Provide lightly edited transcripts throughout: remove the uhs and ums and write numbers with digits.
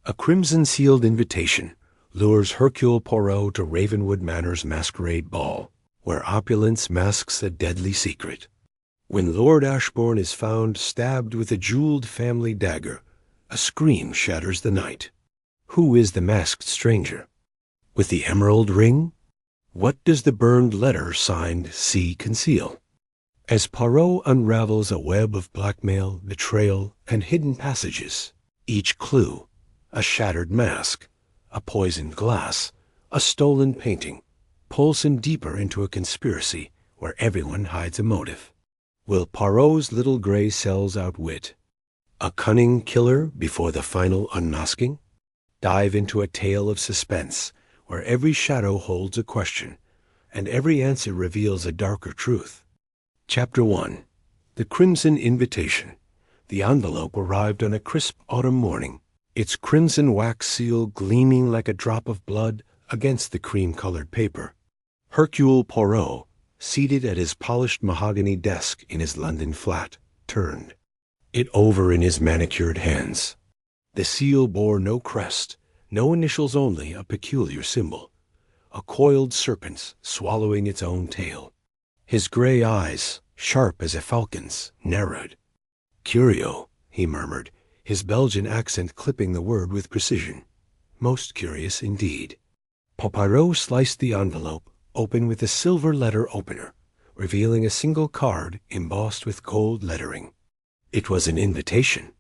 A crimson-sealed invitation lures Hercule Poirot to Ravenwood Manor's masquerade ball, where opulence masks a deadly secret. When Lord Ashbourne is found stabbed with a jeweled family dagger, a scream shatters the night. Who is the masked stranger? With the emerald ring? What does the burned letter signed C conceal? As Poirot unravels a web of blackmail, betrayal, and hidden passages, each clue, a shattered mask, a poisoned glass, a stolen painting, pulls him deeper into a conspiracy where everyone hides a motive. Will Poirot's little gray cells outwit a cunning killer before the final unmasking? Dive into a tale of suspense where every shadow holds a question and every answer reveals a darker truth. Chapter 1. The Crimson Invitation. The envelope arrived on a crisp autumn morning, its crimson wax seal gleaming like a drop of blood against the cream-colored paper. Hercule Poirot, seated at his polished mahogany desk in his London flat, turned it over in his manicured hands. The seal bore no crest, no initials, only a peculiar symbol, a coiled serpent swallowing its own tail. His gray eyes, sharp as a falcon's, narrowed. "Curio," he murmured, his Belgian accent clipping the word with precision. "Most curious indeed." Poirot sliced the envelope open with a silver letter opener, revealing a single card embossed with gold lettering. It was an invitation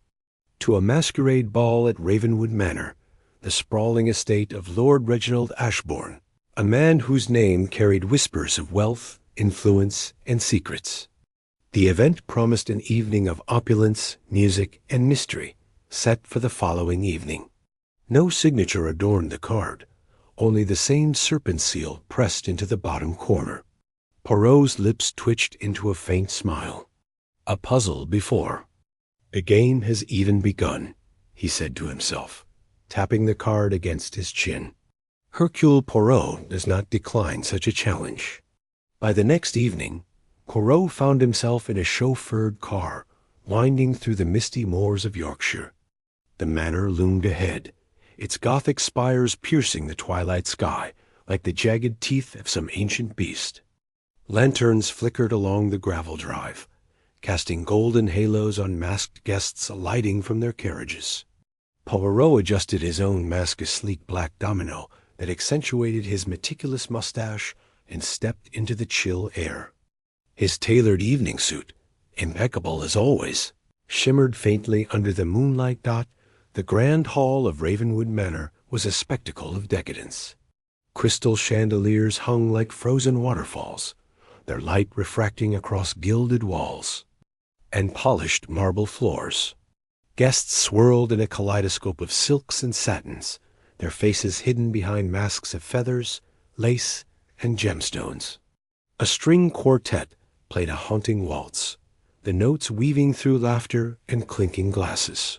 to a masquerade ball at Ravenwood Manor, the sprawling estate of Lord Reginald Ashbourne, a man whose name carried whispers of wealth, influence, and secrets. The event promised an evening of opulence, music, and mystery, set for the following evening. No signature adorned the card, only the same serpent seal pressed into the bottom corner. Poirot's lips twitched into a faint smile. A puzzle before. The game has even begun, he said to himself, tapping the card against his chin. Hercule Poirot does not decline such a challenge. By the next evening, Poirot found himself in a chauffeured car, winding through the misty moors of Yorkshire. The manor loomed ahead, its Gothic spires piercing the twilight sky like the jagged teeth of some ancient beast. Lanterns flickered along the gravel drive, casting golden halos on masked guests alighting from their carriages. Poirot adjusted his own mask, a sleek black domino that accentuated his meticulous mustache, and stepped into the chill air. His tailored evening suit, impeccable as always, shimmered faintly under the moonlight dot. The grand hall of Ravenwood Manor was a spectacle of decadence. Crystal chandeliers hung like frozen waterfalls, their light refracting across gilded walls and polished marble floors. Guests swirled in a kaleidoscope of silks and satins, their faces hidden behind masks of feathers, lace, and gemstones. A string quartet played a haunting waltz, the notes weaving through laughter and clinking glasses.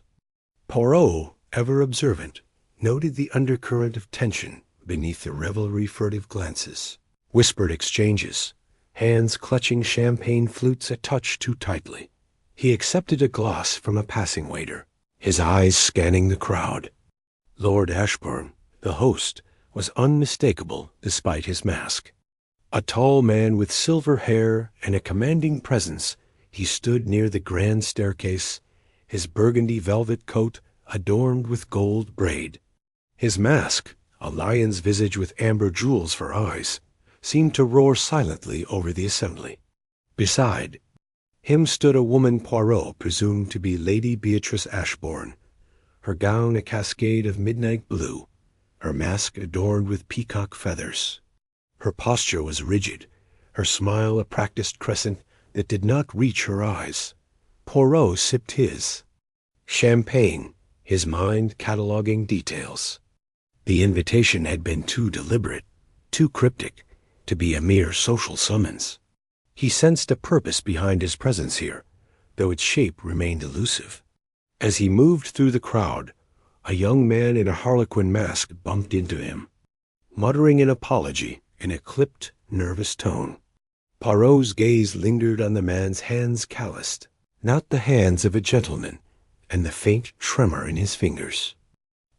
Poirot, ever observant, noted the undercurrent of tension beneath the revelry, furtive glances, whispered exchanges, hands clutching champagne flutes a touch too tightly. He accepted a glass from a passing waiter, his eyes scanning the crowd. Lord Ashbourne, the host, was unmistakable despite his mask. A tall man with silver hair and a commanding presence, he stood near the grand staircase, his burgundy velvet coat adorned with gold braid. His mask, a lion's visage with amber jewels for eyes, seemed to roar silently over the assembly. Beside him stood a woman Poirot presumed to be Lady Beatrice Ashbourne, her gown a cascade of midnight blue, her mask adorned with peacock feathers. Her posture was rigid, her smile a practiced crescent that did not reach her eyes. Poirot sipped his champagne, his mind cataloguing details. The invitation had been too deliberate, too cryptic, to be a mere social summons. He sensed a purpose behind his presence here, though its shape remained elusive. As he moved through the crowd, a young man in a harlequin mask bumped into him, muttering an apology in a clipped, nervous tone. Poirot's gaze lingered on the man's hands calloused, not the hands of a gentleman, and the faint tremor in his fingers.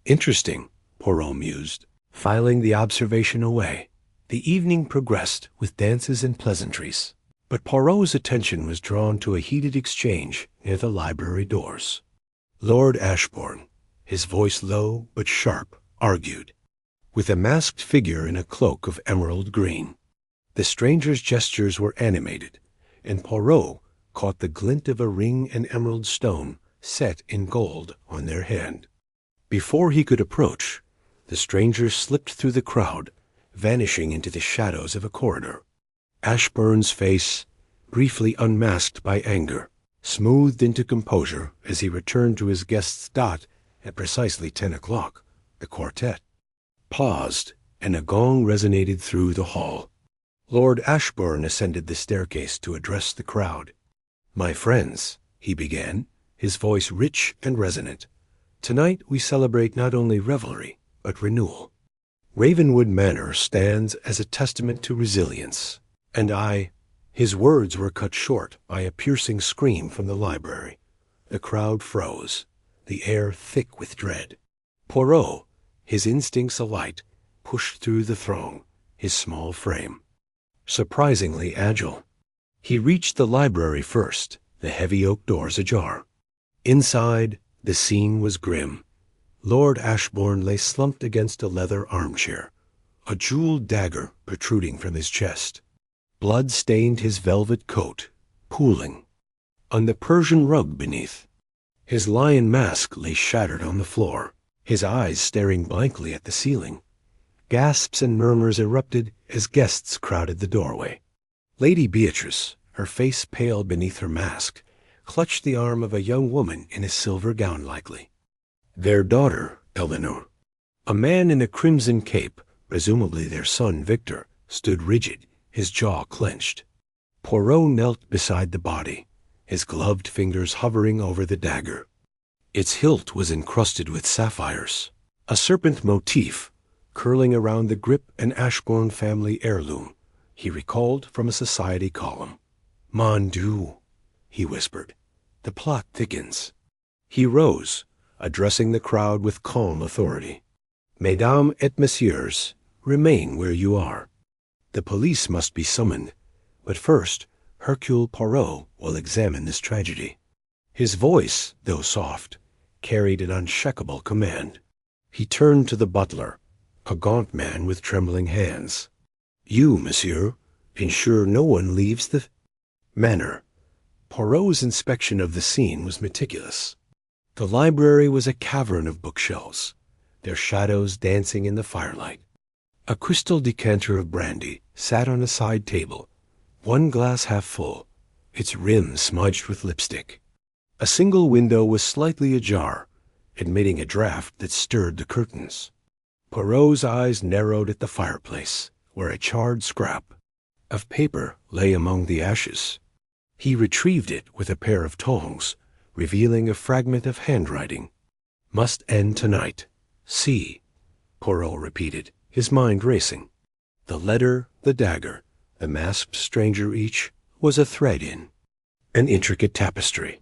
Interesting, Poirot mused, filing the observation away. The evening progressed with dances and pleasantries, but Poirot's attention was drawn to a heated exchange near the library doors. Lord Ashbourne, his voice low but sharp, argued, with a masked figure in a cloak of emerald green. The stranger's gestures were animated, and Poirot caught the glint of a ring and emerald stone set in gold on their hand. Before he could approach, the stranger slipped through the crowd, vanishing into the shadows of a corridor. Ashbourne's face, briefly unmasked by anger, smoothed into composure as he returned to his guest's dot at precisely 10 o'clock. The quartet paused, and a gong resonated through the hall. Lord Ashbourne ascended the staircase to address the crowd. "My friends," he began, his voice rich and resonant, "tonight we celebrate not only revelry, but renewal. Ravenwood Manor stands as a testament to resilience, and I—" His words were cut short by a piercing scream from the library. The crowd froze, the air thick with dread. Poirot, his instincts alight, pushed through the throng, his small frame surprisingly agile. He reached the library first, the heavy oak doors ajar. Inside, the scene was grim. Lord Ashbourne lay slumped against a leather armchair, a jeweled dagger protruding from his chest. Blood stained his velvet coat, pooling on the Persian rug beneath. His lion mask lay shattered on the floor, his eyes staring blankly at the ceiling. Gasps and murmurs erupted as guests crowded the doorway. Lady Beatrice, her face pale beneath her mask, clutched the arm of a young woman in a silver gown likely their daughter, Eleanor. A man in a crimson cape, presumably their son Victor, stood rigid, his jaw clenched. Poirot knelt beside the body, his gloved fingers hovering over the dagger. Its hilt was encrusted with sapphires, a serpent motif curling around the grip, an Ashbourne family heirloom he recalled from a society column. "Mon Dieu," he whispered, "the plot thickens." He rose, addressing the crowd with calm authority. "Mesdames et messieurs, remain where you are. The police must be summoned, but first Hercule Poirot will examine this tragedy." His voice, though soft, carried an unshakable command. He turned to the butler, a gaunt man with trembling hands. "You, monsieur, ensure no one leaves the manor." Poirot's inspection of the scene was meticulous. The library was a cavern of bookshelves, their shadows dancing in the firelight. A crystal decanter of brandy sat on a side table, one glass half full, its rim smudged with lipstick. A single window was slightly ajar, admitting a draught that stirred the curtains. Poirot's eyes narrowed at the fireplace, where a charred scrap of paper lay among the ashes. He retrieved it with a pair of tongs, revealing a fragment of handwriting. "Must end tonight. See," Poirot repeated, his mind racing. The letter, the dagger, the masked stranger each, was a thread in an intricate tapestry.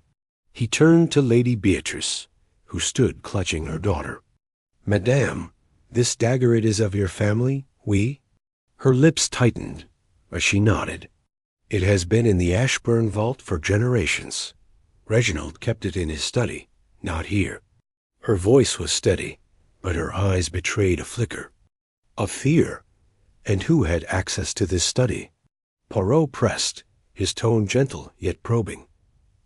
He turned to Lady Beatrice, who stood clutching her daughter. "Madame, this dagger it is of your family, oui?" Her lips tightened, but she nodded. "It has been in the Ashbourne vault for generations. Reginald kept it in his study, not here." Her voice was steady, but her eyes betrayed a flicker of fear. "And who had access to this study?" Poirot pressed, his tone gentle yet probing.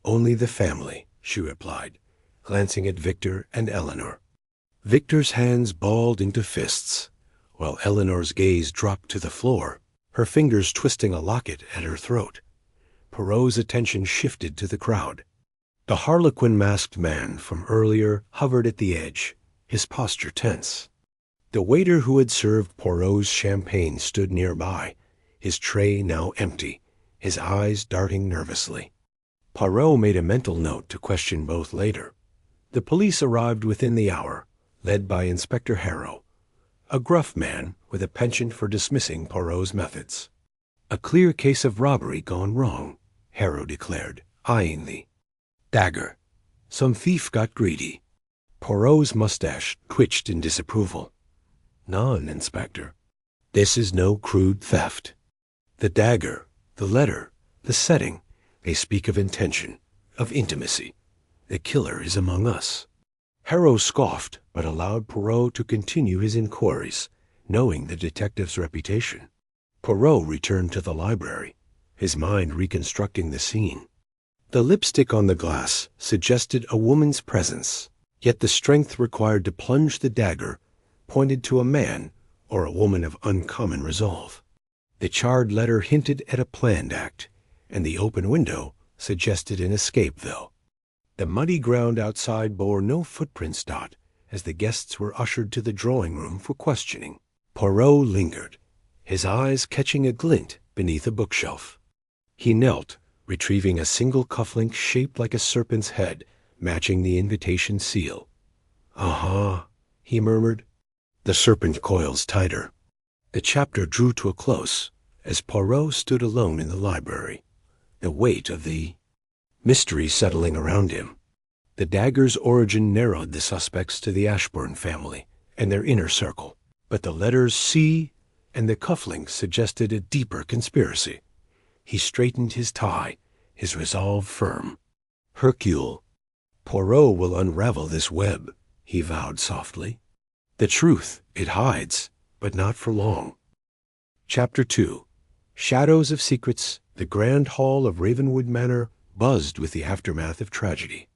"Only the family," she replied, glancing at Victor and Eleanor. Victor's hands balled into fists, while Eleanor's gaze dropped to the floor, her fingers twisting a locket at her throat. Poirot's attention shifted to the crowd. The harlequin-masked man from earlier hovered at the edge, his posture tense. The waiter who had served Poirot's champagne stood nearby, his tray now empty, his eyes darting nervously. Poirot made a mental note to question both later. The police arrived within the hour, led by Inspector Harrow, a gruff man with a penchant for dismissing Poirot's methods. "A clear case of robbery gone wrong," Harrow declared, eyeing the dagger. "Some thief got greedy." Poirot's mustache twitched in disapproval. "None, Inspector. This is no crude theft. The dagger, the letter, the setting, they speak of intention, of intimacy. The killer is among us." Harrow scoffed, but allowed Poirot to continue his inquiries, knowing the detective's reputation. Poirot returned to the library, his mind reconstructing the scene. The lipstick on the glass suggested a woman's presence, yet the strength required to plunge the dagger pointed to a man or a woman of uncommon resolve. The charred letter hinted at a planned act, and the open window suggested an escape, though. The muddy ground outside bore no footprints dot as the guests were ushered to the drawing room for questioning. Poirot lingered, his eyes catching a glint beneath a bookshelf. He knelt, retrieving a single cufflink shaped like a serpent's head, matching the invitation seal. "Uh-huh," he murmured. The serpent coils tighter. The chapter drew to a close as Poirot stood alone in the library, the weight of the mystery settling around him. The dagger's origin narrowed the suspects to the Ashbourne family and their inner circle, but the letters C and the cufflinks suggested a deeper conspiracy. He straightened his tie, his resolve firm. "Hercule, Poirot will unravel this web," he vowed softly. "The truth it hides, but not for long." Chapter 2. Shadows of Secrets. The grand hall of Ravenwood Manor buzzed with the aftermath of tragedy.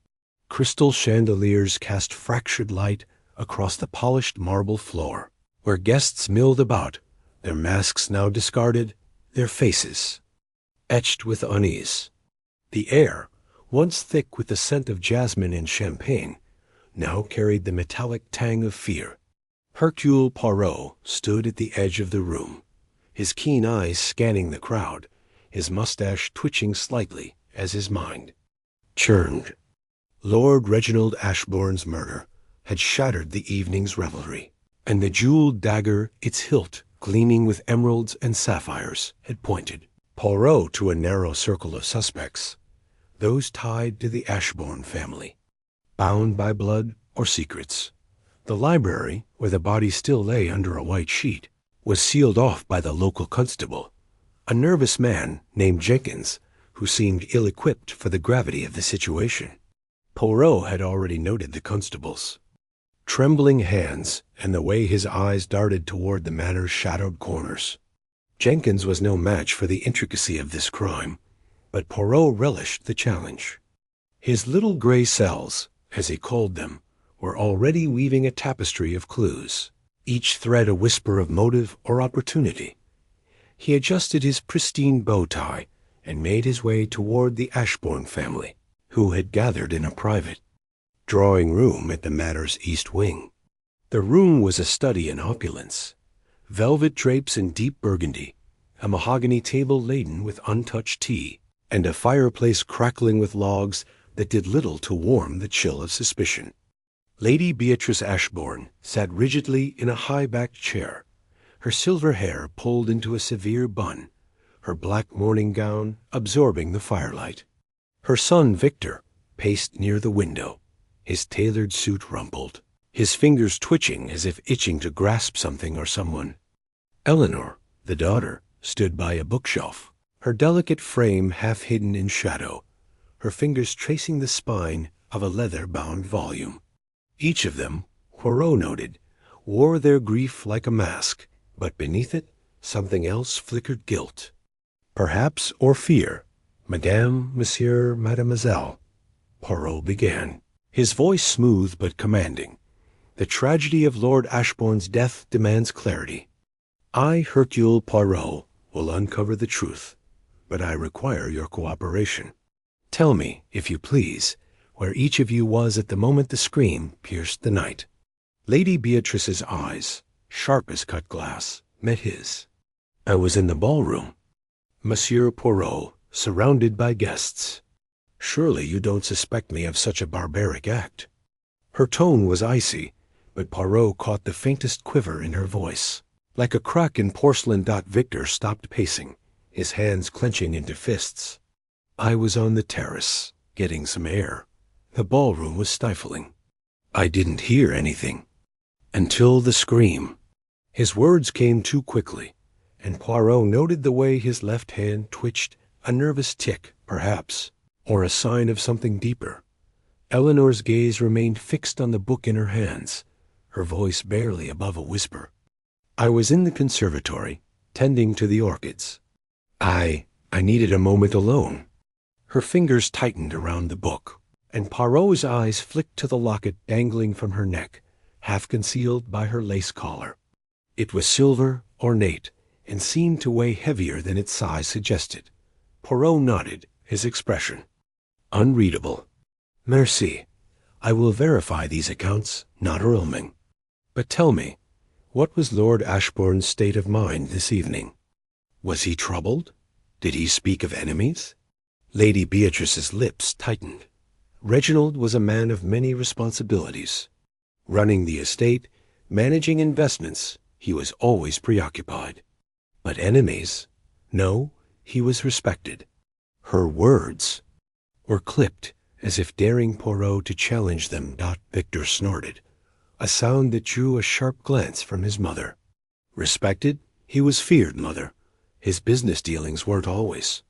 Crystal chandeliers cast fractured light across the polished marble floor, where guests milled about, their masks now discarded, their faces etched with unease. The air, once thick with the scent of jasmine and champagne, now carried the metallic tang of fear. Hercule Poirot stood at the edge of the room, his keen eyes scanning the crowd, his mustache twitching slightly as his mind churned. Lord Reginald Ashbourne's murder had shattered the evening's revelry, and the jeweled dagger, its hilt gleaming with emeralds and sapphires, had pointed Poirot to a narrow circle of suspects, those tied to the Ashbourne family, bound by blood or secrets. The library, where the body still lay under a white sheet, was sealed off by the local constable, a nervous man named Jenkins, who seemed ill-equipped for the gravity of the situation. Poirot had already noted the constable's trembling hands and the way his eyes darted toward the manor's shadowed corners. Jenkins was no match for the intricacy of this crime, but Poirot relished the challenge. His little gray cells, as he called them, were already weaving a tapestry of clues, each thread a whisper of motive or opportunity. He adjusted his pristine bow tie and made his way toward the Ashbourne family, who had gathered in a private drawing room at the manor's east wing. The room was a study in opulence, velvet drapes in deep burgundy, a mahogany table laden with untouched tea, and a fireplace crackling with logs that did little to warm the chill of suspicion. Lady Beatrice Ashbourne sat rigidly in a high-backed chair, her silver hair pulled into a severe bun, her black morning gown absorbing the firelight. Her son Victor paced near the window, his tailored suit rumpled, his fingers twitching as if itching to grasp something or someone. Eleanor, the daughter, stood by a bookshelf, her delicate frame half hidden in shadow, her fingers tracing the spine of a leather-bound volume. Each of them, Poirot noted, wore their grief like a mask, but beneath it something else flickered guilt. Perhaps, or fear. "Madame, Monsieur, Mademoiselle," Poirot began, his voice smooth but commanding. "The tragedy of Lord Ashbourne's death demands clarity. I, Hercule Poirot, will uncover the truth, but I require your cooperation. Tell me, if you please, where each of you was at the moment the scream pierced the night." Lady Beatrice's eyes, sharp as cut glass, met his. "I was in the ballroom, Monsieur Poirot, surrounded by guests. Surely you don't suspect me of such a barbaric act?" Her tone was icy, but Poirot caught the faintest quiver in her voice. Like a crack in porcelain, Victor stopped pacing, his hands clenching into fists. "I was on the terrace, getting some air. The ballroom was stifling. I didn't hear anything. Until the scream. His words came too quickly, and Poirot noted the way his left hand twitched, a nervous tic, perhaps, or a sign of something deeper. Eleanor's gaze remained fixed on the book in her hands, her voice barely above a whisper. I was in the conservatory, tending to the orchids. I needed a moment alone. Her fingers tightened around the book, and Poirot's eyes flicked to the locket dangling from her neck, half concealed by her lace collar. It was silver, ornate, and seemed to weigh heavier than its size suggested. Poirot nodded, his expression unreadable. Merci. I will verify these accounts, not Erlming. But tell me, what was Lord Ashbourne's state of mind this evening? Was he troubled? Did he speak of enemies? Lady Beatrice's lips tightened. Reginald was a man of many responsibilities. Running the estate, managing investments, he was always preoccupied. But enemies? No, he was respected. Her words were clipped, as if daring Poirot to challenge them. Victor snorted, a sound that drew a sharp glance from his mother. Respected? He was feared, mother. His business dealings weren't always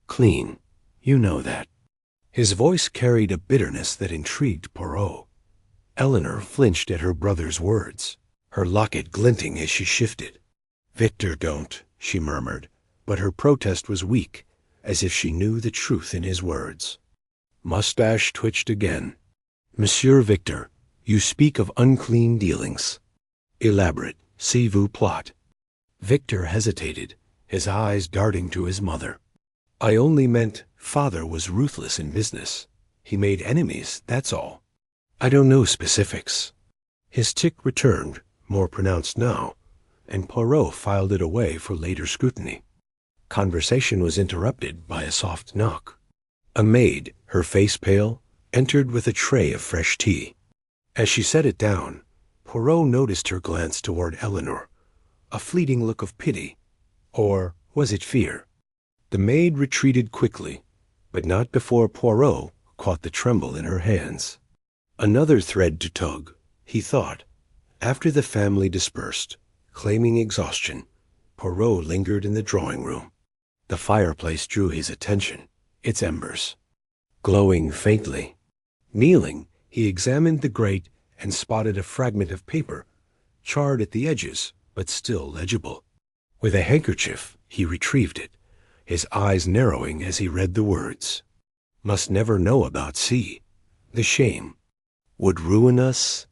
clean. You know that. His voice carried a bitterness that intrigued Poirot. Eleanor flinched at her brother's words, her locket glinting as she shifted. Victor, don't, she murmured, but her protest was weak, as if she knew the truth in his words. Mustache twitched again. Monsieur Victor, you speak of unclean dealings. Elaborate, s'il vous plaît. Victor hesitated, his eyes darting to his mother. I only meant father was ruthless in business. He made enemies, that's all. I don't know specifics. His tic returned, more pronounced now, and Poirot filed it away for later scrutiny. Conversation was interrupted by a soft knock. A maid, her face pale, entered with a tray of fresh tea. As she set it down, Poirot noticed her glance toward Eleanor, a fleeting look of pity, or was it fear? The maid retreated quickly, but not before Poirot caught the tremble in her hands. Another thread to tug, he thought. After the family dispersed, claiming exhaustion, Poirot lingered in the drawing room. The fireplace drew his attention, its embers glowing faintly. Kneeling, he examined the grate and spotted a fragment of paper, charred at the edges, but still legible. With a handkerchief, he retrieved it, his eyes narrowing as he read the words. Must never know about C. The shame. Would ruin us.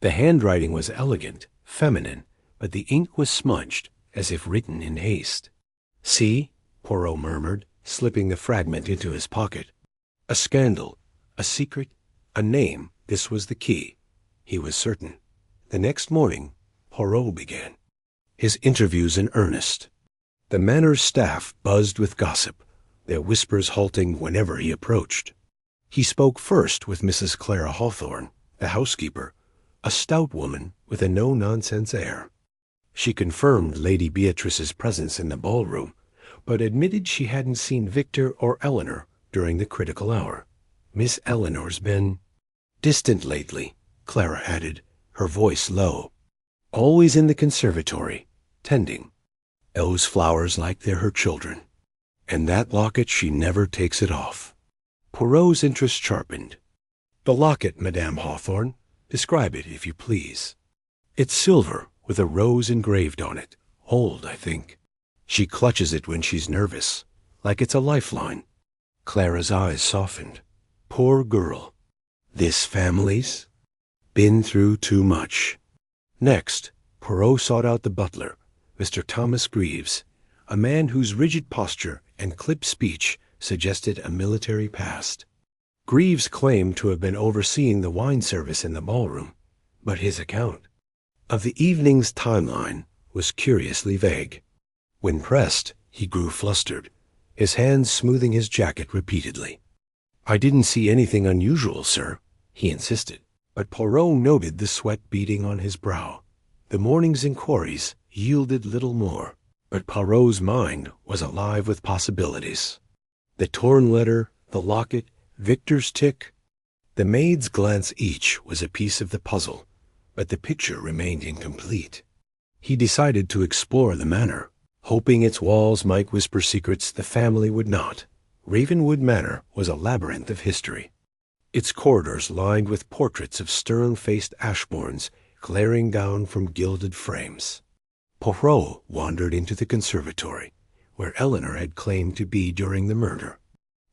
The handwriting was elegant, feminine, but the ink was smudged, as if written in haste. See, Poirot murmured, slipping the fragment into his pocket. A scandal, a secret, a name, this was the key. He was certain. The next morning, Poirot began his interviews in earnest. The Manor's staff buzzed with gossip, their whispers halting whenever he approached. He spoke first with Mrs. Clara Hawthorne, the housekeeper, a stout woman with a no-nonsense air. She confirmed Lady Beatrice's presence in the ballroom, but admitted she hadn't seen Victor or Eleanor during the critical hour. Miss Eleanor's been distant lately, Clara added, her voice low. Always in the conservatory, tending. Those flowers like they're her children. And that locket, she never takes it off. Poirot's interest sharpened. The locket, Madame Hawthorne. Describe it, if you please. It's silver, with a rose engraved on it. Old, I think. She clutches it when she's nervous, like it's a lifeline. Clara's eyes softened. Poor girl. This family's been through too much. Next, Poirot sought out the butler, Mr. Thomas Greaves, a man whose rigid posture and clipped speech suggested a military past. Greaves claimed to have been overseeing the wine service in the ballroom, but his account of the evening's timeline was curiously vague. When pressed, he grew flustered, his hands smoothing his jacket repeatedly. I didn't see anything unusual, sir, he insisted, but Poirot noted the sweat beading on his brow. The morning's inquiries yielded little more, but Poirot's mind was alive with possibilities. The torn letter, the locket, Victor's tic. The maid's glance each was a piece of the puzzle, but the picture remained incomplete. He decided to explore the manor, hoping its walls might whisper secrets the family would not. Ravenwood Manor was a labyrinth of history, its corridors lined with portraits of stern-faced Ashbournes glaring down from gilded frames. Poirot wandered into the conservatory, where Eleanor had claimed to be during the murder.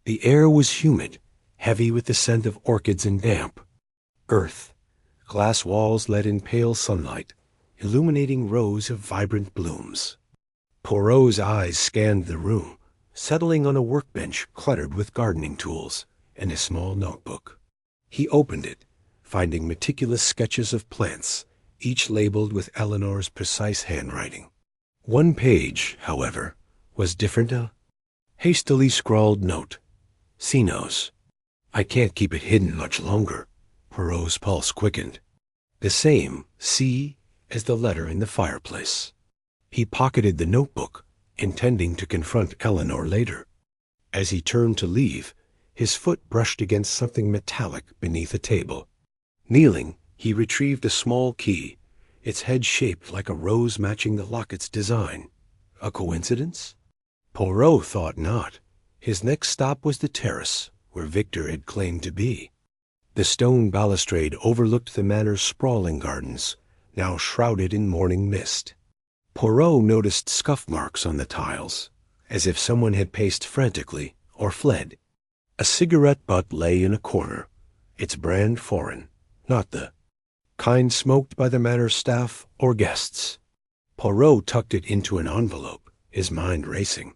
The air was humid, heavy with the scent of orchids and damp. Earth. Glass walls let in pale sunlight, illuminating rows of vibrant blooms. Poirot's eyes scanned the room, settling on a workbench cluttered with gardening tools and a small notebook. He opened it, finding meticulous sketches of plants, each labeled with Eleanor's precise handwriting. One page, however, was different. A hastily scrawled note. Sinos. I can't keep it hidden much longer. Poirot's pulse quickened. The same C as the letter in the fireplace. He pocketed the notebook, intending to confront Eleanor later. As he turned to leave, his foot brushed against something metallic beneath a table. Kneeling, he retrieved a small key, its head shaped like a rose matching the locket's design. A coincidence? Poirot thought not. His next stop was the terrace, where Victor had claimed to be. The stone balustrade overlooked the manor's sprawling gardens, now shrouded in morning mist. Poirot noticed scuff marks on the tiles, as if someone had paced frantically or fled. A cigarette butt lay in a corner, its brand foreign, not the kind smoked by the manor's staff or guests. Poirot tucked it into an envelope, his mind racing.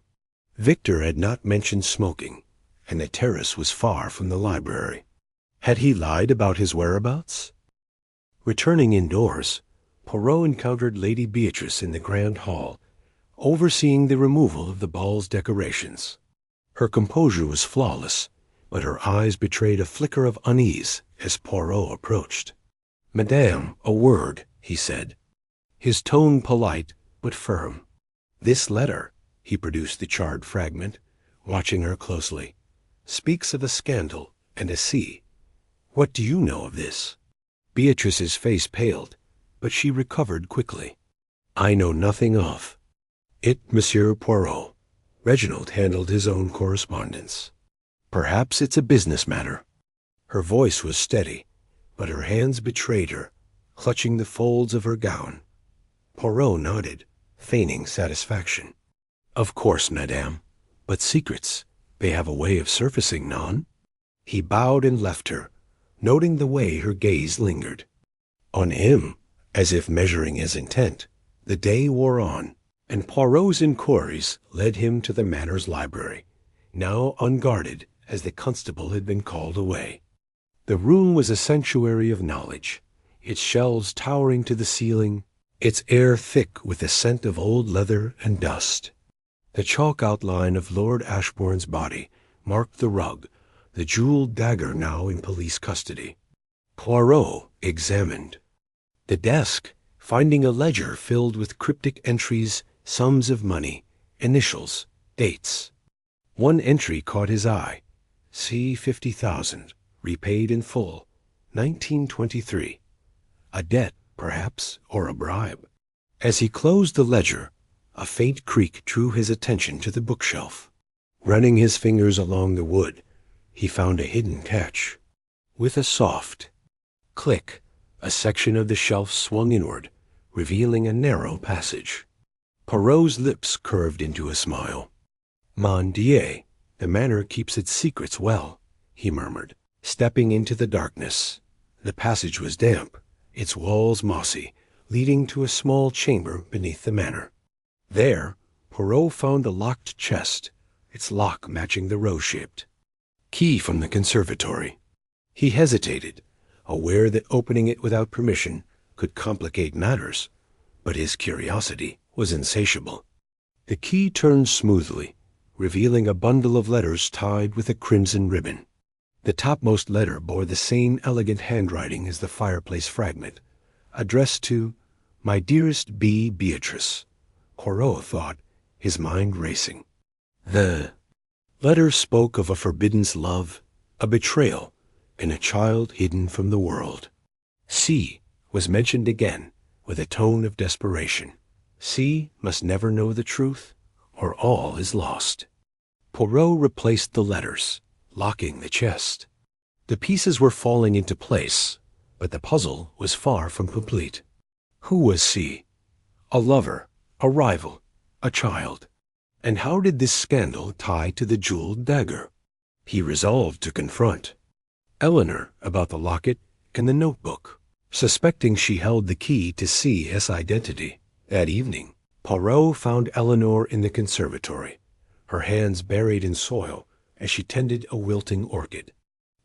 Victor had not mentioned smoking, and the terrace was far from the library. Had he lied about his whereabouts? Returning indoors, Poirot encountered Lady Beatrice in the grand hall, overseeing the removal of the ball's decorations. Her composure was flawless, but her eyes betrayed a flicker of unease as Poirot approached. "Madame, a word," he said, his tone polite but firm. "This letter," he produced the charred fragment, watching her closely, "speaks of a scandal and a sea. What do you know of this?" Beatrice's face paled, but she recovered quickly. "I know nothing of it, Monsieur Poirot. Reginald handled his own correspondence. Perhaps it's a business matter." Her voice was steady, but her hands betrayed her, clutching the folds of her gown. Poirot nodded, feigning satisfaction. "Of course, madame. But secrets, they have a way of surfacing, non?" He bowed and left her, noting the way her gaze lingered. On him, as if measuring his intent, the day wore on, and Poirot's inquiries led him to the manor's library, now unguarded as the constable had been called away. The room was a sanctuary of knowledge, its shelves towering to the ceiling, its air thick with the scent of old leather and dust. The chalk outline of Lord Ashbourne's body marked the rug, the jeweled dagger now in police custody. Poirot examined the desk, finding a ledger filled with cryptic entries, sums of money, initials, dates. One entry caught his eye. C. 50,000, repaid in full, 1923. A debt, perhaps, or a bribe. As he closed the ledger, a faint creak drew his attention to the bookshelf. Running his fingers along the wood, he found a hidden catch. With a soft click, a section of the shelf swung inward, revealing a narrow passage. Poirot's lips curved into a smile. "Mon Dieu, the manor keeps its secrets well," he murmured, stepping into the darkness. The passage was damp, its walls mossy, leading to a small chamber beneath the manor. There, Poirot found a locked chest, its lock matching the rose-shaped key from the conservatory. He hesitated, aware that opening it without permission could complicate matters, but his curiosity was insatiable. The key turned smoothly, revealing a bundle of letters tied with a crimson ribbon. The topmost letter bore the same elegant handwriting as the fireplace fragment, addressed to "My dearest B. Beatrice." Poirot thought, his mind racing. The letter spoke of a forbidden love, a betrayal, and a child hidden from the world. C was mentioned again with a tone of desperation. C must never know the truth, or all is lost. Poirot replaced the letters, locking the chest. The pieces were falling into place, but the puzzle was far from complete. Who was C? A lover, a rival, a child. And how did this scandal tie to the jeweled dagger? He resolved to confront Eleanor about the locket and the notebook, suspecting she held the key to C's identity. That evening, Poirot found Eleanor in the conservatory, her hands buried in soil as she tended a wilting orchid.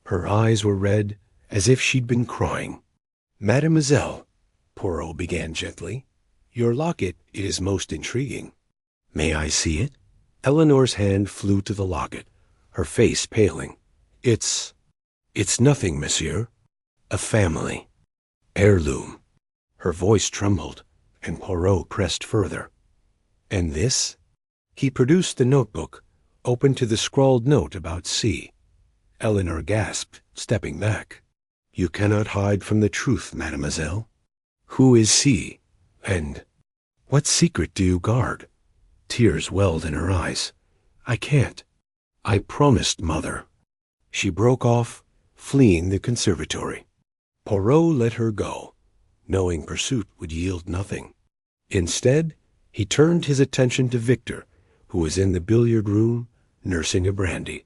Her eyes were red, as if she'd been crying. "Mademoiselle," Poirot began gently, "your locket is most intriguing. May I see it?" Eleanor's hand flew to the locket, her face paling. It's nothing, monsieur. A family heirloom." Her voice trembled, and Poirot pressed further. "And this?" He produced the notebook, open to the scrawled note about C. Eleanor gasped, stepping back. "You cannot hide from the truth, mademoiselle. Who is C? And what secret do you guard?" Tears welled in her eyes. "I can't. I promised, mother." She broke off, fleeing the conservatory. Poirot let her go, knowing pursuit would yield nothing. Instead, he turned his attention to Victor, who was in the billiard room, nursing a brandy.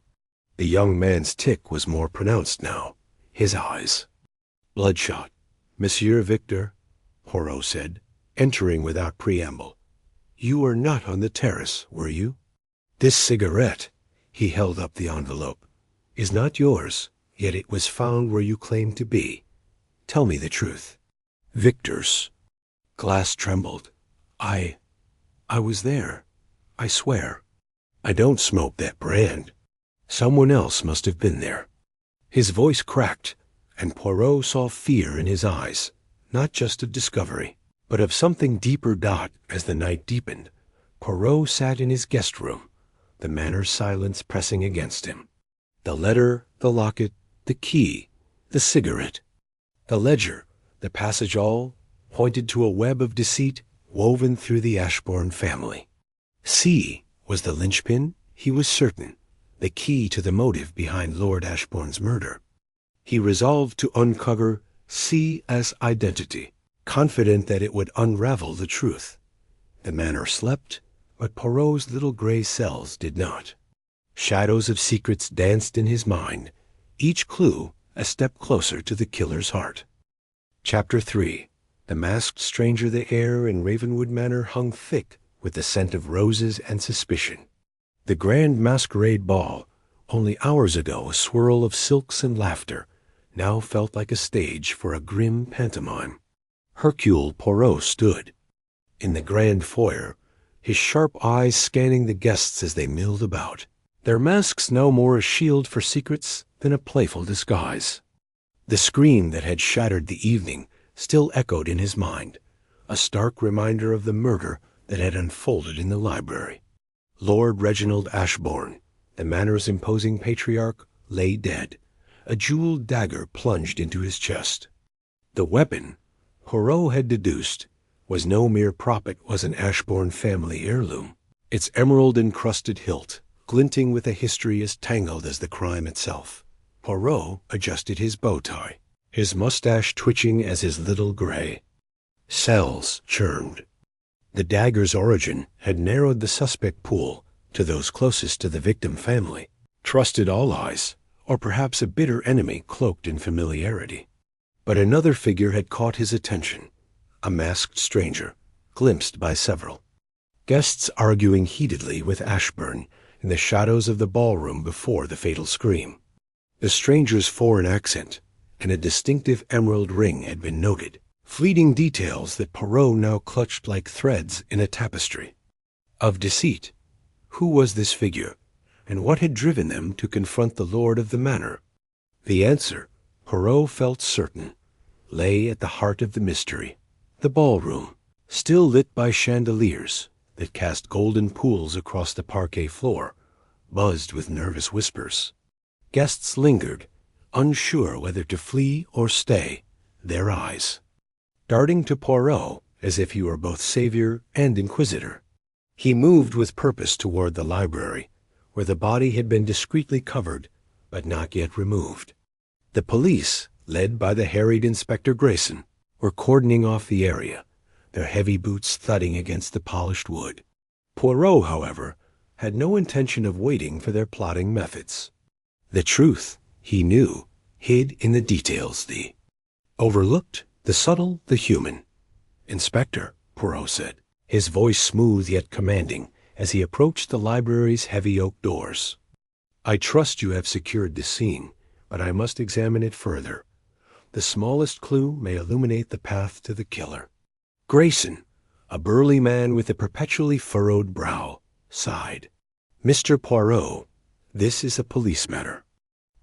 The young man's tic was more pronounced now, his eyes bloodshot. "Monsieur Victor," Poirot said, entering without preamble, "you were not on the terrace, were you? This cigarette," he held up the envelope, "is not yours, yet it was found where you claim to be. Tell me the truth." Victor's glass trembled. I was there, I swear. I don't smoke that brand. Someone else must have been there." His voice cracked, and Poirot saw fear in his eyes, not just of discovery, but of something deeper. As the night deepened, Poirot sat in his guest room, the manor's silence pressing against him. The letter, the locket, the key, the cigarette, the ledger, the passage, all pointed to a web of deceit woven through the Ashbourne family. C was the linchpin, he was certain, the key to the motive behind Lord Ashbourne's murder. He resolved to uncover C's identity, confident that it would unravel the truth. The manor slept, but Poirot's little gray cells did not. Shadows of secrets danced in his mind, each clue a step closer to the killer's heart. Chapter 3. The masked stranger. The air in Ravenwood Manor hung thick with the scent of roses and suspicion. The grand masquerade ball, only hours ago a swirl of silks and laughter, now felt like a stage for a grim pantomime. Hercule Poirot stood in the grand foyer, his sharp eyes scanning the guests as they milled about, their masks no more a shield for secrets than a playful disguise. The scream that had shattered the evening still echoed in his mind, a stark reminder of the murder that had unfolded in the library. Lord Reginald Ashbourne, the manor's imposing patriarch, lay dead, a jeweled dagger plunged into his chest. The weapon, Poirot had deduced, was no mere prop. It was an Ashbourne family heirloom, its emerald-encrusted hilt glinting with a history as tangled as the crime itself. Poirot adjusted his bow tie, his mustache twitching as his little gray cells churned. The dagger's origin had narrowed the suspect pool to those closest to the victim family, trusted allies, or perhaps a bitter enemy cloaked in familiarity. But another figure had caught his attention, a masked stranger, glimpsed by several guests arguing heatedly with Ashbourne in the shadows of the ballroom before the fatal scream. The stranger's foreign accent and a distinctive emerald ring had been noted, fleeting details that Poirot now clutched like threads in a tapestry. Of deceit, who was this figure, and what had driven them to confront the lord of the manor? The answer, Poirot felt certain, lay at the heart of the mystery. The ballroom, still lit by chandeliers that cast golden pools across the parquet floor, buzzed with nervous whispers. Guests lingered, unsure whether to flee or stay, their eyes darting to Poirot as if he were both savior and inquisitor. He moved with purpose toward the library, where the body had been discreetly covered, but not yet removed. The police, led by the harried Inspector Grayson, were cordoning off the area, their heavy boots thudding against the polished wood. Poirot, however, had no intention of waiting for their plotting methods. The truth, he knew, hid in the details, the overlooked, the subtle, the human. "Inspector," Poirot said, his voice smooth yet commanding, as he approached the library's heavy oak doors. "I trust you have secured the scene, but I must examine it further. The smallest clue may illuminate the path to the killer." Grayson, a burly man with a perpetually furrowed brow, sighed. "Mr. Poirot, this is a police matter.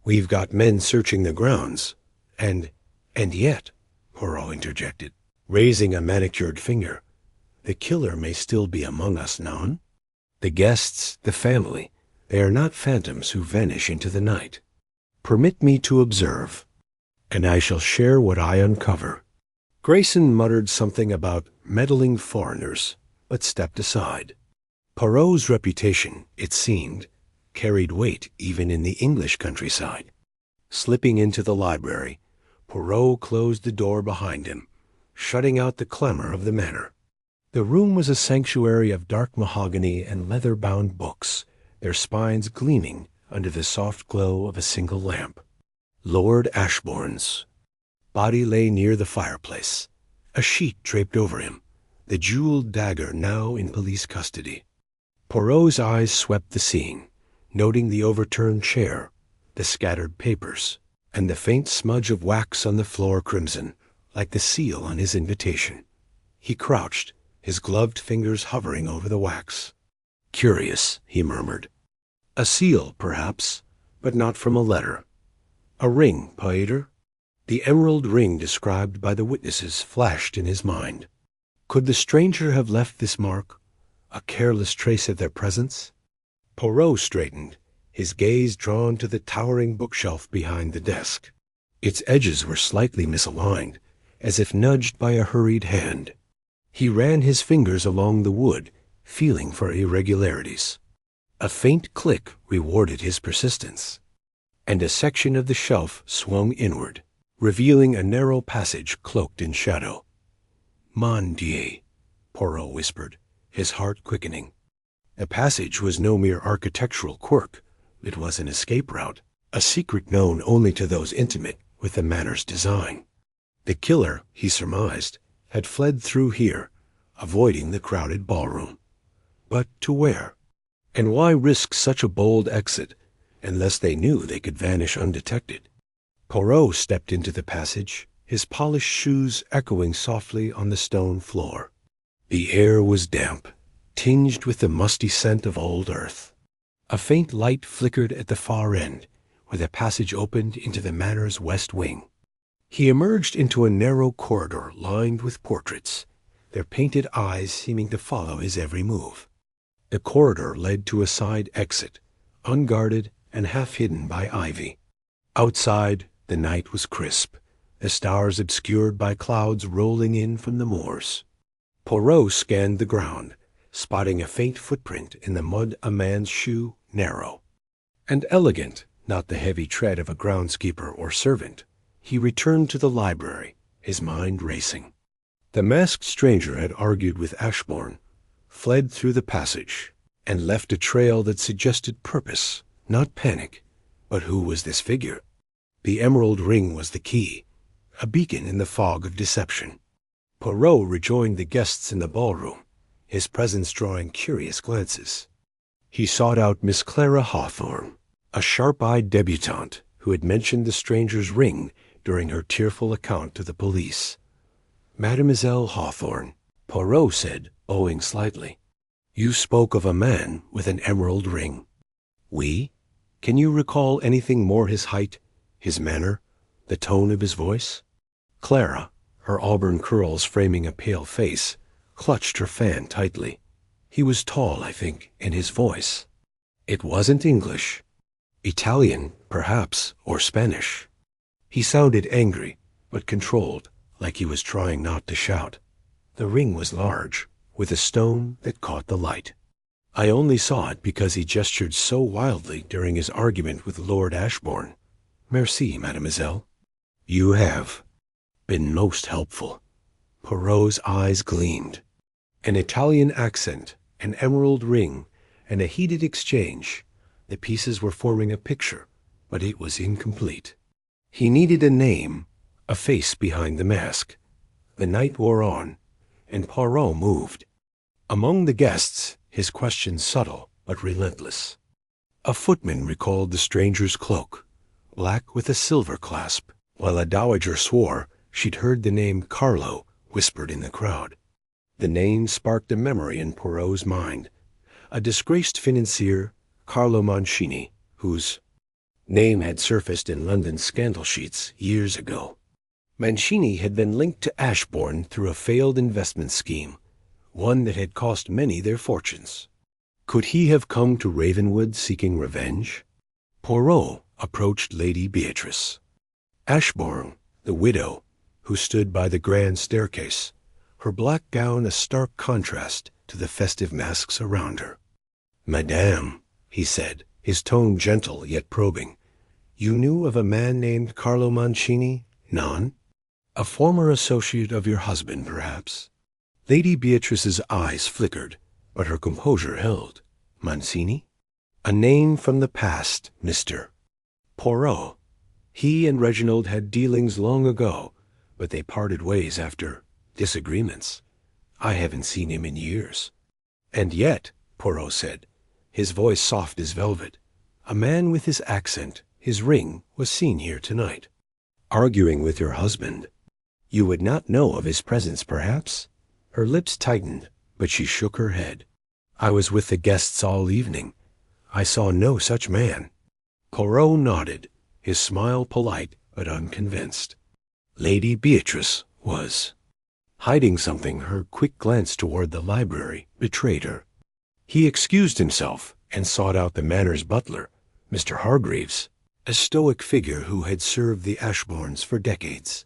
We've got men searching the grounds, and yet," Poirot interjected, raising a manicured finger, "the killer may still be among us, non? The guests, the family, they are not phantoms who vanish into the night. Permit me to observe, and I shall share what I uncover." Grayson muttered something about meddling foreigners, but stepped aside. Poirot's reputation, it seemed, carried weight even in the English countryside. Slipping into the library, Poirot closed the door behind him, shutting out the clamor of the manor. The room was a sanctuary of dark mahogany and leather-bound books, their spines gleaming under the soft glow of a single lamp. Lord Ashbourne's body lay near the fireplace, a sheet draped over him, the jeweled dagger now in police custody. Poirot's eyes swept the scene, noting the overturned chair, the scattered papers, and the faint smudge of wax on the floor crimson, like the seal on his invitation. He crouched, his gloved fingers hovering over the wax. "Curious," he murmured. "A seal, perhaps, but not from a letter. A ring, Pater?" The emerald ring described by the witnesses flashed in his mind. Could the stranger have left this mark, a careless trace of their presence? Poirot straightened, his gaze drawn to the towering bookshelf behind the desk. Its edges were slightly misaligned, as if nudged by a hurried hand. He ran his fingers along the wood, feeling for irregularities. A faint click rewarded his persistence, and a section of the shelf swung inward, revealing a narrow passage cloaked in shadow. "Mon Dieu," Poirot whispered, his heart quickening. The passage was no mere architectural quirk. It was an escape route, a secret known only to those intimate with the manor's design. The killer, he surmised, had fled through here, avoiding the crowded ballroom. But to where? And why risk such a bold exit, unless they knew they could vanish undetected? Poirot stepped into the passage, his polished shoes echoing softly on the stone floor. The air was damp, tinged with the musty scent of old earth. A faint light flickered at the far end, where the passage opened into the manor's west wing. He emerged into a narrow corridor lined with portraits, their painted eyes seeming to follow his every move. The corridor led to a side exit, unguarded and half hidden by ivy. Outside, the night was crisp, the stars obscured by clouds rolling in from the moors. Poirot scanned the ground, spotting a faint footprint in the mud, a man's shoe, narrow and elegant, not the heavy tread of a groundskeeper or servant. He returned to the library, his mind racing. The masked stranger had argued with Ashbourne, fled through the passage, and left a trail that suggested purpose, not panic. But who was this figure? The emerald ring was the key, a beacon in the fog of deception. Poirot rejoined the guests in the ballroom, his presence drawing curious glances. He sought out Miss Clara Hawthorne, a sharp-eyed debutante who had mentioned the stranger's ring during her tearful account to the police. "Mademoiselle Hawthorne," Poirot said, bowing slightly, "you spoke of a man with an emerald ring." "We? Can you recall anything more his height, his manner, the tone of his voice?" Clara, her auburn curls framing a pale face, clutched her fan tightly. "He was tall, I think, and his voice. It wasn't English. Italian, perhaps, or Spanish." He sounded angry, but controlled, like he was trying not to shout. The ring was large, with a stone that caught the light. I only saw it because he gestured so wildly during his argument with Lord Ashbourne. Merci, mademoiselle. You have been most helpful. Poirot's eyes gleamed. An Italian accent, an emerald ring, and a heated exchange. The pieces were forming a picture, but it was incomplete. He needed a name, a face behind the mask. The night wore on, and Poirot moved. Among the guests, his questions subtle but relentless. A footman recalled the stranger's cloak, black with a silver clasp, while a dowager swore she'd heard the name Carlo whispered in the crowd. The name sparked a memory in Poirot's mind. A disgraced financier, Carlo Mancini, whose name had surfaced in London scandal sheets years ago. Mancini had been linked to Ashbourne through a failed investment scheme, one that had cost many their fortunes. Could he have come to Ravenwood seeking revenge? Poirot approached Lady Beatrice. Ashbourne, the widow, who stood by the grand staircase, her black gown a stark contrast to the festive masks around her. "Madame," he said, his tone gentle yet probing, "you knew of a man named Carlo Mancini? None? A former associate of your husband, perhaps?" Lady Beatrice's eyes flickered, but her composure held. "Mancini? A name from the past, Mr. Poirot. He and Reginald had dealings long ago, but they parted ways after disagreements. I haven't seen him in years." "And yet," Poirot said, his voice soft as velvet, "a man with his accent, his ring, was seen here tonight, arguing with your husband. You would not know of his presence, perhaps?" Her lips tightened, but she shook her head. "I was with the guests all evening. I saw no such man." Poirot nodded, his smile polite but unconvinced. Lady Beatrice was hiding something. Her quick glance toward the library betrayed her. He excused himself and sought out the Manor's butler, Mr. Hargreaves, a stoic figure who had served the Ashbournes for decades.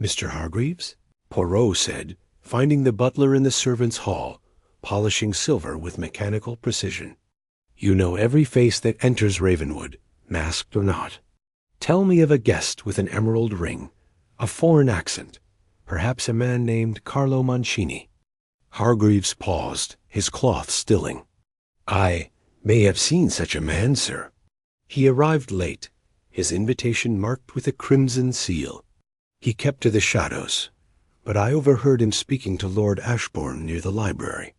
"Mr. Hargreaves?" Poirot said, finding the butler in the servants' hall, polishing silver with mechanical precision. "You know every face that enters Ravenwood, masked or not. Tell me of a guest with an emerald ring, a foreign accent, perhaps a man named Carlo Mancini." Hargreaves paused, his cloth stilling. "I may have seen such a man, sir. He arrived late, his invitation marked with a crimson seal. He kept to the shadows, but I overheard him speaking to Lord Ashbourne near the library.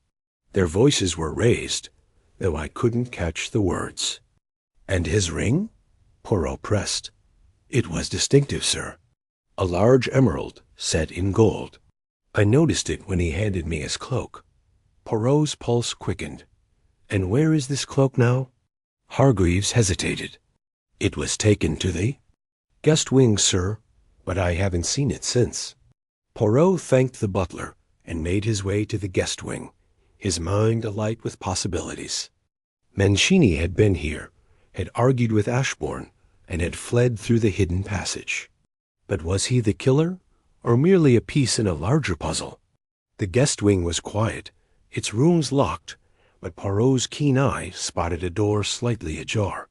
Their voices were raised, though I couldn't catch the words." "And his ring?" Poirot pressed. "It was distinctive, sir. A large emerald set in gold. I noticed it when he handed me his cloak." Poirot's pulse quickened. "And where is this cloak now?" Hargreaves hesitated. "It was taken to the guest wing, sir, but I haven't seen it since." Poirot thanked the butler and made his way to the guest wing, his mind alight with possibilities. Mancini had been here, had argued with Ashbourne, and had fled through the hidden passage. But was he the killer, or merely a piece in a larger puzzle? The guest wing was quiet, its rooms locked, but Poirot's keen eye spotted a door slightly ajar.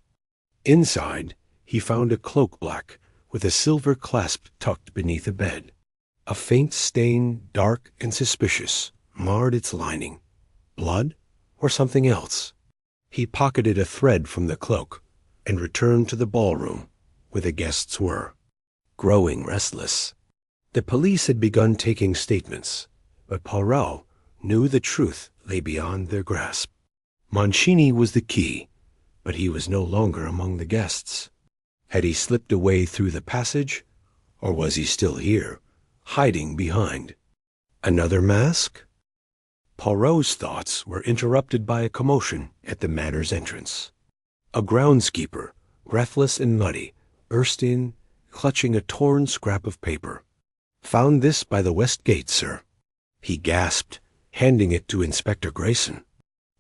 Inside, he found a cloak black, with a silver clasp tucked beneath a bed. A faint stain, dark and suspicious, marred its lining. Blood, or something else? He pocketed a thread from the cloak and returned to the ballroom, where the guests were, growing restless. The police had begun taking statements, but Poirot knew the truth lay beyond their grasp. Mancini was the key, but he was no longer among the guests. Had he slipped away through the passage, or was he still here, hiding behind another mask? Poirot's thoughts were interrupted by a commotion at the Manor's entrance. A groundskeeper, breathless and muddy, burst in, clutching a torn scrap of paper. "Found this by the west gate, sir," he gasped, handing it to Inspector Grayson.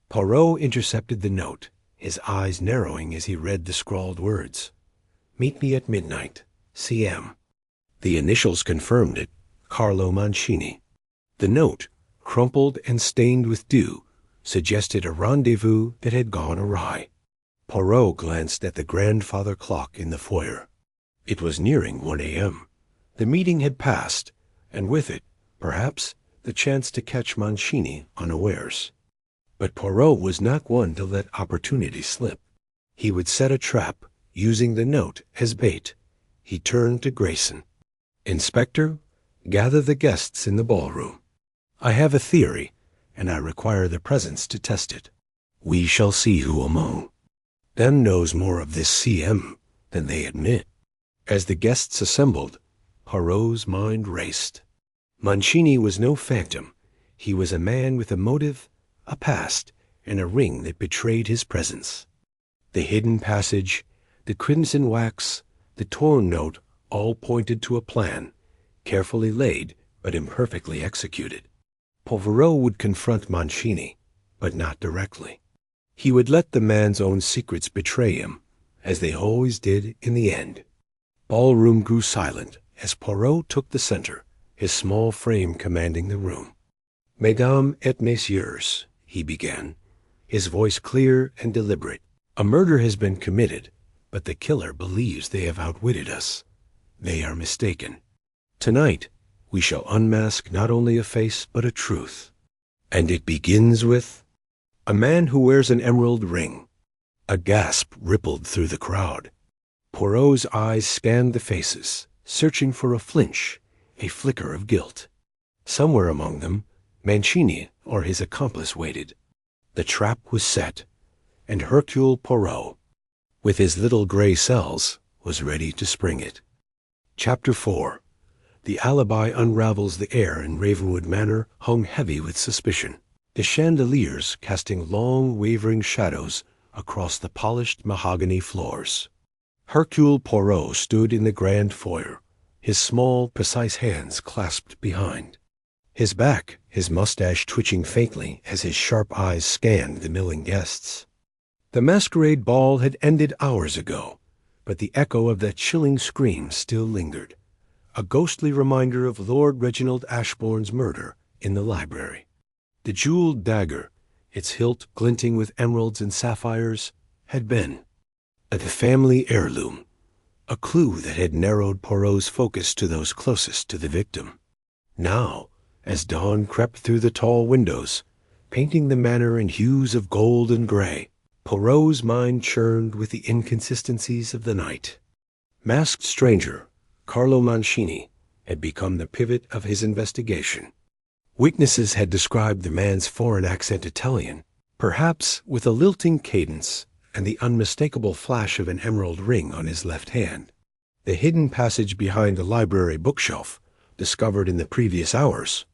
Poirot intercepted the note, his eyes narrowing as he read the scrawled words. "Meet me at midnight, CM. The initials confirmed it, Carlo Mancini. The note, crumpled and stained with dew, suggested a rendezvous that had gone awry. Poirot glanced at the grandfather clock in the foyer. It was nearing 1 a.m. The meeting had passed, and with it, perhaps, the chance to catch Mancini unawares. But Poirot was not one to let opportunity slip. He would set a trap, using the note as bait. He turned to Grayson. "Inspector, gather the guests in the ballroom. I have a theory, and I require the presence to test it. We shall see who among them knows more of this CM than they admit." As the guests assembled, Poirot's mind raced. Mancini was no phantom. He was a man with a motive, a past, and a ring that betrayed his presence. The hidden passage, the crimson wax, the torn note all pointed to a plan, carefully laid but imperfectly executed. Poirot would confront Mancini, but not directly. He would let the man's own secrets betray him, as they always did in the end. Ballroom grew silent as Poirot took the center, his small frame commanding the room. "Mesdames et messieurs," he began, his voice clear and deliberate. "A murder has been committed, but the killer believes they have outwitted us. They are mistaken. Tonight, we shall unmask not only a face but a truth. And it begins with a man who wears an emerald ring." A gasp rippled through the crowd. Poirot's eyes scanned the faces, searching for a flinch, a flicker of guilt. Somewhere among them, Mancini or his accomplice waited. The trap was set, and Hercule Poirot, with his little gray cells, was ready to spring it. Chapter 4. The alibi unravels. The air in Ravenwood Manor hung heavy with suspicion, the chandeliers casting long, wavering shadows across the polished mahogany floors. Hercule Poirot stood in the grand foyer, his small, precise hands clasped behind. His back, his mustache twitching faintly as his sharp eyes scanned the milling guests. The masquerade ball had ended hours ago, but the echo of that chilling scream still lingered, a ghostly reminder of Lord Reginald Ashbourne's murder in the library. The jeweled dagger, its hilt glinting with emeralds and sapphires, had been the family heirloom, a clue that had narrowed Poirot's focus to those closest to the victim. Now, as dawn crept through the tall windows, painting the manor in hues of gold and gray, Poirot's mind churned with the inconsistencies of the night. Masked stranger Carlo Mancini had become the pivot of his investigation. Witnesses had described the man's foreign accent Italian, perhaps with a lilting cadence and the unmistakable flash of an emerald ring on his left hand. The hidden passage behind the library bookshelf, discovered in the previous hours,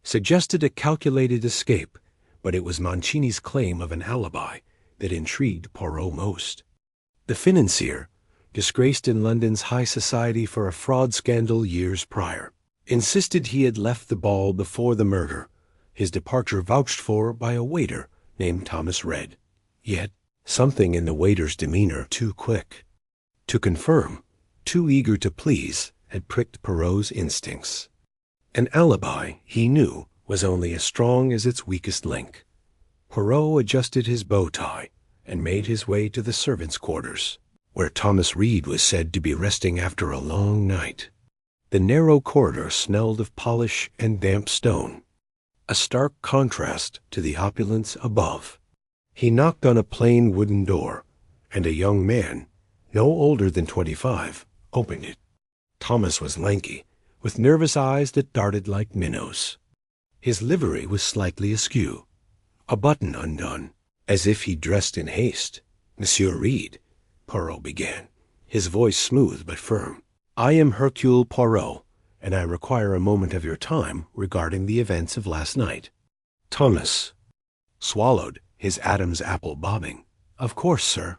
suggested a calculated escape, but it was Mancini's claim of an alibi that intrigued Poirot most. The financier, disgraced in London's high society for a fraud scandal years prior, insisted he had left the ball before the murder, his departure vouched for by a waiter named Thomas Red. Yet, something in the waiter's demeanor too quick to confirm, too eager to please, had pricked Poirot's instincts. An alibi, he knew, was only as strong as its weakest link. Poirot adjusted his bow tie and made his way to the servants' quarters, where Thomas Reed was said to be resting after a long night. The narrow corridor smelled of polish and damp stone, a stark contrast to the opulence above. He knocked on a plain wooden door, and a young man, no older than 25, opened it. Thomas was lanky, with nervous eyes that darted like minnows. His livery was slightly askew, a button undone, as if he dressed in haste. "Monsieur Reed," Poirot began, his voice smooth but firm, "I am Hercule Poirot, and I require a moment of your time regarding the events of last night." Thomas swallowed, his Adam's apple bobbing. "Of course, sir.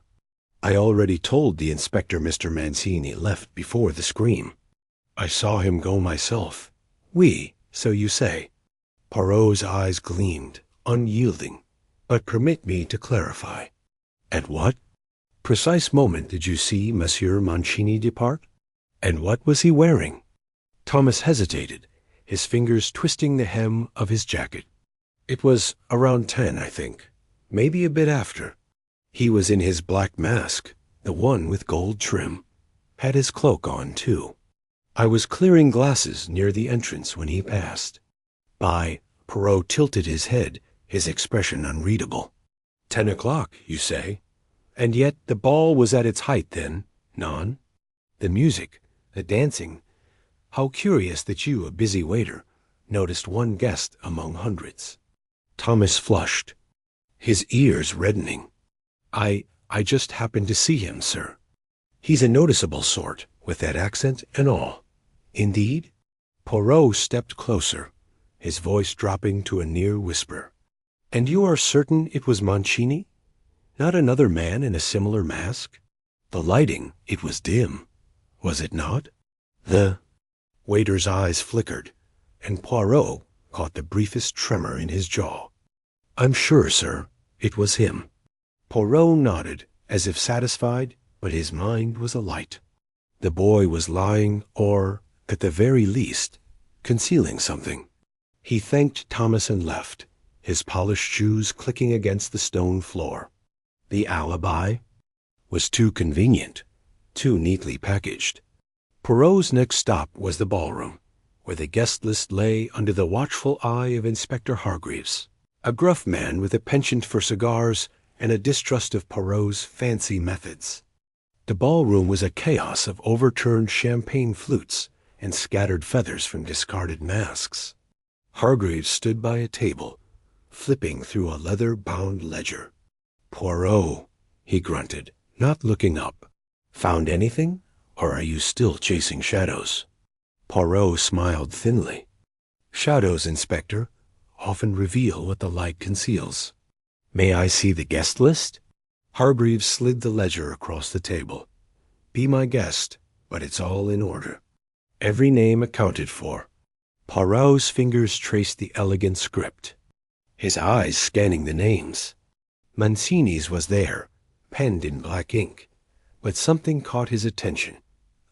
I already told the inspector Mr. Mancini left before the scream. I saw him go myself." "Oui, so you say." Poirot's eyes gleamed, unyielding. "But permit me to clarify. At what precise moment did you see Monsieur Mancini depart?" And what was he wearing? Thomas hesitated, his fingers twisting the hem of his jacket. It was around 10, I think. Maybe a bit after. He was in his black mask, the one with gold trim. Had his cloak on, too. I was clearing glasses near the entrance when he passed. Poirot tilted his head, his expression unreadable. 10 o'clock, you say? And yet the ball was at its height then, non? The music, the dancing. How curious that you, a busy waiter, noticed one guest among hundreds. Thomas flushed, his ears reddening. I just happened to see him, sir. He's a noticeable sort, with that accent and all. Indeed? Poirot stepped closer, his voice dropping to a near whisper. And you are certain it was Mancini? Not another man in a similar mask? The lighting, it was dim. Was it not? The waiter's eyes flickered, and Poirot caught the briefest tremor in his jaw. I'm sure, sir, it was him. Poirot nodded, as if satisfied, but his mind was alight. The boy was lying, or, at the very least, concealing something. He thanked Thomas and left, his polished shoes clicking against the stone floor. The alibi was too convenient, too neatly packaged. Poirot's next stop was the ballroom, where the guest list lay under the watchful eye of Inspector Hargreaves, a gruff man with a penchant for cigars and a distrust of Poirot's fancy methods. The ballroom was a chaos of overturned champagne flutes and scattered feathers from discarded masks. Hargreaves stood by a table, flipping through a leather-bound ledger. Poirot, he grunted, not looking up. Found anything, or are you still chasing shadows? Poirot smiled thinly. Shadows, Inspector, often reveal what the light conceals. May I see the guest list? Hargreaves slid the ledger across the table. Be my guest, but it's all in order. Every name accounted for. Poirot's fingers traced the elegant script, his eyes scanning the names. Mancini's was there, penned in black ink, but something caught his attention,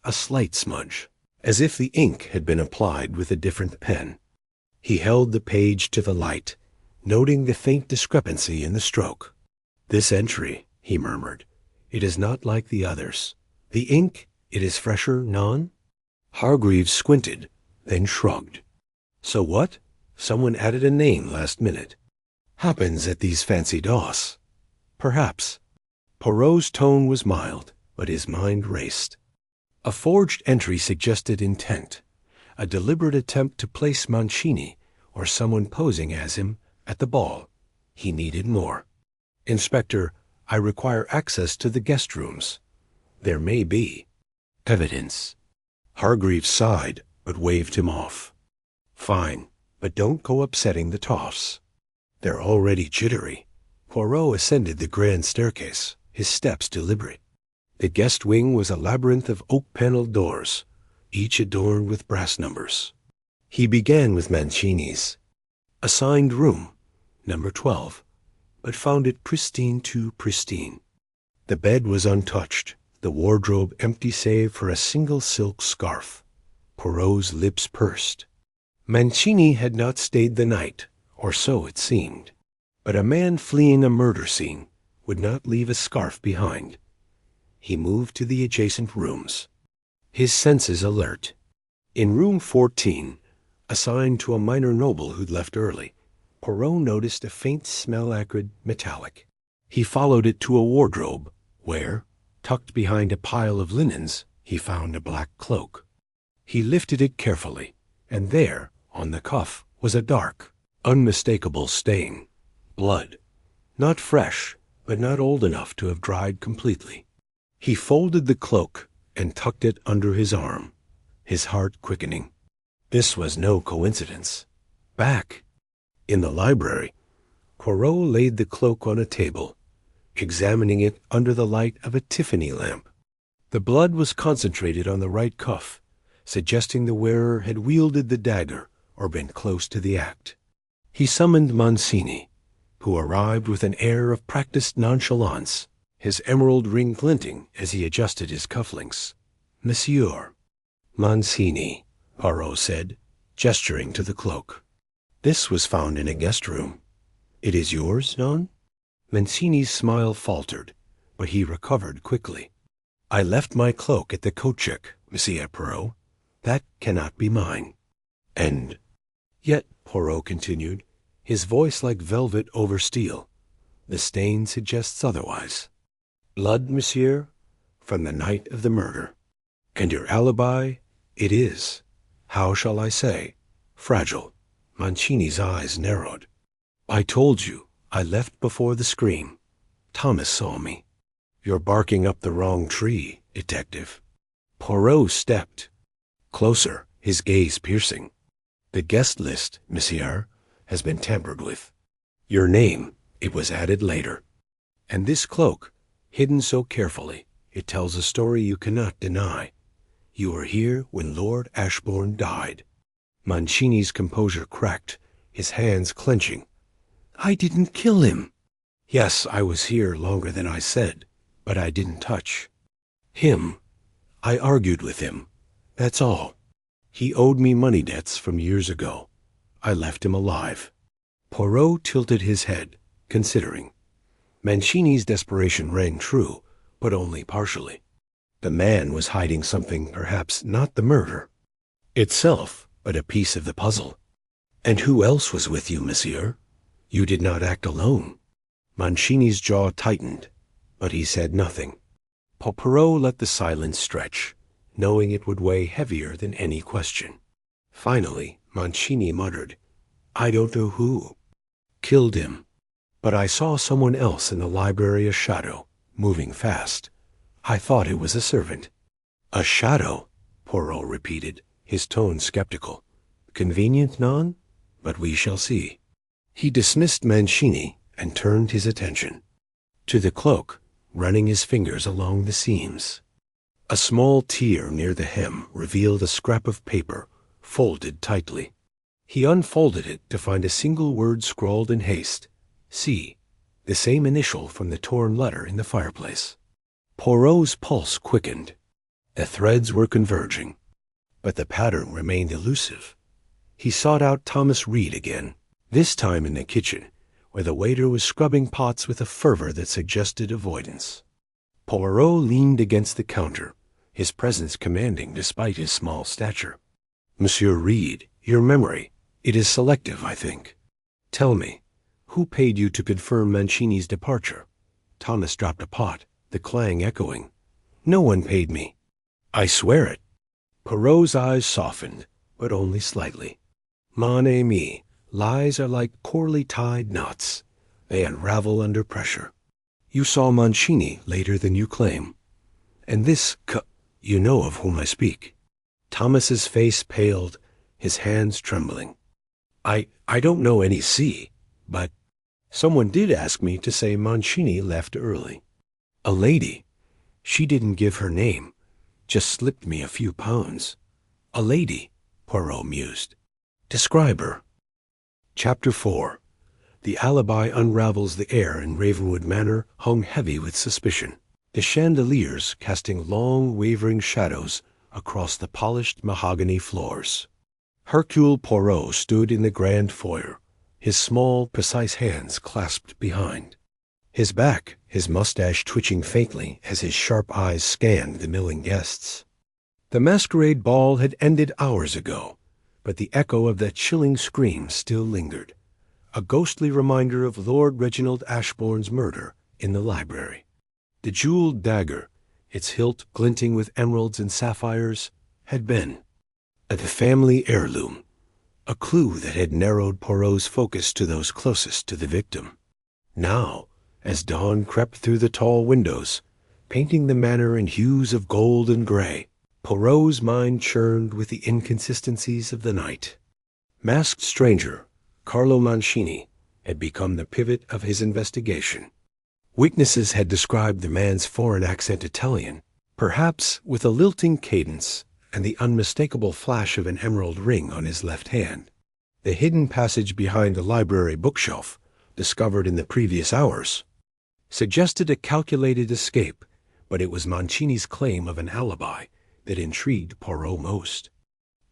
a slight smudge, as if the ink had been applied with a different pen. He held the page to the light, noting the faint discrepancy in the stroke. This entry, he murmured, it is not like the others. The ink, it is fresher, non? Hargreaves squinted, then shrugged. So what? Someone added a name last minute. Happens at these fancy doss. Perhaps. Poirot's tone was mild, but his mind raced. A forged entry suggested intent, a deliberate attempt to place Mancini, or someone posing as him, at the ball. He needed more. Inspector, I require access to the guest rooms. There may be evidence. Hargreaves sighed, but waved him off. Fine, but don't go upsetting the toffs. They're already jittery. Poirot ascended the grand staircase, his steps deliberate. The guest wing was a labyrinth of oak-paneled doors, each adorned with brass numbers. He began with Mancini's. Assigned room, number 12, but found it pristine too pristine. The bed was untouched, the wardrobe empty save for a single silk scarf. Poirot's lips pursed. Mancini had not stayed the night, or so it seemed. But a man fleeing a murder scene would not leave a scarf behind. He moved to the adjacent rooms, his senses alert. In room 14, assigned to a minor noble who'd left early, Poirot noticed a faint smell acrid metallic. He followed it to a wardrobe, where, tucked behind a pile of linens, he found a black cloak. He lifted it carefully, and there, on the cuff, was a dark, unmistakable stain. Blood. Not fresh, but not old enough to have dried completely. He folded the cloak and tucked it under his arm, his heart quickening. This was no coincidence. Back, in the library, Poirot laid the cloak on a table, examining it under the light of a Tiffany lamp. The blood was concentrated on the right cuff, suggesting the wearer had wielded the dagger or been close to the act. He summoned Mancini, who arrived with an air of practiced nonchalance, his emerald ring glinting as he adjusted his cufflinks. Monsieur, Mancini, Poirot said, gesturing to the cloak. This was found in a guest room. It is yours, non? Mancini's smile faltered, but he recovered quickly. I left my cloak at the coat check, Monsieur Poirot. That cannot be mine. And yet, Poirot continued, his voice like velvet over steel, the stain suggests otherwise. Blood, monsieur, from the night of the murder. And your alibi? It is, how shall I say, fragile. Mancini's eyes narrowed. I told you, I left before the scream. Thomas saw me. You're barking up the wrong tree, detective. Poirot stepped closer, his gaze piercing. The guest list, monsieur, has been tampered with. Your name, it was added later. And this cloak, hidden so carefully, it tells a story you cannot deny. You were here when Lord Ashbourne died. Mancini's composure cracked, his hands clenching. I didn't kill him. Yes, I was here longer than I said, but I didn't touch him. I argued with him. That's all. He owed me money debts from years ago. I left him alive. Poirot tilted his head, considering. Mancini's desperation rang true, but only partially. The man was hiding something, perhaps not the murder itself, but a piece of the puzzle. And who else was with you, monsieur? You did not act alone. Mancini's jaw tightened, but he said nothing. Poirot let the silence stretch, knowing it would weigh heavier than any question. Finally, Mancini muttered, I don't know who killed him, but I saw someone else in the library, a shadow, moving fast. I thought it was a servant. A shadow, Poirot repeated, his tone skeptical. Convenient, non? But we shall see. He dismissed Mancini and turned his attention to the cloak, running his fingers along the seams. A small tear near the hem revealed a scrap of paper, folded tightly. He unfolded it to find a single word scrawled in haste. C, the same initial from the torn letter in the fireplace. Poirot's pulse quickened. The threads were converging, but the pattern remained elusive. He sought out Thomas Reed again, this time in the kitchen, where the waiter was scrubbing pots with a fervor that suggested avoidance. Poirot leaned against the counter, his presence commanding despite his small stature. Monsieur Reed, your memory, it is selective, I think. Tell me, who paid you to confirm Mancini's departure? Thomas dropped a pot, the clang echoing. No one paid me. I swear it. Poirot's eyes softened, but only slightly. Mon ami, lies are like poorly tied knots. They unravel under pressure. You saw Mancini later than you claim. And this you know of whom I speak. Thomas's face paled, his hands trembling. I don't know any C, but someone did ask me to say Mancini left early. A lady. She didn't give her name, just slipped me a few pounds. A lady, Poirot mused. Describe her. Chapter 4. The alibi unravels. The air in Ravenwood Manor hung heavy with suspicion, the chandeliers casting long, wavering shadows across the polished mahogany floors. Hercule Poirot stood in the grand foyer, his small, precise hands clasped behind. His back, his mustache twitching faintly as his sharp eyes scanned the milling guests. The masquerade ball had ended hours ago, but the echo of that chilling scream still lingered, a ghostly reminder of Lord Reginald Ashbourne's murder in the library. The jeweled dagger, its hilt glinting with emeralds and sapphires, had been the family heirloom, a clue that had narrowed Poirot's focus to those closest to the victim. Now, as dawn crept through the tall windows, painting the manor in hues of gold and gray, Poirot's mind churned with the inconsistencies of the night. Masked stranger Carlo Mancini had become the pivot of his investigation. Witnesses had described the man's foreign accent Italian, perhaps with a lilting cadence and the unmistakable flash of an emerald ring on his left hand. The hidden passage behind the library bookshelf, discovered in the previous hours, suggested a calculated escape, but it was Mancini's claim of an alibi, that intrigued Poirot most.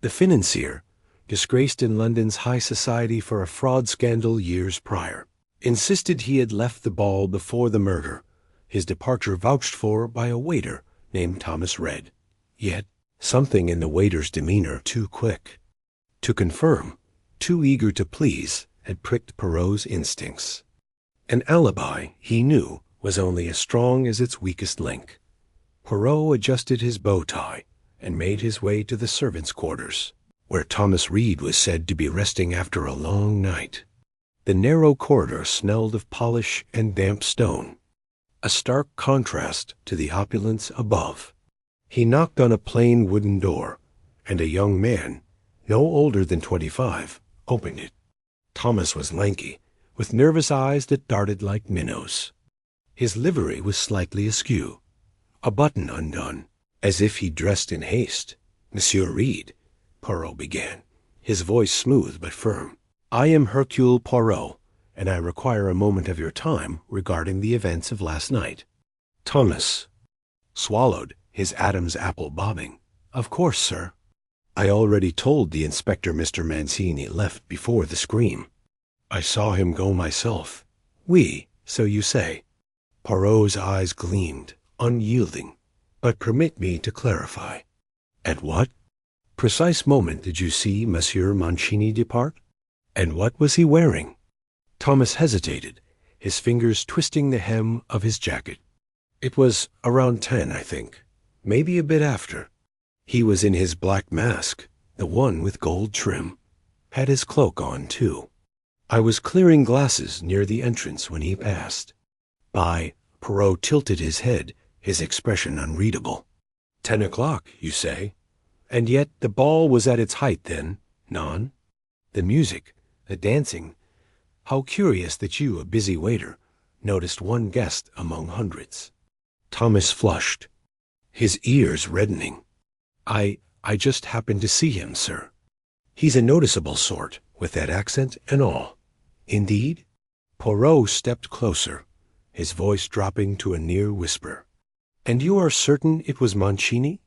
The financier, disgraced in London's high society for a fraud scandal years prior, insisted he had left the ball before the murder, his departure vouched for by a waiter named Thomas Red. Yet something in the waiter's demeanor too quick to confirm, too eager to please, had pricked Poirot's instincts. An alibi, he knew, was only as strong as its weakest link. Poirot adjusted his bow tie and made his way to the servants' quarters, where Thomas Reed was said to be resting after a long night. The narrow corridor smelled of polish and damp stone, a stark contrast to the opulence above. He knocked on a plain wooden door, and a young man, no older than 25, opened it. Thomas was lanky, with nervous eyes that darted like minnows. His livery was slightly askew, a button undone, as if he dressed in haste. "Monsieur Reed," Poirot began, his voice smooth but firm, "I am Hercule Poirot, and I require a moment of your time regarding the events of last night." Thomas swallowed, his Adam's apple bobbing. "Of course, sir. I already told the inspector Mr. Mancini left before the scream. I saw him go myself." "Oui, so you say." Poirot's eyes gleamed, unyielding. "But permit me to clarify. At what precise moment did you see Monsieur Mancini depart? And what was he wearing?" Thomas hesitated, his fingers twisting the hem of his jacket. "It was around 10, I think. Maybe a bit after. He was in his black mask, the one with gold trim. Had his cloak on, too. I was clearing glasses near the entrance when he passed." Poirot tilted his head, his expression unreadable. 10 o'clock, you say? And yet the ball was at its height then, non? The music, the dancing. How curious that you, a busy waiter, noticed one guest among hundreds." Thomas flushed, his ears reddening. I just happened to see him, sir. He's a noticeable sort, with that accent and all." "Indeed?" Poirot stepped closer, his voice dropping to a near whisper. "And you are certain it was Mancini?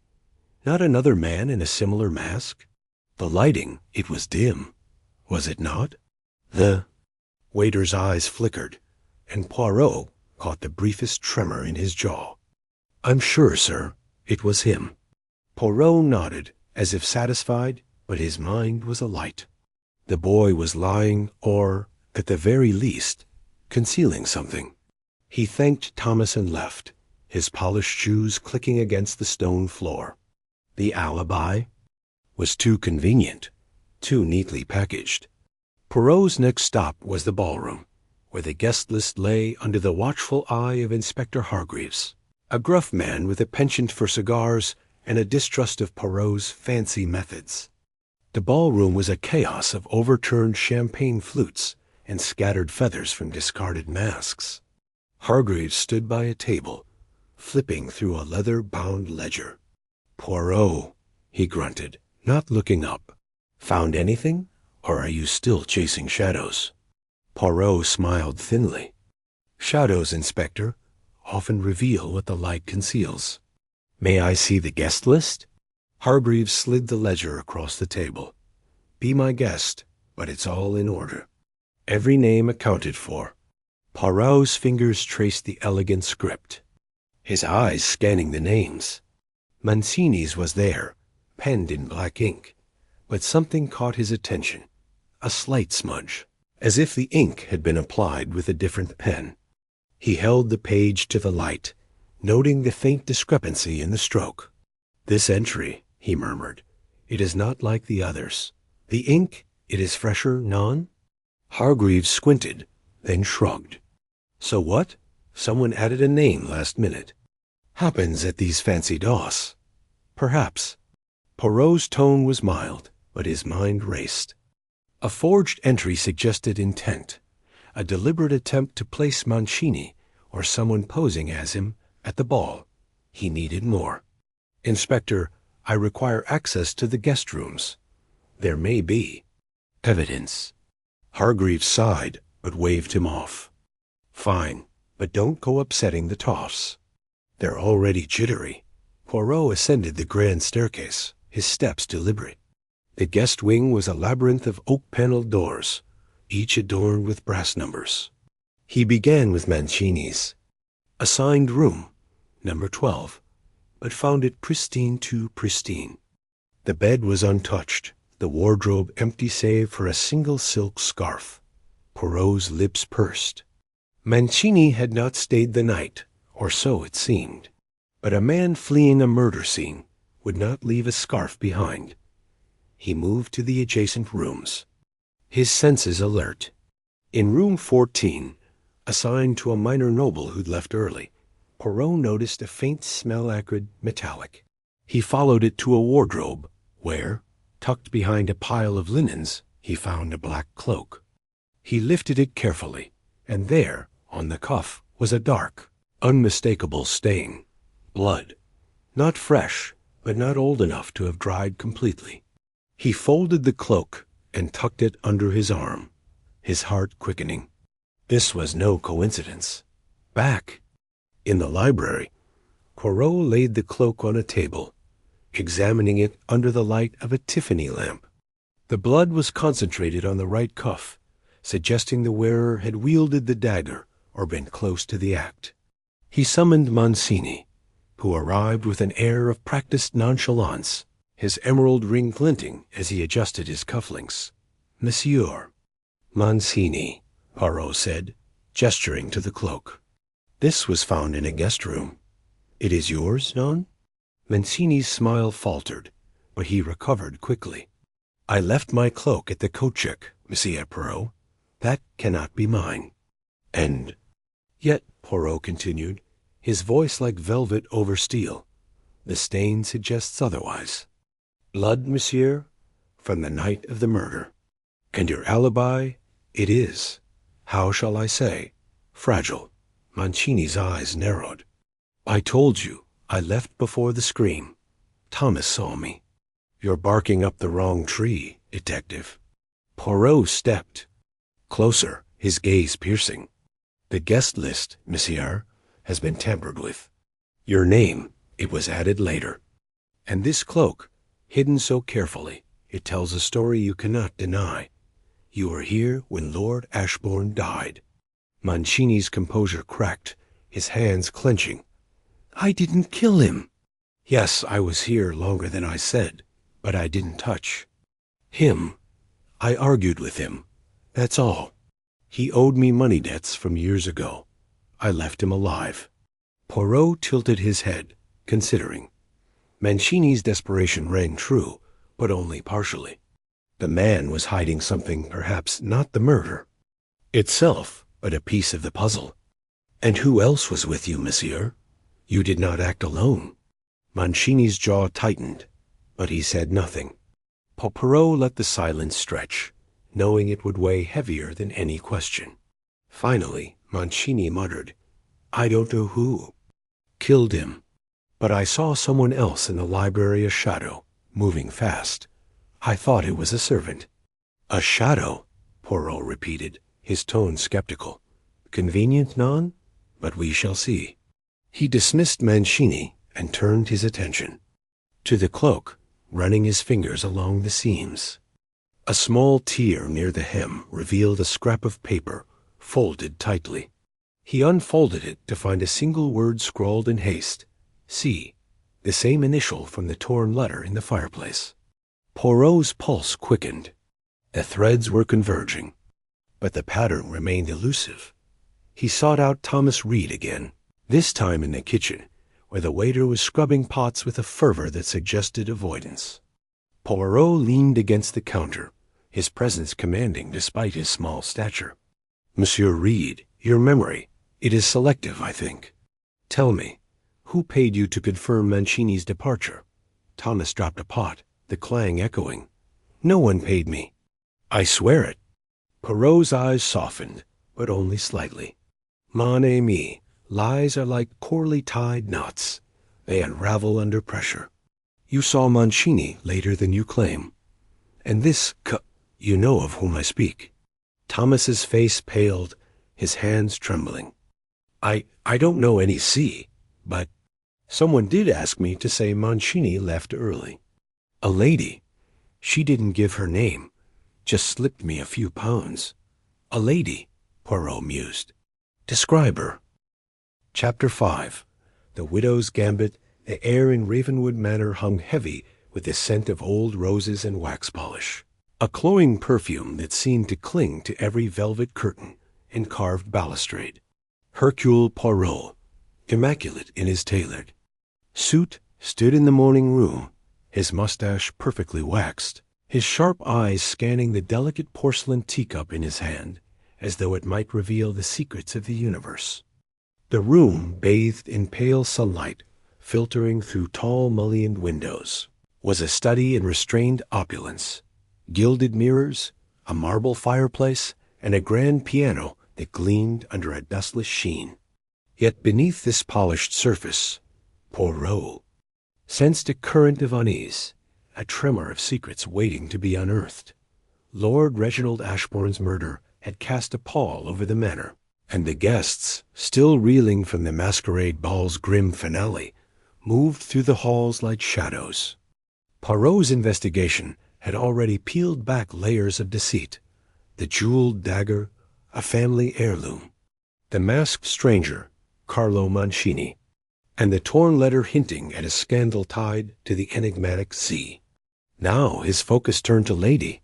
Not another man in a similar mask? The lighting, it was dim, was it not?" The waiter's eyes flickered, and Poirot caught the briefest tremor in his jaw. "I'm sure, sir, it was him." Poirot nodded, as if satisfied, but his mind was alight. The boy was lying, or, at the very least, concealing something. He thanked Thomas and left, his polished shoes clicking against the stone floor. The alibi was too convenient, too neatly packaged. Poirot's next stop was the ballroom, where the guest list lay under the watchful eye of Inspector Hargreaves, a gruff man with a penchant for cigars and a distrust of Poirot's fancy methods. The ballroom was a chaos of overturned champagne flutes and scattered feathers from discarded masks. Hargreaves stood by a table, flipping through a leather-bound ledger. "Poirot," he grunted, not looking up. "Found anything, or are you still chasing shadows?" Poirot smiled thinly. "Shadows, Inspector, often reveal what the light conceals." "May I see the guest list?" Hargreaves slid the ledger across the table. "Be my guest, but it's all in order. Every name accounted for." Poirot's fingers traced the elegant script, his eyes scanning the names. Mancini's was there, penned in black ink, but something caught his attention, a slight smudge, as if the ink had been applied with a different pen. He held the page to the light, noting the faint discrepancy in the stroke. "This entry," he murmured, "it is not like the others. The ink, it is fresher, non?" Hargreaves squinted, then shrugged. "So what? Someone added a name last minute. Happens at these fancy doss. Perhaps." Poirot's tone was mild, but his mind raced. A forged entry suggested intent, a deliberate attempt to place Mancini, or someone posing as him, at the ball. He needed more. "Inspector, I require access to the guest rooms. There may be evidence." Hargreaves sighed, but waved him off. "Fine, but don't go upsetting the toffs. They're already jittery. Poirot ascended the grand staircase, his steps deliberate. The guest wing was a labyrinth of oak-paneled doors, each adorned with brass numbers. He began with Mancini's assigned room, number 12, but found it pristine too pristine. The bed was untouched, the wardrobe empty save for a single silk scarf. Poirot's lips pursed. Mancini had not stayed the night, or so it seemed. But a man fleeing a murder scene would not leave a scarf behind. He moved to the adjacent rooms, his senses alert. In room 14, assigned to a minor noble who'd left early, Poirot noticed a faint smell acrid metallic. He followed it to a wardrobe, where, tucked behind a pile of linens, he found a black cloak. He lifted it carefully, and there, on the cuff, was a dark, unmistakable stain. Blood. Not fresh, but not old enough to have dried completely. He folded the cloak and tucked it under his arm, his heart quickening. This was no coincidence. Back, in the library, Poirot laid the cloak on a table, examining it under the light of a Tiffany lamp. The blood was concentrated on the right cuff, suggesting the wearer had wielded the dagger or been close to the act. He summoned Mancini, who arrived with an air of practiced nonchalance, his emerald ring glinting as he adjusted his cufflinks. "Monsieur." "Mancini," Poirot said, gesturing to the cloak. "This was found in a guest room. It is yours, non?" Mancini's smile faltered, but he recovered quickly. "I left my cloak at the coat check, Monsieur Poirot. That cannot be mine." "And yet," Poirot continued, his voice like velvet over steel, "the stain suggests otherwise. Blood, monsieur, from the night of the murder. And your alibi, it is, how shall I say, fragile." Mancini's eyes narrowed. "I told you I left before the scream. Thomas saw me." "You're barking up the wrong tree, detective." Poirot stepped closer, his gaze piercing. "The guest list, monsieur, has been tampered with. Your name, it was added later. And this cloak, hidden so carefully, it tells a story you cannot deny. You were here when Lord Ashbourne died." Mancini's composure cracked, his hands clenching. "I didn't kill him." "Yes, I was here longer than I said, but I didn't touch him. I argued with him. That's all. He owed me money debts from years ago. I left him alive." Poirot tilted his head, considering. Mancini's desperation rang true, but only partially. The man was hiding something, perhaps not the murder itself, but a piece of the puzzle. "And who else was with you, monsieur? You did not act alone." Mancini's jaw tightened, but he said nothing. Poirot let the silence stretch, knowing it would weigh heavier than any question. Finally, Mancini muttered, "I don't know who killed him, but I saw someone else in the library, a shadow, moving fast. I thought it was a servant." "A shadow," Poirot repeated, his tone skeptical. "Convenient, non? But we shall see." He dismissed Mancini and turned his attention to the cloak, running his fingers along the seams. A small tear near the hem revealed a scrap of paper, folded tightly. He unfolded it to find a single word scrawled in haste, C, the same initial from the torn letter in the fireplace. Poirot's pulse quickened. The threads were converging, but the pattern remained elusive. He sought out Thomas Reed again, this time in the kitchen, where the waiter was scrubbing pots with a fervor that suggested avoidance. Poirot leaned against the counter, his presence commanding despite his small stature. "Monsieur Reed, your memory, it is selective, I think. Tell me, who paid you to confirm Mancini's departure?" Thomas dropped a pot, the clang echoing. "No one paid me." "I swear it." Poirot's eyes softened, but only slightly. "Mon ami, lies are like poorly tied knots. They unravel under pressure. You saw Mancini later than you claim. And this you know of whom I speak." Thomas's face paled, his hands trembling. I don't know any C, but Someone did ask me to say Mancini left early. A lady. She didn't give her name, just slipped me a few pounds. A lady, Poirot mused. Describe her. Chapter 5. The Widow's Gambit. The air in Ravenwood Manor hung heavy with the scent of old roses and wax polish. A cloying perfume that seemed to cling to every velvet curtain and carved balustrade. Hercule Poirot, immaculate in his tailored suit, stood in the morning room, his mustache perfectly waxed, his sharp eyes scanning the delicate porcelain teacup in his hand, as though it might reveal the secrets of the universe. The room, bathed in pale sunlight, filtering through tall mullioned windows, was a study in restrained opulence. Gilded mirrors, a marble fireplace, and a grand piano that gleamed under a dustless sheen. Yet beneath this polished surface, Poirot sensed a current of unease, a tremor of secrets waiting to be unearthed. Lord Reginald Ashbourne's murder had cast a pall over the manor, and the guests, still reeling from the masquerade ball's grim finale, moved through the halls like shadows. Poirot's investigation had already peeled back layers of deceit. The jeweled dagger, a family heirloom. The masked stranger, Carlo Mancini, and the torn letter hinting at a scandal tied to the enigmatic sea. Now his focus turned to Lady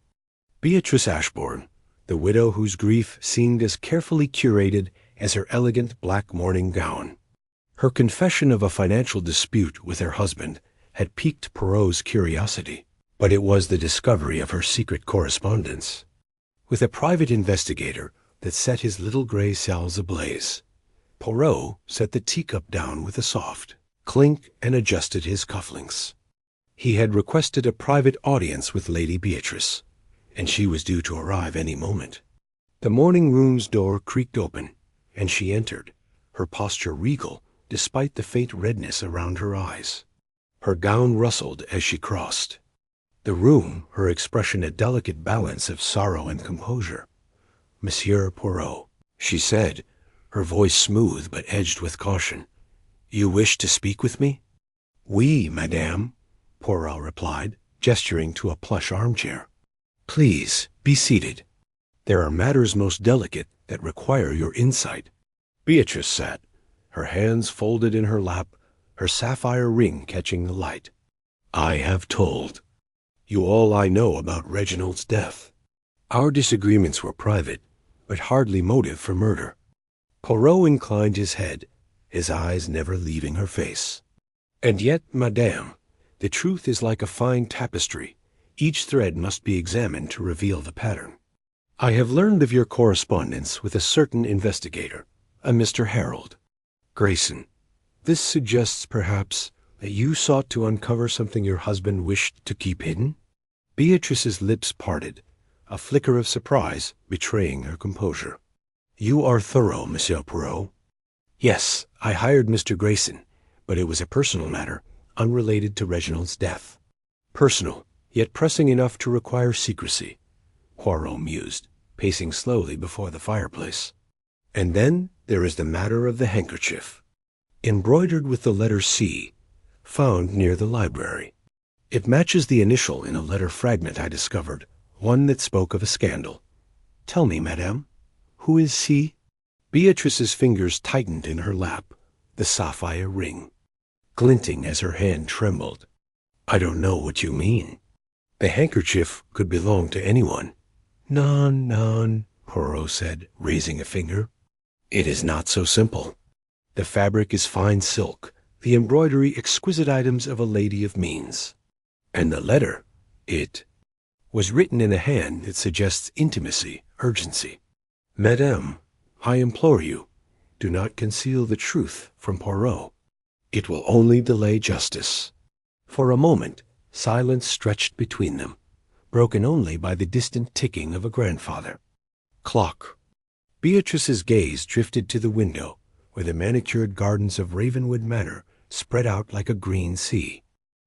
Beatrice Ashbourne, the widow whose grief seemed as carefully curated as her elegant black mourning gown. Her confession of a financial dispute with her husband had piqued Poirot's curiosity, but it was the discovery of her secret correspondence with a private investigator that set his little gray cells ablaze. Poirot set the teacup down with a soft clink and adjusted his cufflinks. He had requested a private audience with Lady Beatrice, and she was due to arrive any moment. The morning room's door creaked open, and she entered, her posture regal despite the faint redness around her eyes. Her gown rustled as she crossed the room, her expression a delicate balance of sorrow and composure. "Monsieur Poirot," she said, her voice smooth but edged with caution. "You wish to speak with me?" "Oui, madame," Poirot replied, gesturing to a plush armchair. "Please, be seated. There are matters most delicate that require your insight." Beatrice sat, her hands folded in her lap, her sapphire ring catching the light. "I have told you all I know about Reginald's death. Our disagreements were private, but hardly motive for murder." Poirot inclined his head, his eyes never leaving her face. "And yet, madame, the truth is like a fine tapestry. Each thread must be examined to reveal the pattern. I have learned of your correspondence with a certain investigator, a Mr. Harold Grayson. This suggests, perhaps, that you sought to uncover something your husband wished to keep hidden?" Beatrice's lips parted, a flicker of surprise betraying her composure. "You are thorough, Monsieur Poirot." "Yes, I hired Mr. Grayson, but it was a personal matter, unrelated to Reginald's death." "Personal, yet pressing enough to require secrecy," Poirot mused, pacing slowly before the fireplace. "And then there is the matter of the handkerchief, embroidered with the letter C, found near the library. It matches the initial in a letter fragment I discovered, one that spoke of a scandal. Tell me, madame, who is C?" Beatrice's fingers tightened in her lap, the sapphire ring glinting as her hand trembled. "I don't know what you mean. The handkerchief could belong to anyone." "Non, non," Poirot said, raising a finger. "It is not so simple. The fabric is fine silk, the embroidery exquisite items of a lady of means. And the letter, it was written in a hand that suggests intimacy, urgency. Madame, I implore you, do not conceal the truth from Poirot. It will only delay justice." For a moment, silence stretched between them, broken only by the distant ticking of a grandfather clock. Beatrice's gaze drifted to the window, where the manicured gardens of Ravenwood Manor spread out like a green sea.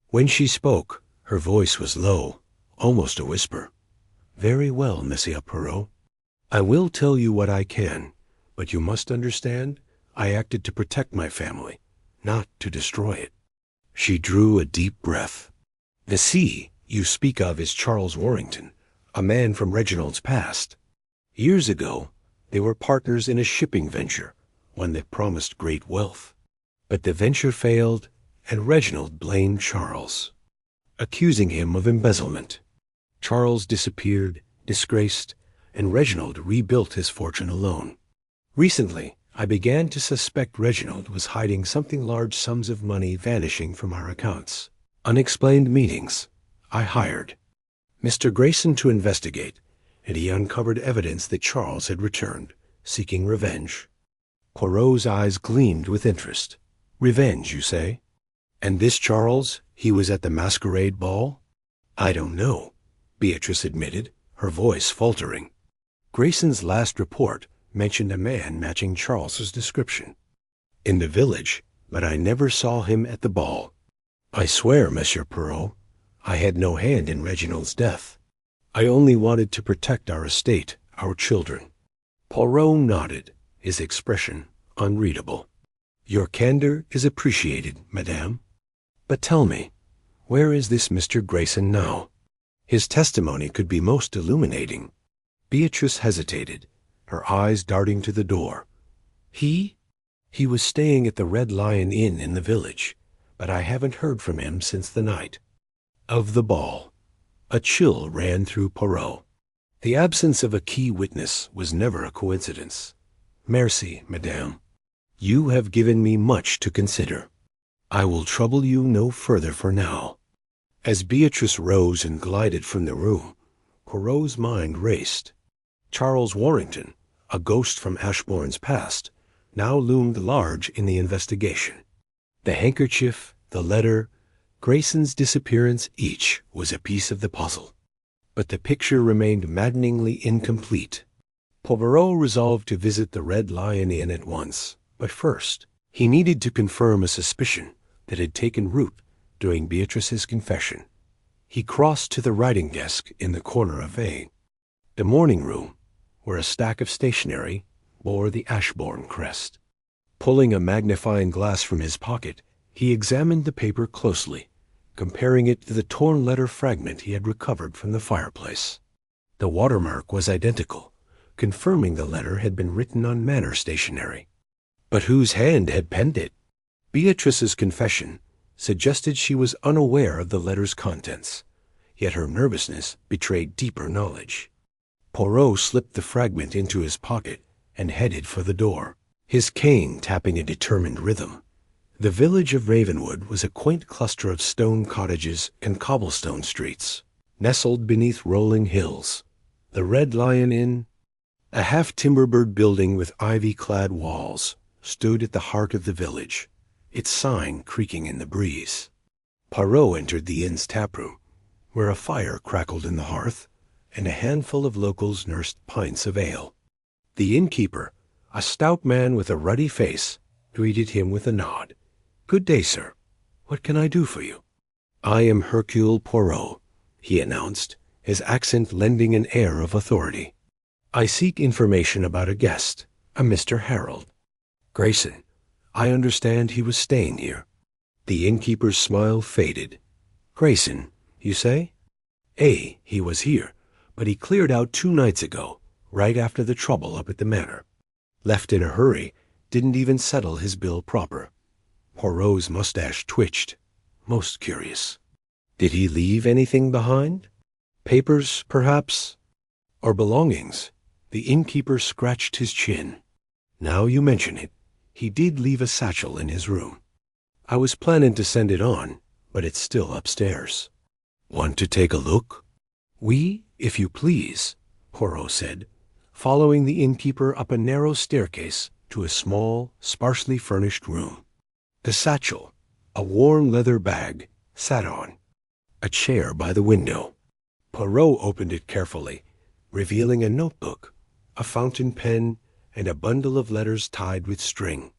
When she spoke, her voice was low, almost a whisper. "Very well, Monsieur Poirot. I will tell you what I can, but you must understand I acted to protect my family, not to destroy it. She drew a deep breath. The C you speak of is Charles Warrington, a man from Reginald's past. Years ago, they were partners in a shipping venture, one that promised great wealth. But the venture failed, and Reginald blamed Charles, accusing him of embezzlement. Charles disappeared, disgraced, and Reginald rebuilt his fortune alone. Recently, I began to suspect Reginald was hiding something large sums of money vanishing from our accounts. Unexplained meetings. I hired Mr. Grayson to investigate, and he uncovered evidence that Charles had returned, seeking revenge. Poirot's eyes gleamed with interest. Revenge, you say? And this Charles, he was at the masquerade ball? I don't know, Beatrice admitted, her voice faltering. Grayson's last report mentioned a man matching Charles's description. In the village, but I never saw him at the ball. I swear, Monsieur Poirot, I had no hand in Reginald's death. I only wanted to protect our estate, our children. Poirot nodded, his expression unreadable. Your candor is appreciated, madame. But tell me, where is this Mr. Grayson now? His testimony could be most illuminating. Beatrice hesitated, her eyes darting to the door. He was staying at the Red Lion Inn in the village, but I haven't heard from him since the night of the ball. A chill ran through Poirot. The absence of a key witness was never a coincidence. Merci, madame. You have given me much to consider. I will trouble you no further for now. As Beatrice rose and glided from the room, Poirot's mind raced. Charles Warrington, a ghost from Ashbourne's past, now loomed large in the investigation. The handkerchief, the letter, Grayson's disappearance, each was a piece of the puzzle. But the picture remained maddeningly incomplete. Poirot resolved to visit the Red Lion Inn at once, but first he needed to confirm a suspicion that had taken root during Beatrice's confession. He crossed to the writing desk in the corner of A, the morning room, where a stack of stationery bore the Ashbourne crest. Pulling a magnifying glass from his pocket, he examined the paper closely, comparing it to the torn letter fragment he had recovered from the fireplace. The watermark was identical, confirming the letter had been written on manor stationery. But whose hand had penned it? Beatrice's confession suggested she was unaware of the letter's contents, yet her nervousness betrayed deeper knowledge. Poirot slipped the fragment into his pocket and headed for the door, his cane tapping a determined rhythm. The village of Ravenwood was a quaint cluster of stone cottages and cobblestone streets, nestled beneath rolling hills. The Red Lion Inn, a half-timber-bird building with ivy-clad walls, stood at the heart of the village, its sign creaking in the breeze. Poirot entered the inn's taproom, where a fire crackled in the hearth, and a handful of locals nursed pints of ale. The innkeeper, a stout man with a ruddy face, greeted him with a nod. "Good day, sir. What can I do for you?" "I am Hercule Poirot," he announced, his accent lending an air of authority. "I seek information about a guest, a Mr. Harold Grayson. I understand he was staying here." The innkeeper's smile faded. "Grayson, you say? He was here, but he cleared out 2 nights ago, right after the trouble up at the manor. Left in a hurry, didn't even settle his bill proper." Poirot's mustache twitched. Most curious. "Did he leave anything behind? Papers, perhaps? Or belongings?" The innkeeper scratched his chin. "Now you mention it, he did leave a satchel in his room. I was planning to send it on, but it's still upstairs. Want to take a look?" "Oui, if you please," Poirot said, following the innkeeper up a narrow staircase to a small, sparsely furnished room. The satchel, a warm leather bag, sat on a chair by the window. Poirot opened it carefully, revealing a notebook, a fountain pen, and a bundle of letters tied with string.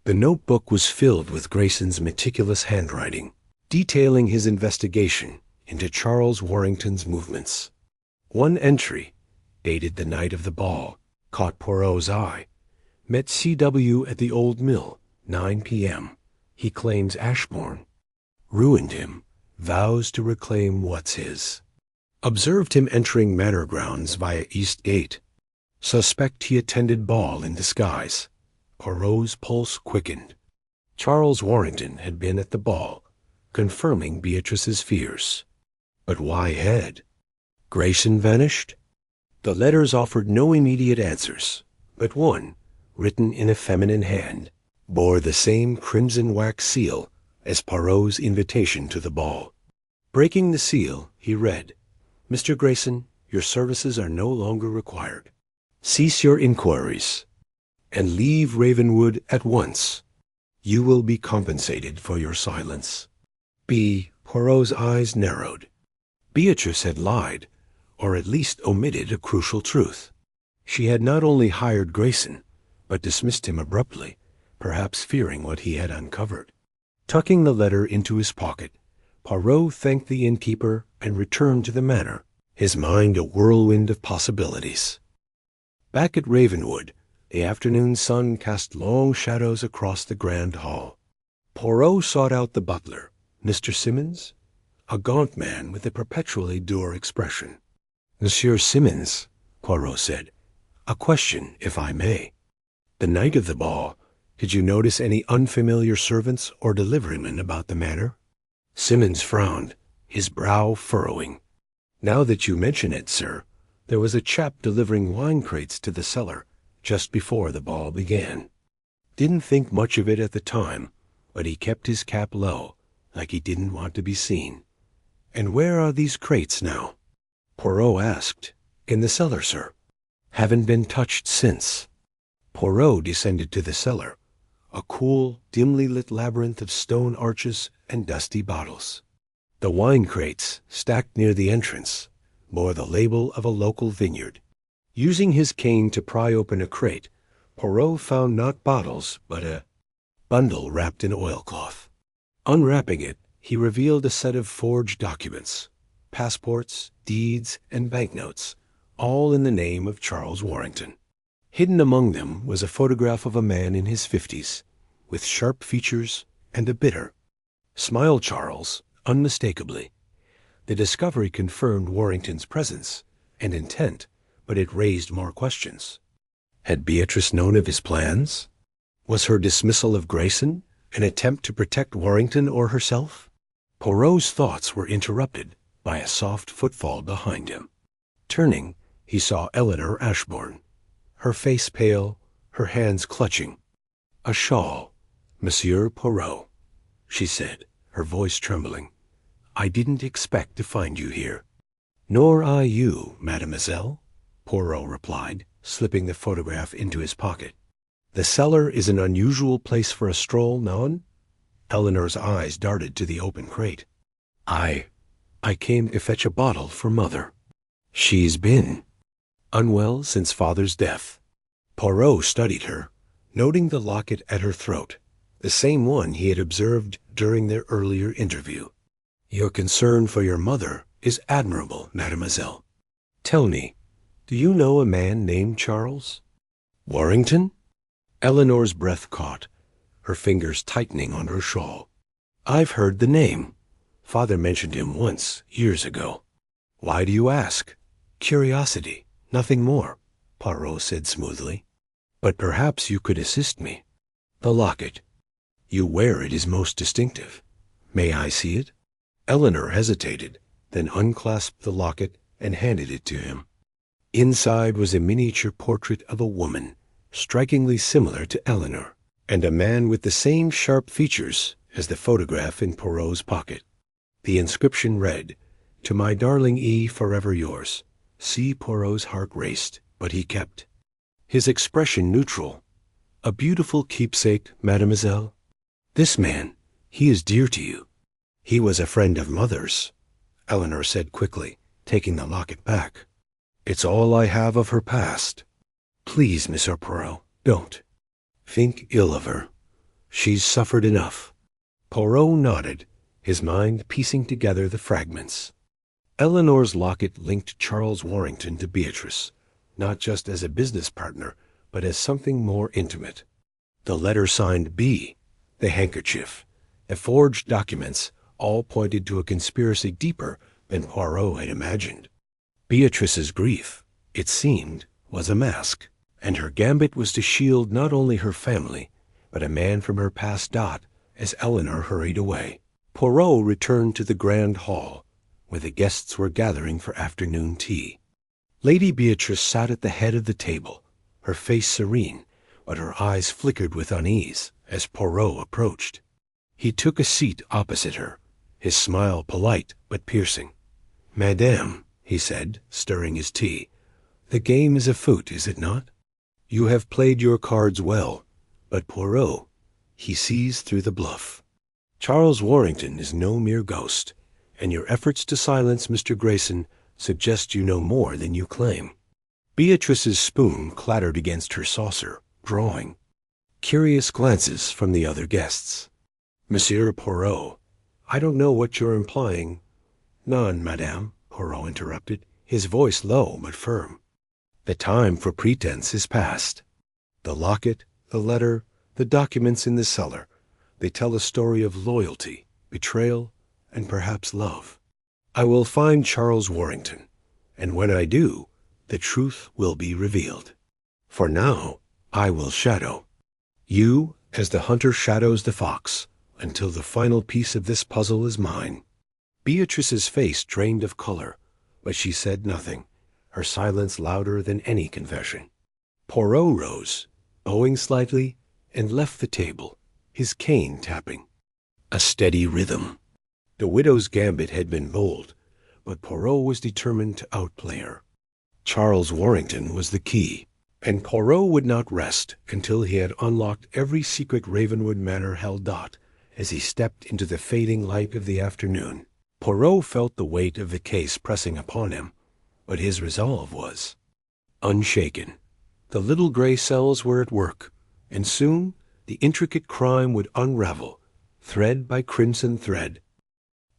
The notebook was filled with Grayson's meticulous handwriting, detailing his investigation into Charles Warrington's movements. One entry, dated the night of the ball, caught Poirot's eye. "Met C.W. at the old mill, 9 p.m. He claims Ashbourne. Ruined him. Vows to reclaim what's his. Observed him entering manor grounds via East Gate. Suspect he attended ball in disguise. Poirot's pulse quickened. Charles Warrington had been at the ball, confirming Beatrice's fears. But why had Grayson vanished? The letters offered no immediate answers, but one, written in a feminine hand, bore the same crimson wax seal as Poirot's invitation to the ball. Breaking the seal, he read, "Mr. Grayson, your services are no longer required. Cease your inquiries, and leave Ravenwood at once. You will be compensated for your silence." Poirot's eyes narrowed. Beatrice had lied, or at least omitted a crucial truth. She had not only hired Grayson, but dismissed him abruptly, perhaps fearing what he had uncovered. Tucking the letter into his pocket, Poirot thanked the innkeeper and returned to the manor, his mind a whirlwind of possibilities. Back at Ravenwood, the afternoon sun cast long shadows across the grand hall. Poirot sought out the butler, Mr. Simmons, a gaunt man with a perpetually dour expression. "Monsieur Simmons," Poirot said, "a question, if I may. The night of the ball, did you notice any unfamiliar servants or deliverymen about the manor?" Simmons frowned, his brow furrowing. "Now that you mention it, sir, there was a chap delivering wine crates to the cellar just before the ball began. Didn't think much of it at the time, but he kept his cap low, like he didn't want to be seen." "And where are these crates now?" Poirot asked. "In the cellar, sir. Haven't been touched since." Poirot descended to the cellar, a cool, dimly lit labyrinth of stone arches and dusty bottles. The wine crates, stacked near the entrance, bore the label of a local vineyard. Using his cane to pry open a crate, Poirot found not bottles, but a bundle wrapped in oilcloth. Unwrapping it, he revealed a set of forged documents, passports, deeds, and banknotes, all in the name of Charles Warrington. Hidden among them was a photograph of a man in his 50s, with sharp features and a bitter smile. Charles, unmistakably. The discovery confirmed Warrington's presence and intent, but it raised more questions. Had Beatrice known of his plans? Was her dismissal of Grayson an attempt to protect Warrington or herself? Poirot's thoughts were interrupted by a soft footfall behind him. Turning, he saw Eleanor Ashbourne, her face pale, her hands clutching. "A shawl, Monsieur Poirot," she said, her voice trembling. "I didn't expect to find you here." "Nor I you, mademoiselle," Poirot replied, slipping the photograph into his pocket. "The cellar is an unusual place for a stroll, non?" Eleanor's eyes darted to the open crate. I came to fetch a bottle for Mother. She's been unwell since Father's death." Poirot studied her, noting the locket at her throat, the same one he had observed during their earlier interview. "Your concern for your mother is admirable, mademoiselle. Tell me, do you know a man named Charles Warrington?" Eleanor's breath caught, her fingers tightening on her shawl. "I've heard the name. Father mentioned him once, years ago." "Why do you ask?" "Curiosity, nothing more," Poirot said smoothly. "But perhaps you could assist me." "The locket. You wear it is most distinctive. May I see it?" Eleanor hesitated, then unclasped the locket and handed it to him. Inside was a miniature portrait of a woman, strikingly similar to Eleanor, and a man with the same sharp features as the photograph in Poirot's pocket. The inscription read, "To my darling E, forever yours." See, Poirot's heart raced, but he kept his expression neutral. "A beautiful keepsake, mademoiselle. This man, he is dear to you." "He was a friend of Mother's," Eleanor said quickly, taking the locket back. "It's all I have of her past. Please, Monsieur Poirot, don't think ill of her. She's suffered enough." Poirot nodded, his mind piecing together the fragments. Eleanor's locket linked Charles Warrington to Beatrice, not just as a business partner, but as something more intimate. The letter signed B, the handkerchief, The forged documents all pointed to a conspiracy deeper than Poirot had imagined. Beatrice's grief, it seemed, was a mask, and her gambit was to shield not only her family, but a man from her past as Eleanor hurried away. Poirot returned to the grand hall, where the guests were gathering for afternoon tea. Lady Beatrice sat at the head of the table, her face serene, but her eyes flickered with unease as Poirot approached. He took a seat opposite her, his smile polite but piercing. "Madame," he said, stirring his tea, "the game is afoot, is it not? You have played your cards well, but Poirot, he sees through the bluff. Charles Warrington is no mere ghost, and your efforts to silence Mr. Grayson suggest you know more than you claim." Beatrice's spoon clattered against her saucer, drawing curious glances from the other guests. "Monsieur Poirot, I don't know what you're implying." "None, madame," Poirot interrupted, his voice low but firm. "The time for pretense is past. The locket, the letter, the documents in the cellar, they tell a story of loyalty, betrayal, and perhaps love. I will find Charles Warrington, and when I do, the truth will be revealed. For now, I will shadow you as the hunter shadows the fox, until the final piece of this puzzle is mine." Beatrice's face drained of color, but she said nothing, her silence louder than any confession. Poirot rose, bowing slightly, and left the table, his cane tapping. A steady rhythm. The widow's gambit had been bold, but Poirot was determined to outplay her. Charles Warrington was the key, and Poirot would not rest until he had unlocked every secret Ravenwood Manor held as he stepped into the fading light of the afternoon. Poirot felt the weight of the case pressing upon him, but his resolve was unshaken. The little gray cells were at work, and soon the intricate crime would unravel, thread by crimson thread.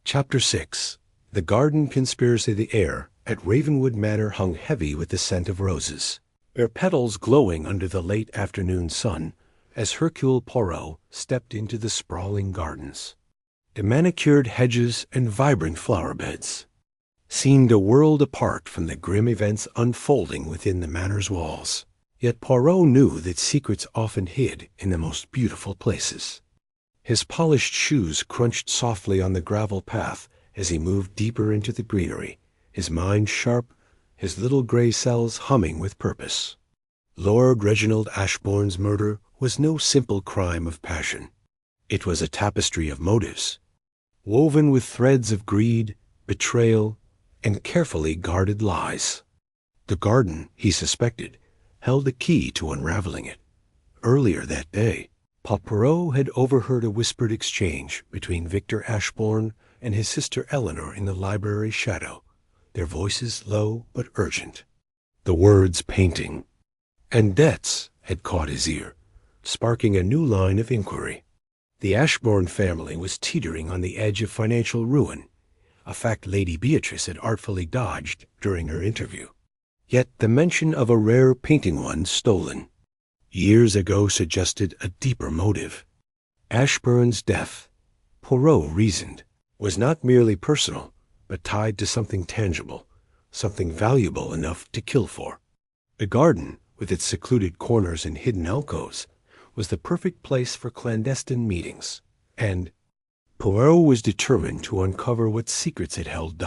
Chapter 6. The garden conspiracy. The air at Ravenwood Manor hung heavy with the scent of roses, their petals glowing under the late afternoon sun as Hercule Poirot stepped into the sprawling gardens. The manicured hedges and vibrant flower beds seemed a world apart from the grim events unfolding within the manor's walls. Yet Poirot knew that secrets often hid in the most beautiful places. His polished shoes crunched softly on the gravel path as he moved deeper into the greenery, his mind sharp, his little gray cells humming with purpose. Lord Reginald Ashbourne's murder was no simple crime of passion. It was a tapestry of motives, woven with threads of greed, betrayal, and carefully guarded lies. The garden, he suspected, held the key to unraveling it. Earlier that day, Poirot had overheard a whispered exchange between Victor Ashbourne and his sister Eleanor in the library shadow, their voices low but urgent, the words painting. And debts had caught his ear, sparking a new line of inquiry. The Ashbourne family was teetering on the edge of financial ruin, a fact Lady Beatrice had artfully dodged during her interview. Yet the mention of a rare painting once stolen years ago suggested a deeper motive. Ashbourne's death, Poirot reasoned, was not merely personal, but tied to something tangible, something valuable enough to kill for. The garden, with its secluded corners and hidden alcoves, was the perfect place for clandestine meetings, and Poirot was determined to uncover what secrets it held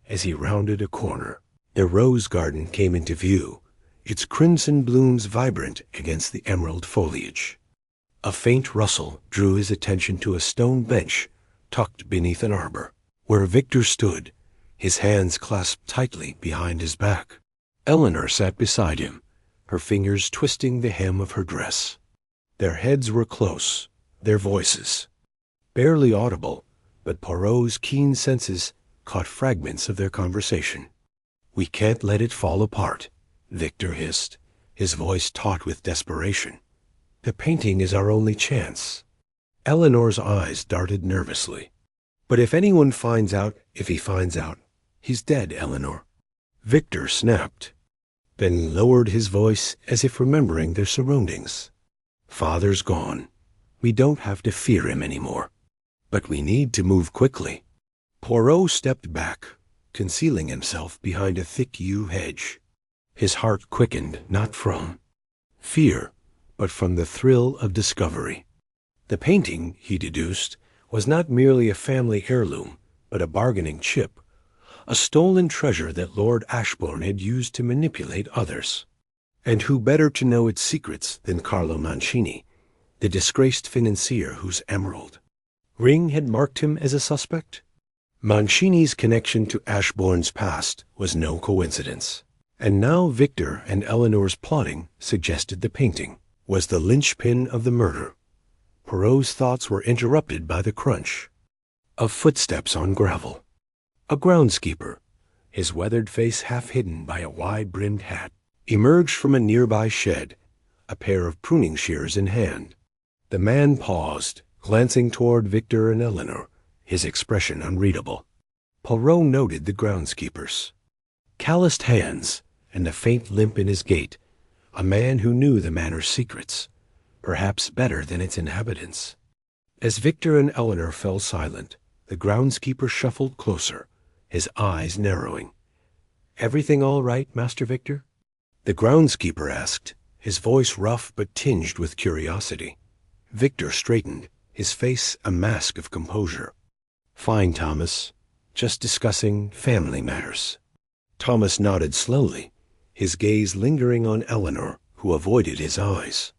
as he rounded a corner. The rose garden came into view, its crimson blooms vibrant against the emerald foliage. A faint rustle drew his attention to a stone bench tucked beneath an arbor, where Victor stood, his hands clasped tightly behind his back. Eleanor sat beside him, her fingers twisting the hem of her dress. Their heads were close, their voices barely audible, but Poirot's keen senses caught fragments of their conversation. "We can't let it fall apart," Victor hissed, his voice taut with desperation. "The painting is our only chance." Eleanor's eyes darted nervously. "But if he finds out, he's dead, Eleanor." Victor snapped, then lowered his voice as if remembering their surroundings. "Father's gone. We don't have to fear him anymore." But we need to move quickly. Poirot stepped back, concealing himself behind a thick yew hedge. His heart quickened not from fear, but from the thrill of discovery. The painting, he deduced, was not merely a family heirloom, but a bargaining chip, a stolen treasure that Lord Ashbourne had used to manipulate others. And who better to know its secrets than Carlo Mancini, the disgraced financier whose emerald ring had marked him as a suspect? Mancini's connection to Ashbourne's past was no coincidence, and now Victor and Eleanor's plotting suggested the painting was the linchpin of the murder. Poirot's thoughts were interrupted by the crunch of footsteps on gravel. A groundskeeper, his weathered face half hidden by a wide-brimmed hat, emerged from a nearby shed, a pair of pruning shears in hand. The man paused, glancing toward Victor and Eleanor, his expression unreadable. Poirot noted the groundskeeper's calloused hands and the faint limp in his gait, a man who knew the manor's secrets, perhaps better than its inhabitants. As Victor and Eleanor fell silent, the groundskeeper shuffled closer, his eyes narrowing. "Everything all right, Master Victor?" the groundskeeper asked, his voice rough but tinged with curiosity. Victor straightened, his face a mask of composure. "Fine, Thomas. Just discussing family matters." Thomas nodded slowly, his gaze lingering on Eleanor, who avoided his eyes.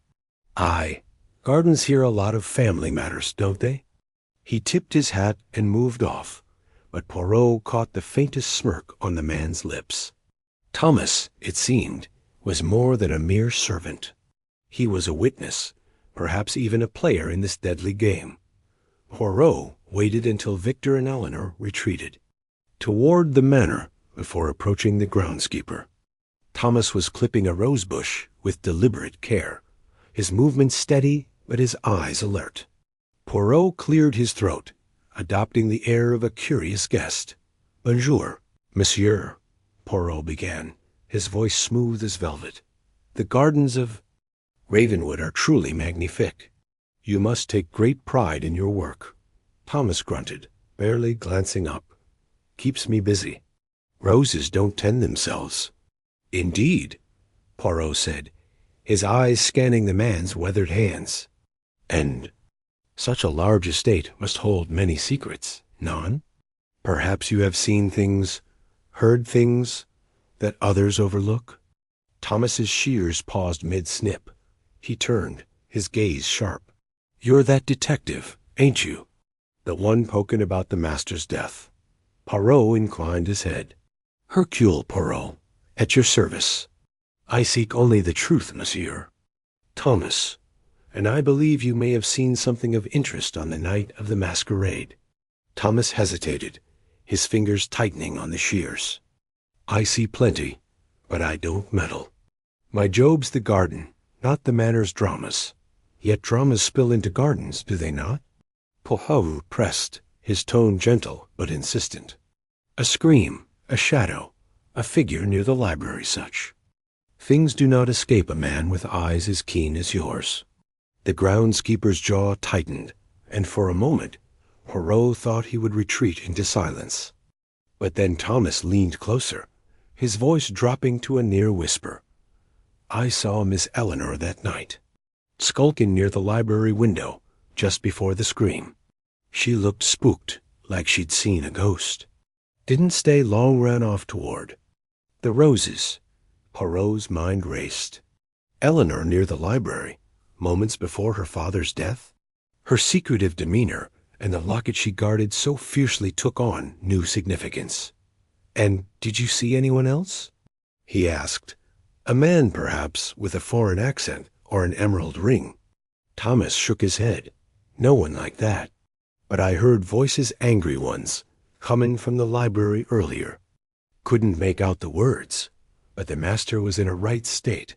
"Aye, gardens hear a lot of family matters, don't they?" He tipped his hat and moved off, but Poirot caught the faintest smirk on the man's lips. Thomas, it seemed, was more than a mere servant. He was a witness, perhaps even a player in this deadly game. Poirot waited until Victor and Eleanor retreated toward the manor before approaching the groundskeeper. Thomas was clipping a rosebush with deliberate care, his movements steady but his eyes alert. Poirot cleared his throat, adopting the air of a curious guest. "Bonjour, monsieur," Poirot began, his voice smooth as velvet. "The gardens of Ravenwood are truly magnifique. You must take great pride in your work." Thomas grunted, barely glancing up. "Keeps me busy. Roses don't tend themselves." "Indeed," Poirot said, his eyes scanning the man's weathered hands. "And such a large estate must hold many secrets, non? Perhaps you have seen things, heard things, that others overlook?" Thomas's shears paused mid-snip. He turned, his gaze sharp. "You're that detective, ain't you? The one poking about the master's death." Poirot inclined his head. "Hercule Poirot, at your service." "I seek only the truth, monsieur." "Thomas, and I believe you may have seen something of interest on the night of the masquerade." Thomas hesitated, his fingers tightening on the shears. "I see plenty, but I don't meddle. My job's the garden, not the manor's dramas. Yet dramas spill into gardens, do they not?" Poirot pressed, his tone gentle but insistent. "A scream, a shadow, a figure near the library, such. Things do not escape a man with eyes as keen as yours." The groundskeeper's jaw tightened, and for a moment Poirot thought he would retreat into silence. But then Thomas leaned closer, his voice dropping to a near whisper. "I saw Miss Eleanor that night, skulking near the library window just before the scream. She looked spooked, like she'd seen a ghost. Didn't stay long, ran off toward the roses." Poirot's mind raced. Eleanor near the library, moments before her father's death? Her secretive demeanor and the locket she guarded so fiercely took on new significance. "And did you see anyone else?" he asked. "A man, perhaps, with a foreign accent or an emerald ring." Thomas shook his head. "No one like that. But I heard voices, angry ones, coming from the library earlier. Couldn't make out the words, but the master was in a right state.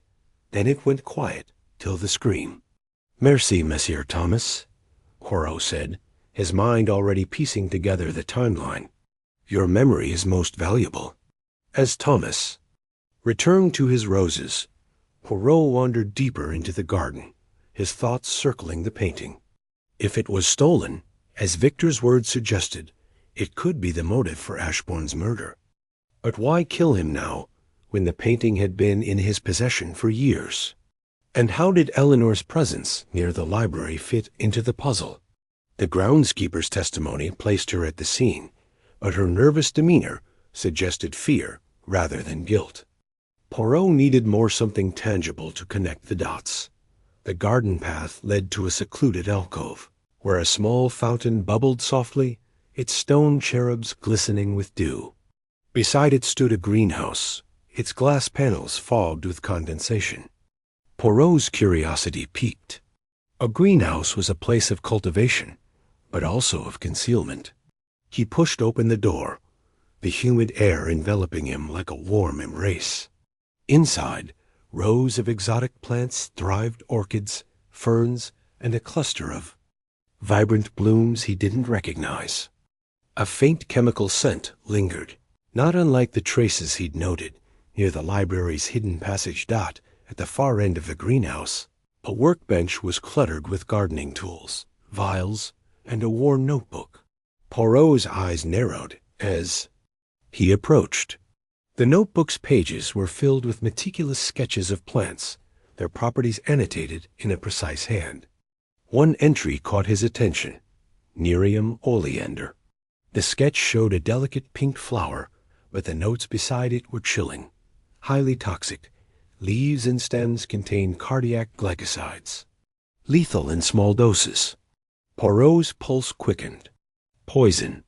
Then it went quiet till the scream." "Merci, Monsieur Thomas," Poirot said, his mind already piecing together the timeline. "Your memory is most valuable." As Thomas returned to his roses, Poirot wandered deeper into the garden, his thoughts circling the painting. If it was stolen, As Victor's words suggested, it could be the motive for Ashbourne's murder. But why kill him now, when the painting had been in his possession for years? And how did Eleanor's presence near the library fit into the puzzle? The groundskeeper's testimony placed her at the scene, but her nervous demeanor suggested fear rather than guilt. Poirot needed something tangible to connect the dots. The garden path led to a secluded alcove, where a small fountain bubbled softly, its stone cherubs glistening with dew. Beside it stood a greenhouse, its glass panels fogged with condensation. Poirot's curiosity piqued. A greenhouse was a place of cultivation, but also of concealment. He pushed open the door, the humid air enveloping him like a warm embrace. Inside, rows of exotic plants thrived: orchids, ferns, and a cluster of vibrant blooms he didn't recognize. A faint chemical scent lingered, not unlike the traces he'd noted near the library's hidden passage dot at the far end of the greenhouse. A workbench was cluttered with gardening tools, vials, and a worn notebook. Poirot's eyes narrowed as he approached. The notebook's pages were filled with meticulous sketches of plants, their properties annotated in a precise hand. One entry caught his attention: Nerium oleander. The sketch showed a delicate pink flower, but the notes beside it were chilling. Highly toxic. Leaves and stems contain cardiac glycosides. Lethal in small doses. Poirot's pulse quickened. Poison.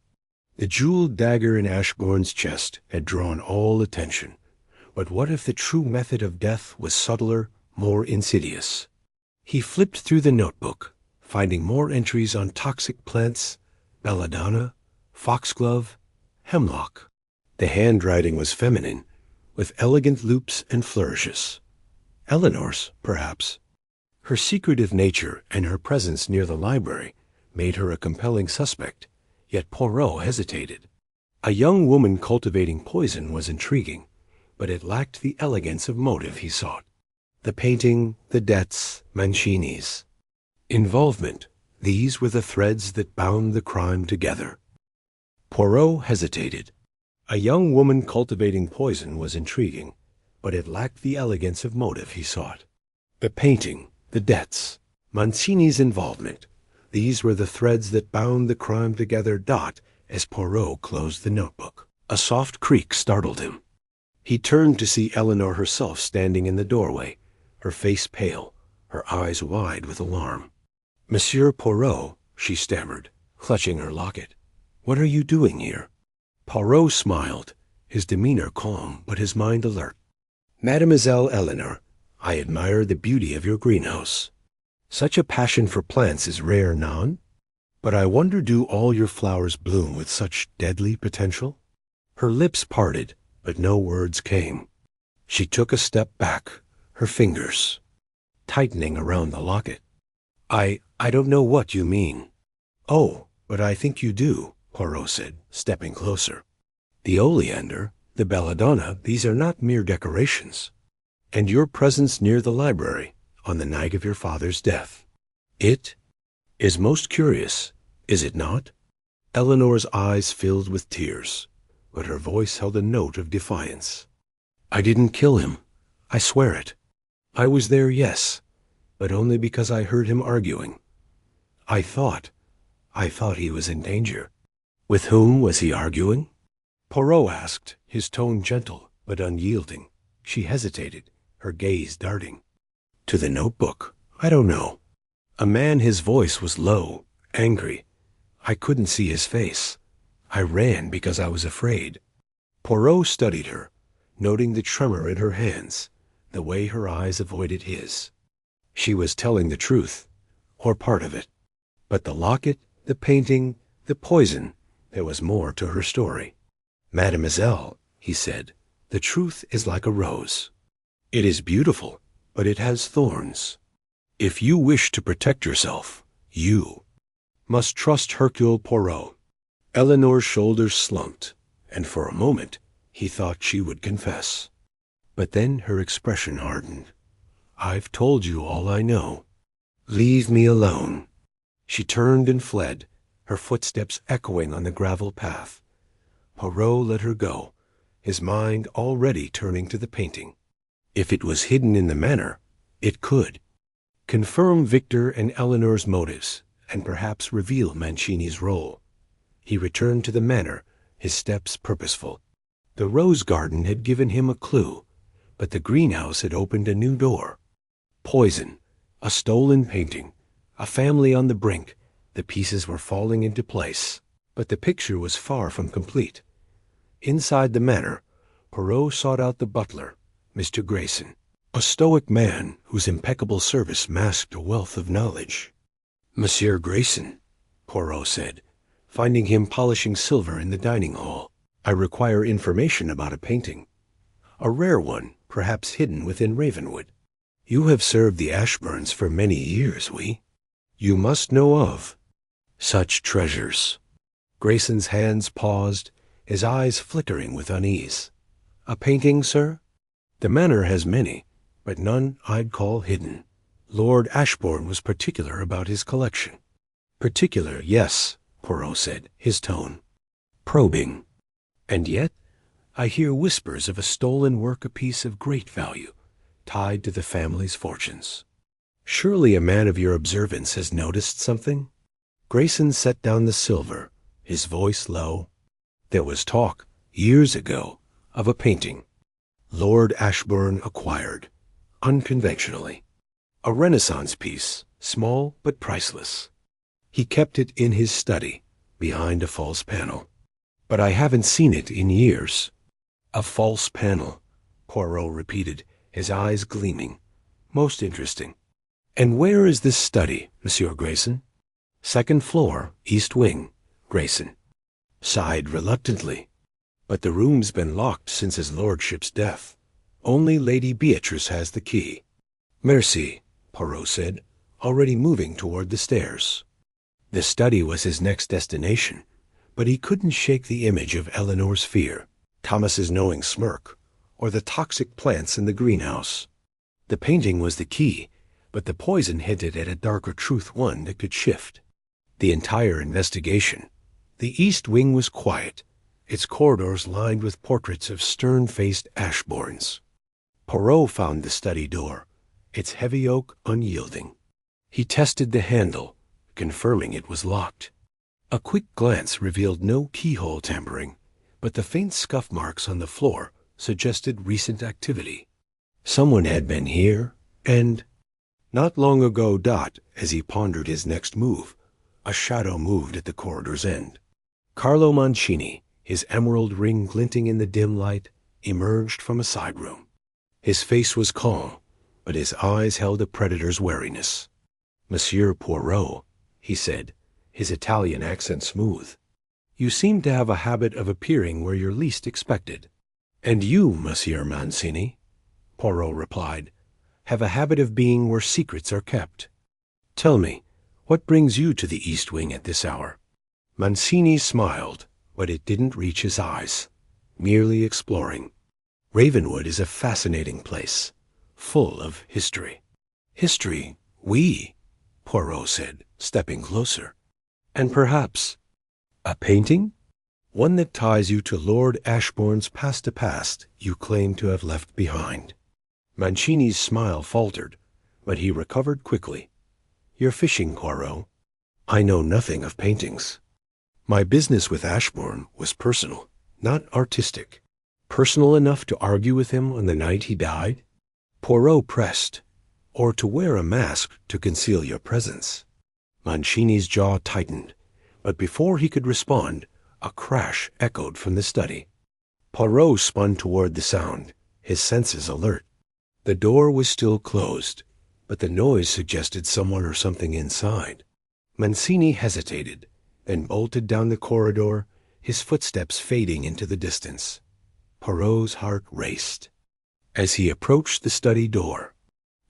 The jeweled dagger in Ashbourne's chest had drawn all attention. But what if the true method of death was subtler, more insidious? He flipped through the notebook, finding more entries on toxic plants: belladonna, foxglove, hemlock. The handwriting was feminine, with elegant loops and flourishes. Eleanor's, perhaps. Her secretive nature and her presence near the library made her a compelling suspect, yet Poirot hesitated. A young woman cultivating poison was intriguing, but it lacked the elegance of motive he sought. The painting, the debts, Mancini's involvement, these were the threads that bound the crime together. Poirot hesitated. A young woman cultivating poison was intriguing, but it lacked the elegance of motive he sought. The painting, the debts, Mancini's involvement, these were the threads that bound the crime together. As Poirot closed the notebook, a soft creak startled him. He turned to see Eleanor herself standing in the doorway, her face pale, her eyes wide with alarm. "Monsieur Poirot," she stammered, clutching her locket. "What are you doing here?" Poirot smiled, his demeanor calm but his mind alert. "Mademoiselle Eleanor, I admire the beauty of your greenhouse. Such a passion for plants is rare, non? But I wonder, do all your flowers bloom with such deadly potential?" Her lips parted, but no words came. She took a step back, her fingers tightening around the locket. I don't know what you mean." "Oh, but I think you do," Poirot said, stepping closer. "The oleander, the belladonna, these are not mere decorations. And your presence near the library on the night of your father's death. It is most curious, is it not?" Eleanor's eyes filled with tears, but her voice held a note of defiance. "I didn't kill him. I swear it. I was there, yes, but only because I heard him arguing. I thought he was in danger." "With whom was he arguing?" Poirot asked, his tone gentle but unyielding. She hesitated, her gaze darting to the notebook. "I don't know. A man." His voice was low, angry. "I couldn't see his face. I ran because I was afraid." Poirot studied her, noting the tremor in her hands, the way her eyes avoided his. She was telling the truth, or part of it. But the locket, the painting, the poison, there was more to her story. "Mademoiselle," he said, "the truth is like a rose. It is beautiful, but it has thorns. If you wish to protect yourself, you must trust Hercule Poirot." Eleanor's shoulders slumped, and for a moment he thought she would confess. But then her expression hardened. "I've told you all I know. Leave me alone." She turned and fled, her footsteps echoing on the gravel path. Poirot let her go, his mind already turning to the painting. If it was hidden in the manor, it could confirm Victor and Eleanor's motives, and perhaps reveal Mancini's role. He returned to the manor, his steps purposeful. The rose garden had given him a clue, but the greenhouse had opened a new door. Poison, a stolen painting, a family on the brink. The pieces were falling into place, but the picture was far from complete. Inside the manor, Poirot sought out the butler, Mr. Grayson, a stoic man whose impeccable service masked a wealth of knowledge. "Monsieur Grayson," Poirot said, finding him polishing silver in the dining hall, "I require information about a painting. A rare one, perhaps hidden within Ravenwood. You have served the Ashburns for many years, oui? You must know of such treasures." Grayson's hands paused, his eyes flickering with unease. "A painting, sir? The manor has many, but none I'd call hidden. Lord Ashbourne was particular about his collection." "Particular, yes," Poirot said, his tone probing. "And yet I hear whispers of a stolen work, a piece of great value, tied to the family's fortunes. Surely a man of your observance has noticed something?" Grayson set down the silver, his voice low. "There was talk, years ago, of a painting Lord Ashbourne acquired, unconventionally. A Renaissance piece, small but priceless. He kept it in his study, behind a false panel. But I haven't seen it in years." "A false panel," Poirot repeated, his eyes gleaming. "Most interesting. And where is this study, Monsieur Grayson?" "Second floor, east wing," Grayson sighed reluctantly. "But the room's been locked since his lordship's death. Only Lady Beatrice has the key." "Merci," Poirot said, already moving toward the stairs. The study was his next destination, but he couldn't shake the image of Eleanor's fear, Thomas's knowing smirk, or the toxic plants in the greenhouse. The painting was the key, but the poison hinted at a darker truth, one that could shift the entire investigation. The east wing was quiet, its corridors lined with portraits of stern-faced Ashbournes. Poirot found the study door, its heavy oak unyielding. He tested the handle, confirming it was locked. A quick glance revealed no keyhole tampering, but the faint scuff marks on the floor suggested recent activity. Someone had been here, and not long ago. As he pondered his next move, a shadow moved at the corridor's end. Carlo Mancini, his emerald ring glinting in the dim light, emerged from a side room. His face was calm, but his eyes held a predator's wariness. "Monsieur Poirot," he said, his Italian accent smooth, "you seem to have a habit of appearing where you're least expected." "And you, Monsieur Mancini," Poirot replied, "have a habit of being where secrets are kept. Tell me, what brings you to the East Wing at this hour?" Mancini smiled, but it didn't reach his eyes, merely exploring. "Ravenwood is a fascinating place, full of history." "History, oui," Poirot said, stepping closer. "And perhaps a painting? One that ties you to Lord Ashbourne's past you claim to have left behind." Mancini's smile faltered, but he recovered quickly. "You're fishing, Poirot. I know nothing of paintings. My business with Ashbourne was personal, not artistic." "Personal enough to argue with him on the night he died?" Poirot pressed. "Or to wear a mask to conceal your presence?" Mancini's jaw tightened, but before he could respond, a crash echoed from the study. Poirot spun toward the sound, his senses alert. The door was still closed, but the noise suggested someone or something inside. Mancini hesitated, then bolted down the corridor, his footsteps fading into the distance. Poirot's heart raced. As he approached the study door,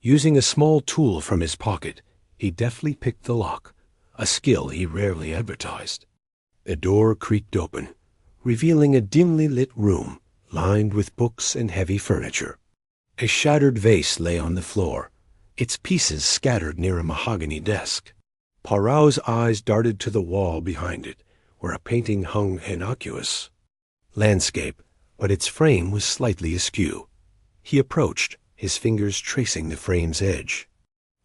using a small tool from his pocket, he deftly picked the lock, a skill he rarely advertised. The door creaked open, revealing a dimly lit room lined with books and heavy furniture. A shattered vase lay on the floor, its pieces scattered near a mahogany desk. Poirot's eyes darted to the wall behind it, where a painting hung innocuous. Landscape, but its frame was slightly askew. He approached, his fingers tracing the frame's edge.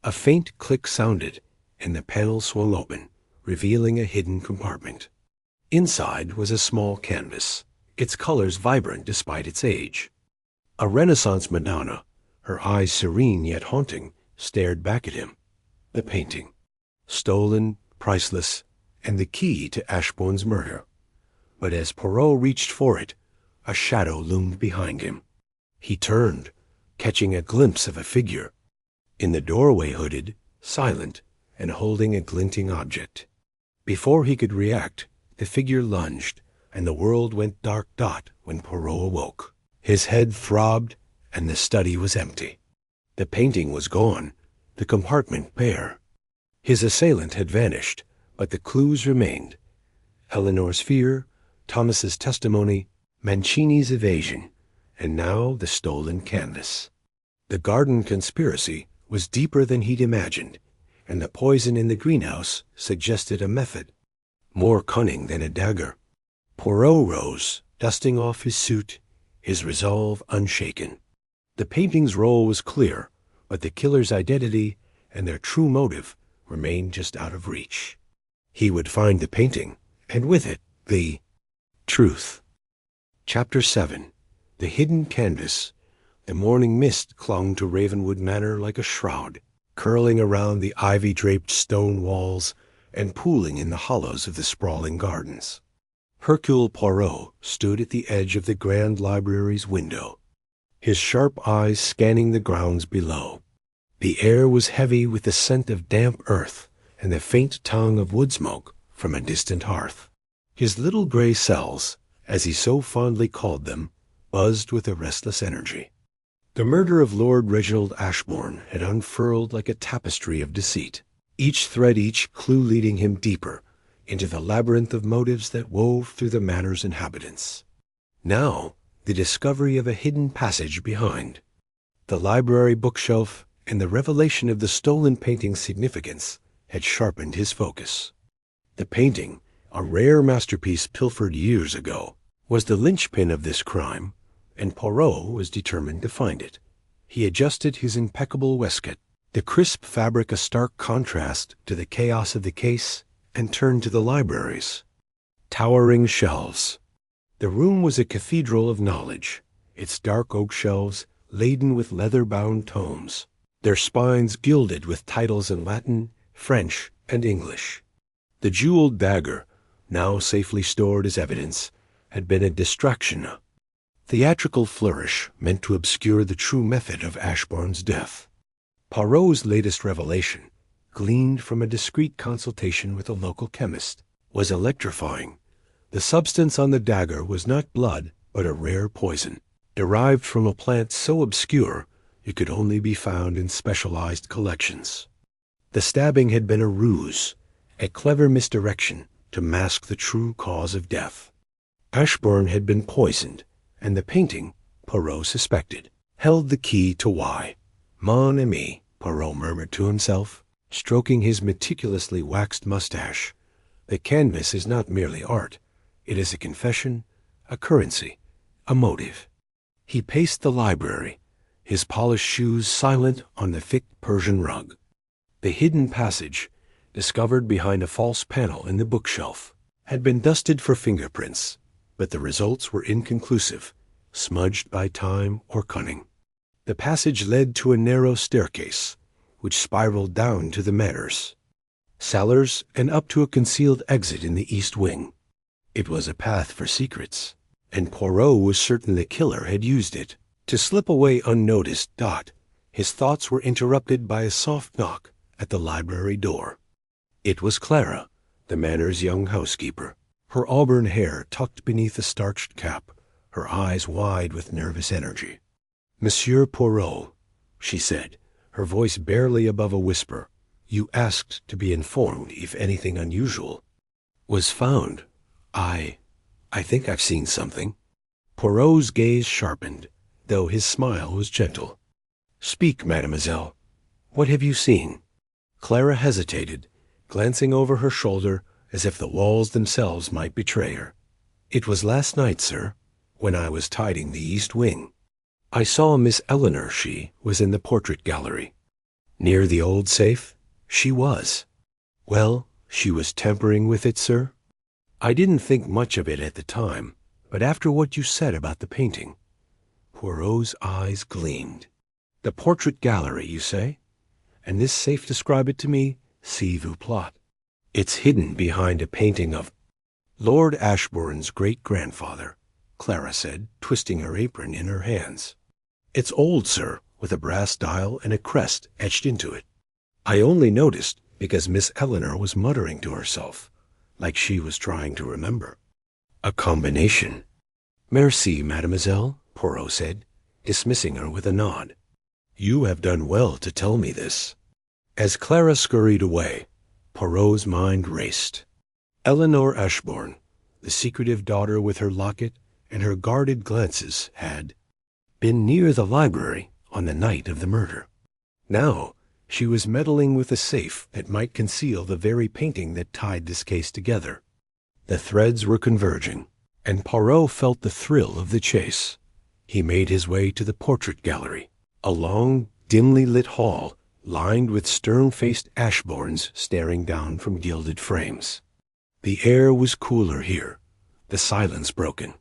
A faint click sounded, and the panel swung open, revealing a hidden compartment. Inside was a small canvas, its colors vibrant despite its age. A Renaissance Madonna, her eyes serene yet haunting, stared back at him. The painting. Stolen, priceless, and the key to Ashbourne's murder. But as Poirot reached for it, a shadow loomed behind him. He turned, catching a glimpse of a figure. In the doorway, hooded, silent, and holding a glinting object. Before he could react, the figure lunged, and the world went dark dot when Poirot awoke. His head throbbed, and the study was empty. The painting was gone, the compartment bare. His assailant had vanished, but the clues remained. Eleanor's fear, Thomas's testimony, Mancini's evasion, and now the stolen canvas. The garden conspiracy was deeper than he'd imagined, and the poison in the greenhouse suggested a method, more cunning than a dagger. Poirot rose, dusting off his suit, his resolve unshaken. The painting's role was clear, but the killer's identity and their true motive remained just out of reach. He would find the painting, and with it, the truth. Chapter 7. The Hidden Canvas. The morning mist clung to Ravenwood Manor like a shroud, curling around the ivy-draped stone walls and pooling in the hollows of the sprawling gardens. Hercule Poirot stood at the edge of the grand library's window, his sharp eyes scanning the grounds below. The air was heavy with the scent of damp earth and the faint tongue of wood smoke from a distant hearth. His little gray cells, as he so fondly called them, buzzed with a restless energy. The murder of Lord Reginald Ashbourne had unfurled like a tapestry of deceit, each thread, each clue leading him deeper into the labyrinth of motives that wove through the manor's inhabitants. Now, the discovery of a hidden passage behind. The library bookshelf and the revelation of the stolen painting's significance had sharpened his focus. The painting, a rare masterpiece pilfered years ago, was the linchpin of this crime, and Poirot was determined to find it. He adjusted his impeccable waistcoat, the crisp fabric a stark contrast to the chaos of the case, and turned to the libraries. Towering shelves. The room was a cathedral of knowledge, its dark oak shelves laden with leather-bound tomes, their spines gilded with titles in Latin, French, and English. The jeweled dagger, now safely stored as evidence, had been a distraction, a theatrical flourish meant to obscure the true method of Ashbourne's death. Poirot's latest revelation, gleaned from a discreet consultation with a local chemist, was electrifying. The substance on the dagger was not blood, but a rare poison, derived from a plant so obscure it could only be found in specialized collections. The stabbing had been a ruse, a clever misdirection to mask the true cause of death. Ashbourne had been poisoned, and the painting, Poirot suspected, held the key to why. Mon ami, Poirot murmured to himself, stroking his meticulously waxed mustache. The canvas is not merely art. It is a confession, a currency, a motive. He paced the library, his polished shoes silent on the thick Persian rug. The hidden passage, discovered behind a false panel in the bookshelf, had been dusted for fingerprints, but the results were inconclusive, smudged by time or cunning. The passage led to a narrow staircase, which spiraled down to the manor's cellars and up to a concealed exit in the east wing. It was a path for secrets, and Poirot was certain the killer had used it to slip away unnoticed. His thoughts were interrupted by a soft knock at the library door. It was Clara, the manor's young housekeeper, her auburn hair tucked beneath a starched cap, her eyes wide with nervous energy. "Monsieur Poirot," she said, her voice barely above a whisper, "you asked to be informed if anything unusual was found. I think I've seen something." Poirot's gaze sharpened, though his smile was gentle. "Speak, mademoiselle. What have you seen?" Clara hesitated, glancing over her shoulder as if the walls themselves might betray her. "It was last night, sir, when I was tidying the east wing. I saw Miss Eleanor. She was in the portrait gallery." "Near the old safe?" "She was." "Well, she was tampering with it, sir?" "I didn't think much of it at the time, but after what you said about the painting—" Poirot's eyes gleamed. "The portrait gallery, you say? And this safe, describe it to me, si vous plaît." "It's hidden behind a painting of Lord Ashbourne's great-grandfather," Clara said, twisting her apron in her hands. "It's old, sir, with a brass dial and a crest etched into it. I only noticed because Miss Eleanor was muttering to herself, like she was trying to remember." "A combination." "Merci, mademoiselle," Poirot said, dismissing her with a nod. "You have done well to tell me this." As Clara scurried away, Poirot's mind raced. Eleanor Ashbourne, the secretive daughter with her locket and her guarded glances, had been near the library on the night of the murder. Now she was meddling with a safe that might conceal the very painting that tied this case together. The threads were converging, and Poirot felt the thrill of the chase. He made his way to the portrait gallery, a long, dimly lit hall lined with stern-faced Ashbournes staring down from gilded frames. The air was cooler here, the silence broken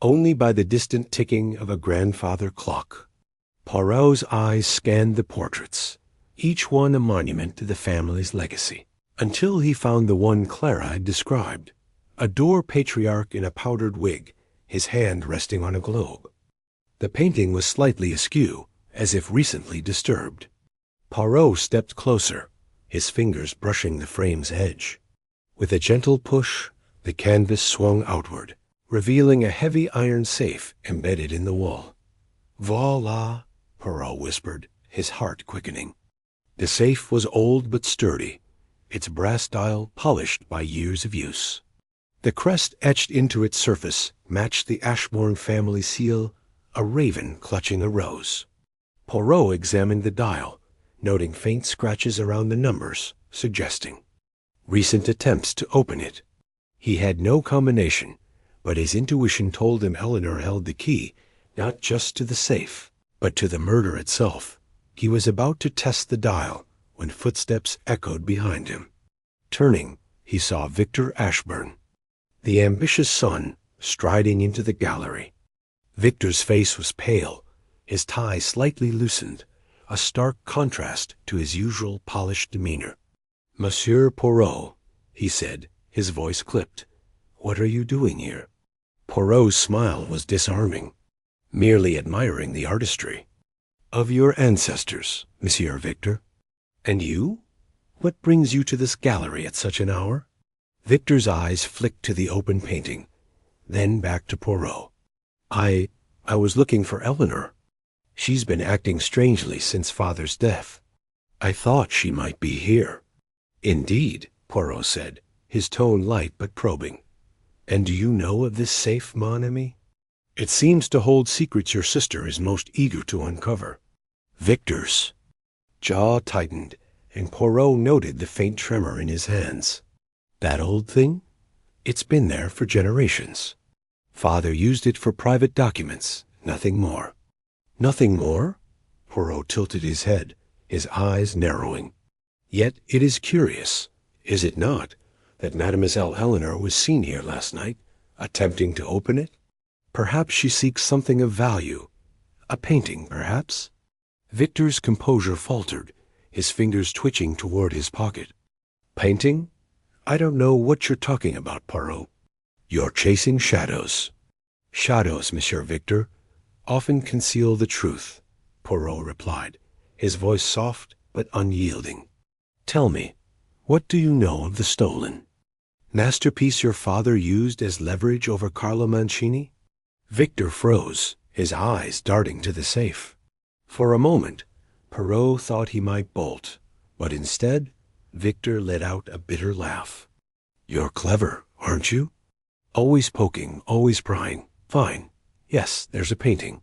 only by the distant ticking of a grandfather clock. Poirot's eyes scanned the portraits, each one a monument to the family's legacy, until he found the one Clara had described, a dour patriarch in a powdered wig, his hand resting on a globe. The painting was slightly askew, as if recently disturbed. Poirot stepped closer, his fingers brushing the frame's edge. With a gentle push, the canvas swung outward, revealing a heavy iron safe embedded in the wall. "Voilà," Poirot whispered, his heart quickening. The safe was old but sturdy, its brass dial polished by years of use. The crest etched into its surface matched the Ashbourne family seal, a raven clutching a rose. Poirot examined the dial, noting faint scratches around the numbers, suggesting recent attempts to open it. He had no combination, but his intuition told him Eleanor held the key, not just to the safe, but to the murder itself. He was about to test the dial when footsteps echoed behind him. Turning, he saw Victor Ashbourne, the ambitious son, striding into the gallery. Victor's face was pale, his tie slightly loosened, a stark contrast to his usual polished demeanor. "Monsieur Poirot," he said, his voice clipped, "what are you doing here?" Poirot's smile was disarming. "Merely admiring the artistry of your ancestors, Monsieur Victor." "And you? What brings you to this gallery at such an hour?" Victor's eyes flicked to the open painting, then back to Poirot. I was looking for Eleanor. She's been acting strangely since Father's death. I thought she might be here." "Indeed," Poirot said, his tone light but probing. "And do you know of this safe, mon ami? It seems to hold secrets your sister is most eager to uncover." Victor's jaw tightened, and Poirot noted the faint tremor in his hands. "That old thing? It's been there for generations. Father used it for private documents, nothing more." "Nothing more?" Poirot tilted his head, his eyes narrowing. "Yet it is curious, is it not, that Mademoiselle Eleanor was seen here last night, attempting to open it? Perhaps she seeks something of value. A painting, perhaps?" Victor's composure faltered, his fingers twitching toward his pocket. "Painting? I don't know what you're talking about, Poirot." "You're chasing shadows." "Shadows, Monsieur Victor, often conceal the truth," Poirot replied, his voice soft but unyielding. "Tell me, what do you know of the stolen masterpiece your father used as leverage over Carlo Mancini?" Victor froze, his eyes darting to the safe. For a moment, Poirot thought he might bolt, but instead, Victor let out a bitter laugh. "You're clever, aren't you? Always poking, always prying. Fine. Yes, there's a painting.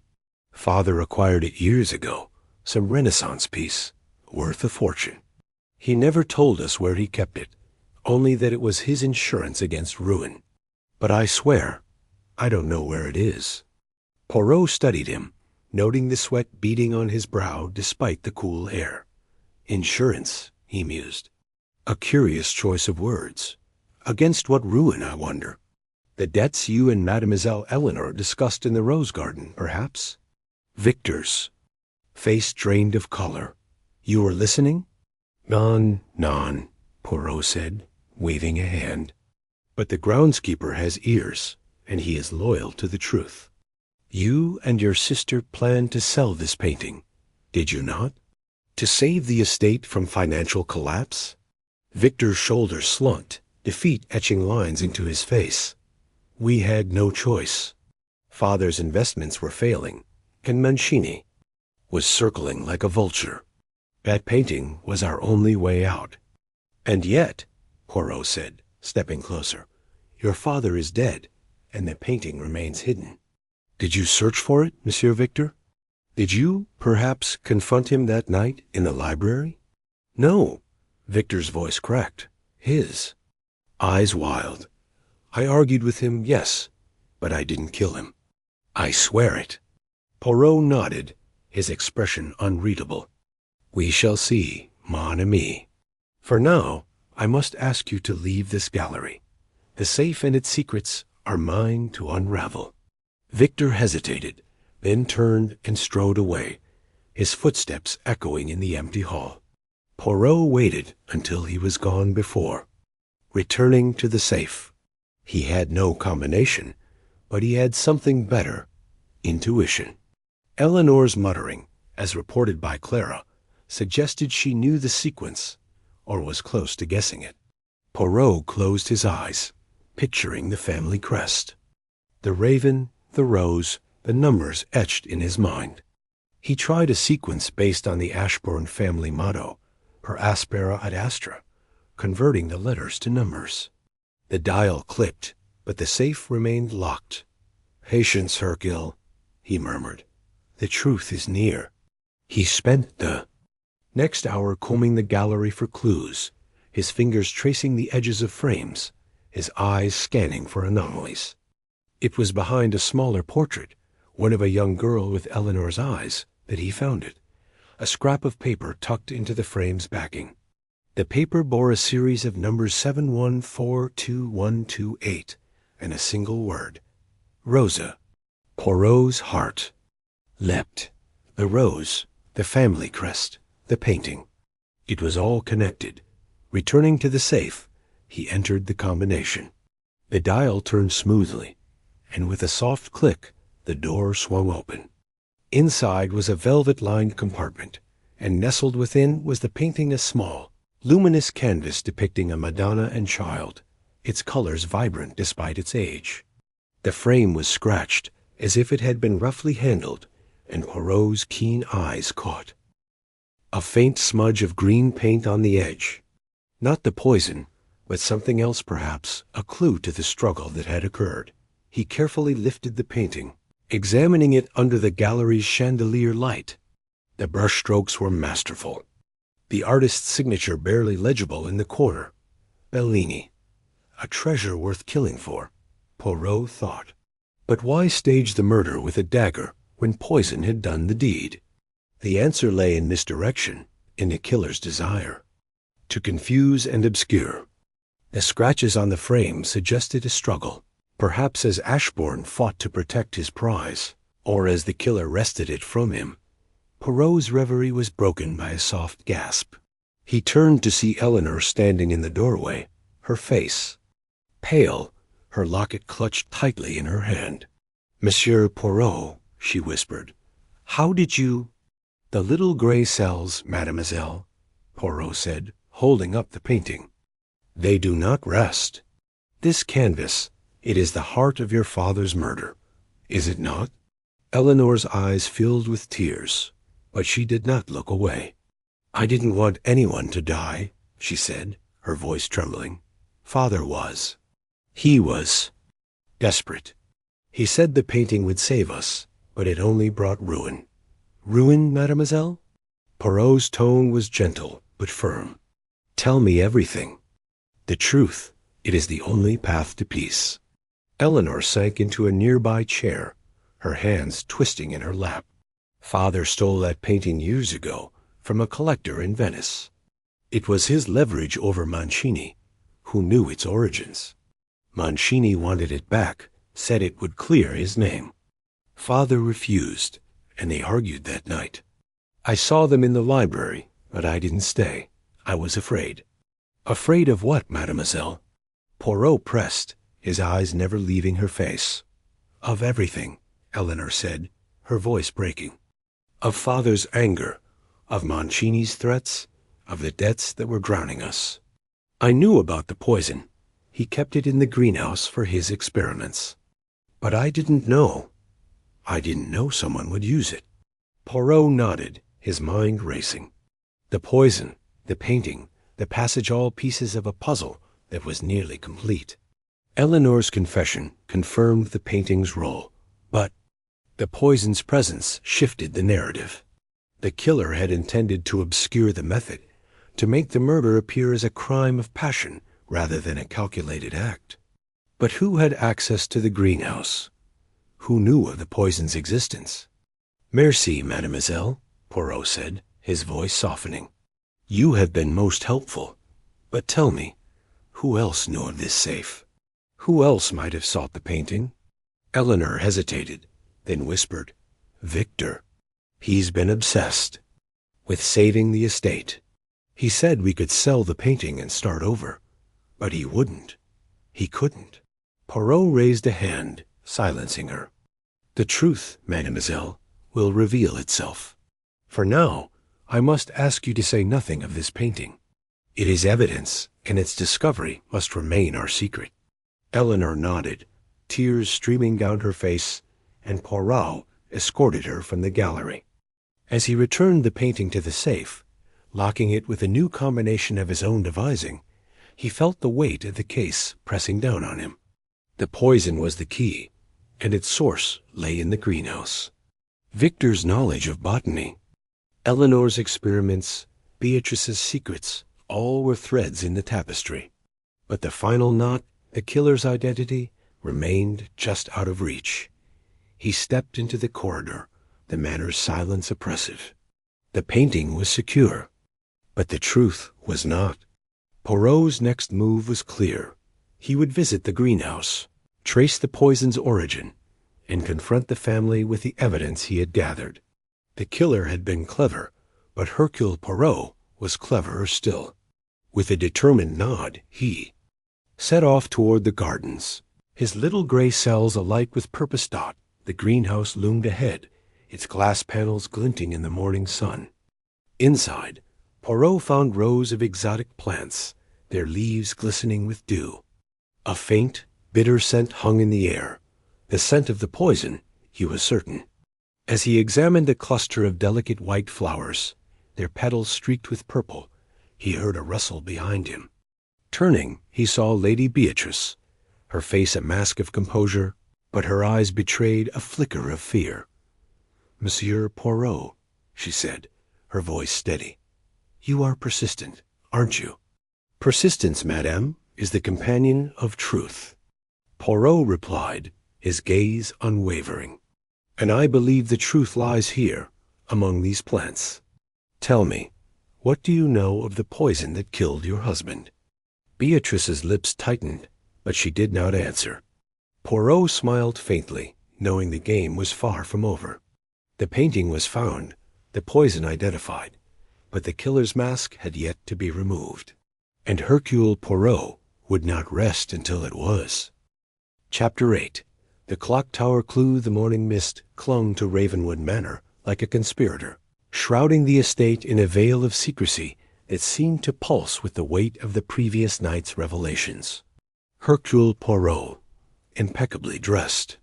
Father acquired it years ago, some Renaissance piece, worth a fortune. He never told us where he kept it, only that it was his insurance against ruin. But I swear, I don't know where it is." Poirot studied him, noting the sweat beading on his brow despite the cool air. "Insurance," he mused. "A curious choice of words. Against what ruin, I wonder? The debts you and Mademoiselle Eleanor discussed in the rose garden, perhaps? Victor's." Face drained of color. "You were listening?" "Non, non," Poirot said, waving a hand. "But the groundskeeper has ears, and he is loyal to the truth. You and your sister planned to sell this painting, did you not? To save the estate from financial collapse?" Victor's shoulders slumped, defeat etching lines into his face. "We had no choice. Father's investments were failing, and Mancini was circling like a vulture. That painting was our only way out." "And yet," Poirot said, stepping closer, "your father is dead, and the painting remains hidden. Did you search for it, Monsieur Victor? Did you, perhaps, confront him that night in the library?" "No." Victor's voice cracked. His eyes wild. "I argued with him, yes, but I didn't kill him. I swear it." Poirot nodded, his expression unreadable. "We shall see, mon ami. For now, I must ask you to leave this gallery. The safe and its secrets are mine to unravel." Victor hesitated, then turned and strode away, his footsteps echoing in the empty hall. Poirot waited until he was gone before, returning to the safe. He had no combination, but he had something better: intuition. Eleanor's muttering, as reported by Clara, suggested she knew the sequence, or was close to guessing it. Poirot closed his eyes, picturing the family crest. The raven, the rose, the numbers etched in his mind. He tried a sequence based on the Ashbourne family motto, per aspera ad astra, converting the letters to numbers. The dial clicked, but the safe remained locked. "Patience, Hercule," he murmured. "The truth is near." He spent the next hour combing the gallery for clues, his fingers tracing the edges of frames, his eyes scanning for anomalies. It was behind a smaller portrait, one of a young girl with Eleanor's eyes, that he found it, a scrap of paper tucked into the frame's backing. The paper bore a series of numbers 71422128 and a single word: Rosa. Poirot's heart leapt. The rose, the family crest, the painting. It was all connected. Returning to the safe, he entered the combination. The dial turned smoothly, and with a soft click, the door swung open. Inside was a velvet-lined compartment, and nestled within was the painting, a small, luminous canvas depicting a Madonna and Child, its colors vibrant despite its age. The frame was scratched, as if it had been roughly handled, and Poirot's keen eyes caught a faint smudge of green paint on the edge. Not the poison, but something else perhaps, a clue to the struggle that had occurred. He carefully lifted the painting, examining it under the gallery's chandelier light. The brushstrokes were masterful, the artist's signature barely legible in the corner. Bellini. A treasure worth killing for, Poirot thought. But why stage the murder with a dagger when poison had done the deed? The answer lay in misdirection, in the killer's desire to confuse and obscure. The scratches on the frame suggested a struggle, perhaps as Ashbourne fought to protect his prize, or as the killer wrested it from him. Poirot's reverie was broken by a soft gasp. He turned to see Eleanor standing in the doorway, her face pale, her locket clutched tightly in her hand. "Monsieur Poirot," she whispered, "how did you—" "The little gray cells, mademoiselle," Poirot said, holding up the painting. "They do not rest. This canvas, it is the heart of your father's murder, is it not?" Eleanor's eyes filled with tears, but she did not look away. "I didn't want anyone to die," she said, her voice trembling. "Father was. He was desperate. He said the painting would save us, but it only brought ruin." "Ruin, mademoiselle?" Poirot's tone was gentle but firm. Tell me everything. The truth. It is the only path to peace. Eleanor sank into a nearby chair, her hands twisting in her lap. Father stole that painting years ago from a collector in Venice. It was his leverage over Mancini, who knew its origins. Mancini wanted it back, said it would clear his name. Father refused, and they argued that night. I saw them in the library, but I didn't stay. I was afraid. Afraid of what, mademoiselle? Poirot pressed, his eyes never leaving her face. Of everything, Eleanor said, her voice breaking. Of Father's anger, of Mancini's threats, of the debts that were drowning us. I knew about the poison. He kept it in the greenhouse for his experiments. But I didn't know. I didn't know someone would use it. Poirot nodded, his mind racing. The poison, the painting, the passage, all pieces of a puzzle that was nearly complete. Eleanor's confession confirmed the painting's role, but the poison's presence shifted the narrative. The killer had intended to obscure the method, to make the murder appear as a crime of passion rather than a calculated act. But who had access to the greenhouse? Who knew of the poison's existence? Merci, mademoiselle, Poirot said, his voice softening. You have been most helpful. But tell me, who else knew of this safe? Who else might have sought the painting? Eleanor hesitated, then whispered, Victor. He's been obsessed with saving the estate. He said we could sell the painting and start over, but he wouldn't. He couldn't. Poirot raised a hand, silencing her. The truth, mademoiselle, will reveal itself. For now, I must ask you to say nothing of this painting. It is evidence, and its discovery must remain our secret. Eleanor nodded, tears streaming down her face, and Poirot escorted her from the gallery. As he returned the painting to the safe, locking it with a new combination of his own devising, he felt the weight of the case pressing down on him. The poison was the key, and its source lay in the greenhouse. Victor's knowledge of botany, Eleanor's experiments, Beatrice's secrets, all were threads in the tapestry. But the final knot, the killer's identity, remained just out of reach. He stepped into the corridor, the manor's silence oppressive. The painting was secure, but the truth was not. Poirot's next move was clear. He would visit the greenhouse, trace the poison's origin, and confront the family with the evidence he had gathered. The killer had been clever, but Hercule Poirot was cleverer still. With a determined nod, he set off toward the gardens. His little gray cells alight with purple dot, the greenhouse loomed ahead, its glass panels glinting in the morning sun. Inside, Poirot found rows of exotic plants, their leaves glistening with dew. A faint, bitter scent hung in the air, the scent of the poison, he was certain. As he examined a cluster of delicate white flowers, their petals streaked with purple, he heard a rustle behind him. Turning, he saw Lady Beatrice, her face a mask of composure, but her eyes betrayed a flicker of fear. Monsieur Poirot, she said, her voice steady. You are persistent, aren't you? Persistence, madame, is the companion of truth. Poirot replied, his gaze unwavering. And I believe the truth lies here, among these plants. Tell me, what do you know of the poison that killed your husband? Beatrice's lips tightened, but she did not answer. Poirot smiled faintly, knowing the game was far from over. The painting was found, the poison identified, but the killer's mask had yet to be removed. And Hercule Poirot would not rest until it was. Chapter 8. The clock tower clue the morning mist clung to Ravenwood Manor like a conspirator, shrouding the estate in a veil of secrecy that seemed to pulse with the weight of the previous night's revelations. Hercule Poirot, impeccably dressed,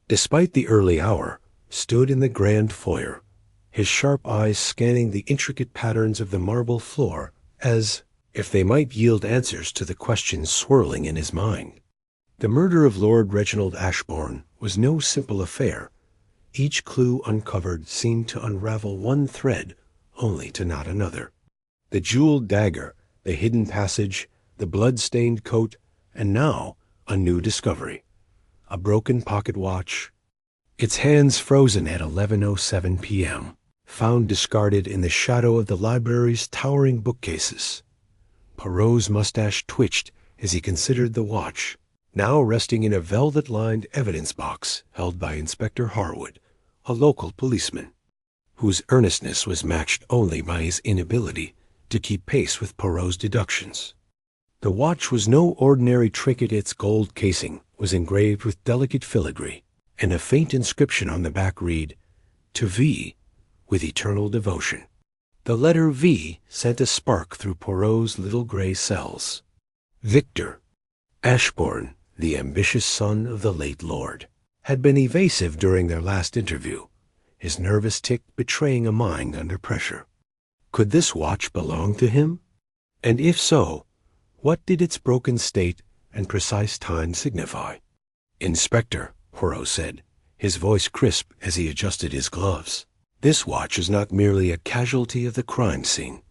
despite the early hour, stood in the grand foyer, his sharp eyes scanning the intricate patterns of the marble floor as if they might yield answers to the questions swirling in his mind. The murder of Lord Reginald Ashbourne was no simple affair. Each clue uncovered seemed to unravel one thread, only to knot another. The jeweled dagger, The hidden passage, the blood-stained coat, and now a new discovery. A broken pocket watch, its hands frozen at 11:07 p.m., found discarded in the shadow of the library's towering bookcases. Poirot's mustache twitched as he considered the watch, now resting in a velvet-lined evidence box held by Inspector Harwood, a local policeman, whose earnestness was matched only by his inability to keep pace with Poirot's deductions. The watch was no ordinary trinket. Its gold casing was engraved with delicate filigree, and a faint inscription on the back read, "To V, with eternal devotion." The letter V sent a spark through Poirot's little gray cells. Victor Ashbourne, the ambitious son of the late lord, had been evasive during their last interview, his nervous tic betraying a mind under pressure. Could this watch belong to him? And if so, what did its broken state and precise time signify? "Inspector," Poirot said, his voice crisp as he adjusted his gloves, "this watch is not merely a casualty of the crime scene.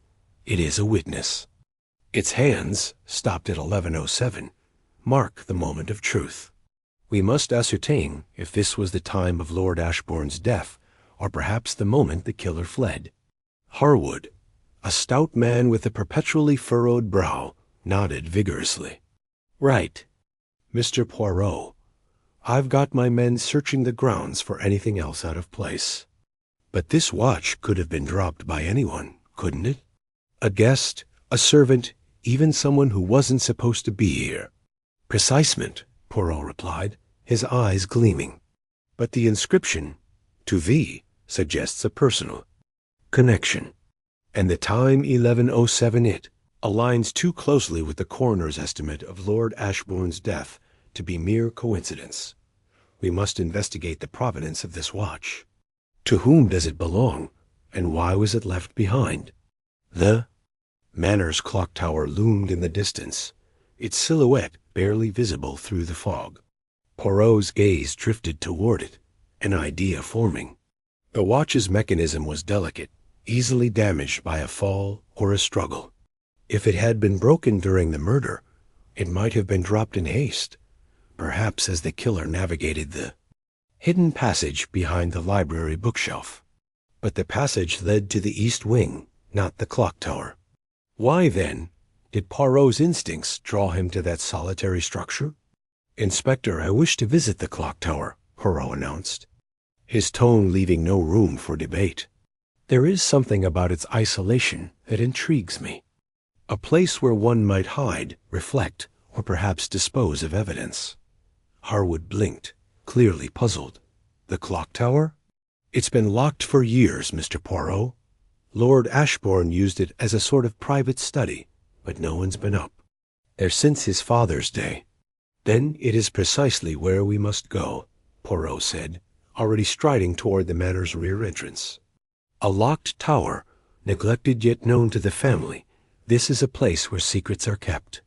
It is a witness. Its hands, stopped at 11:07, mark the moment of truth. We must ascertain if this was the time of Lord Ashbourne's death, or perhaps the moment the killer fled." Harwood, a stout man with a perpetually furrowed brow, nodded vigorously. "Right, Mr. Poirot. I've got my men searching the grounds for anything else out of place. But this watch could have been dropped by anyone, couldn't it? A guest, a servant, even someone who wasn't supposed to be here." "Precisement," Poirot replied, his eyes gleaming. "But the inscription, 'To V,' suggests a personal connection. And the time 11:07 it aligns too closely with the coroner's estimate of Lord Ashbourne's death to be mere coincidence. We must investigate the provenance of this watch. To whom does it belong, and why was it left behind?" The Manor's clock tower loomed in the distance, its silhouette barely visible through the fog. Poirot's gaze drifted toward it, an idea forming. The watch's mechanism was delicate, easily damaged by a fall or a struggle. If it had been broken during the murder, it might have been dropped in haste, perhaps as the killer navigated the hidden passage behind the library bookshelf. But the passage led to the east wing, not the clock tower. Why, then, did Poirot's instincts draw him to that solitary structure? "Inspector, I wish to visit the clock tower," Poirot announced, his tone leaving no room for debate. "There is something about its isolation that intrigues me. A place where one might hide, reflect, or perhaps dispose of evidence." Harwood blinked, clearly puzzled. "The clock tower? It's been locked for years, Mr. Poirot. Lord Ashbourne used it as a sort of private study, but no one's been up there since his father's day." "Then it is precisely where we must go," Poirot said, already striding toward the Manor's rear entrance. "A locked tower, neglected yet known to the family. This is a place where secrets are kept."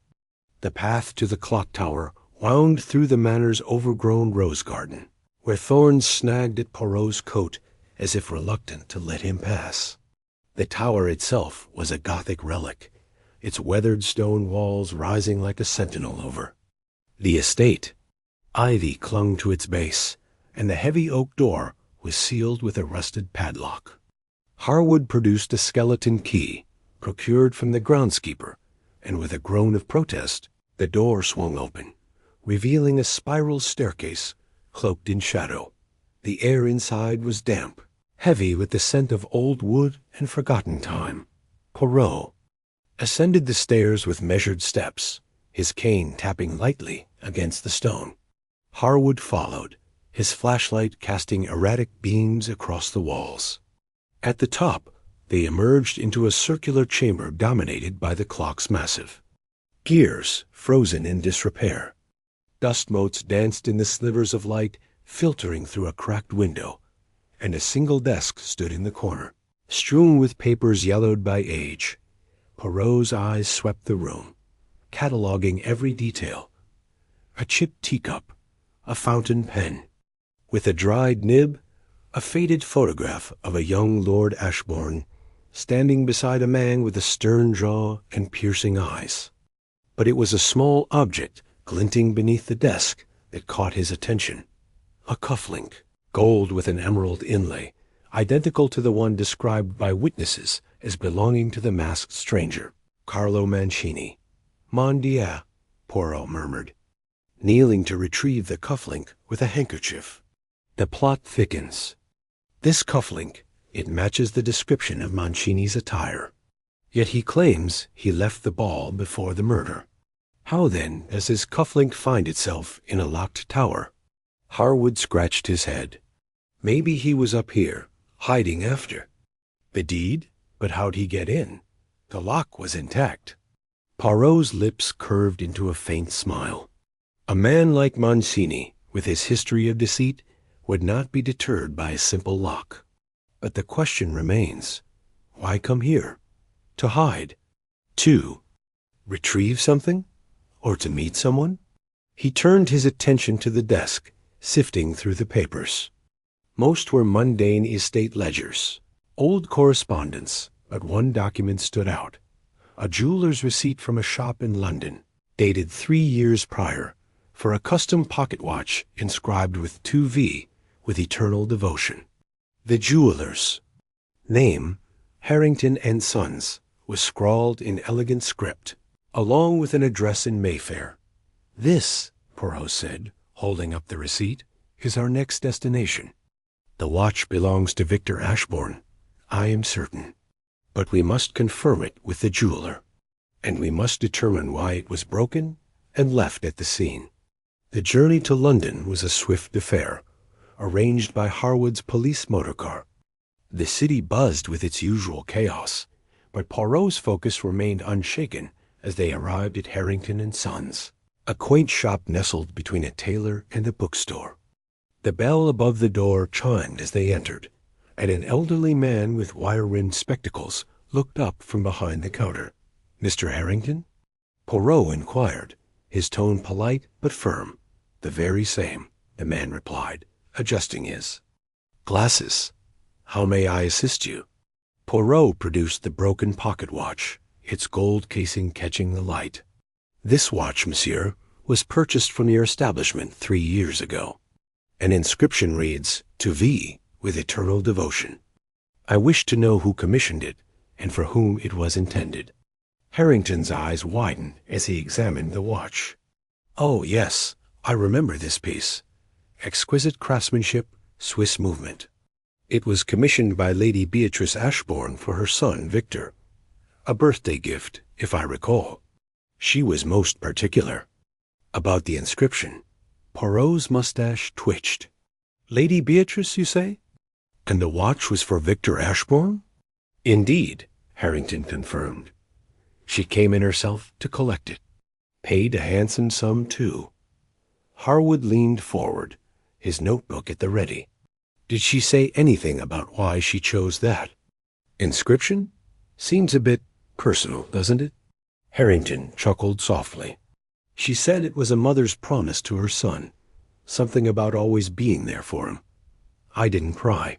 The path to the clock tower wound through the Manor's overgrown rose garden, where thorns snagged at Poirot's coat as if reluctant to let him pass. The tower itself was a Gothic relic, its weathered stone walls rising like a sentinel over the estate. Ivy clung to its base, and the heavy oak door was sealed with a rusted padlock. Harwood produced a skeleton key, procured from the groundskeeper, and with a groan of protest, the door swung open, revealing a spiral staircase cloaked in shadow. The air inside was damp, heavy with the scent of old wood and forgotten time. Poirot ascended the stairs with measured steps, his cane tapping lightly against the stone. Harwood followed, his flashlight casting erratic beams across the walls. At the top, they emerged into a circular chamber dominated by the clock's massive gears frozen in disrepair. Dust motes danced in the slivers of light filtering through a cracked window, and a single desk stood in the corner, strewn with papers yellowed by age. Poirot's eyes swept the room, cataloging every detail. A chipped teacup, a fountain pen, with a dried nib, a faded photograph of a young Lord Ashbourne standing beside a man with a stern jaw and piercing eyes. But it was a small object glinting beneath the desk that caught his attention. A cufflink, gold with an emerald inlay, identical to the one described by witnesses as belonging to the masked stranger, Carlo Mancini. "Mon Dieu," Poirot murmured, kneeling to retrieve the cufflink with a handkerchief. The plot thickens. This cufflink, it matches the description of Mancini's attire. Yet he claims he left the ball before the murder. How then does his cufflink find itself in a locked tower? Harwood scratched his head. Maybe he was up here, hiding after. The deed? But how'd he get in? The lock was intact. Poirot's lips curved into a faint smile. A man like Mancini, with his history of deceit, would not be deterred by a simple lock. But the question remains, why come here? To hide? To retrieve something? Or to meet someone? He turned his attention to the desk, sifting through the papers. Most were mundane estate ledgers, old correspondence, but one document stood out. A jeweler's receipt from a shop in London, dated 3 years prior, for a custom pocket watch inscribed with 2V with eternal devotion. The jeweler's name, Harrington and Sons, was scrawled in elegant script, along with an address in Mayfair. "This," Poirot said, holding up the receipt, "is our next destination. The watch belongs to Victor Ashbourne, I am certain. But we must confirm it with the jeweler, and we must determine why it was broken and left at the scene." The journey to London was a swift affair, arranged by Harwood's police motorcar. The city buzzed with its usual chaos, but Poirot's focus remained unshaken as they arrived at Harrington and Sons, a quaint shop nestled between a tailor and a bookstore. The bell above the door chimed as they entered, and an elderly man with wire-rimmed spectacles looked up from behind the counter. "Mr. Harrington?" Poirot inquired, his tone polite but firm. "The very same," the man replied, adjusting his glasses. "How may I assist you?" Poirot produced the broken pocket watch, its gold casing catching the light. "This watch, monsieur, was purchased from your establishment 3 years ago. An inscription reads, 'To V, with eternal devotion.' I wish to know who commissioned it, and for whom it was intended." Harrington's eyes widened as he examined the watch. "Oh, yes, I remember this piece. Exquisite craftsmanship, Swiss movement. It was commissioned by Lady Beatrice Ashbourne for her son, Victor. A birthday gift, if I recall. She was most particular. About the inscription." Poirot's mustache twitched. "Lady Beatrice, you say? And the watch was for Victor Ashbourne?" "Indeed," Harrington confirmed. "She came in herself to collect it. Paid a handsome sum, too." Harwood leaned forward, his notebook at the ready. "Did she say anything about why she chose that? Inscription? Seems a bit personal, doesn't it?" Harrington chuckled softly. "She said it was a mother's promise to her son, something about always being there for him. I didn't pry.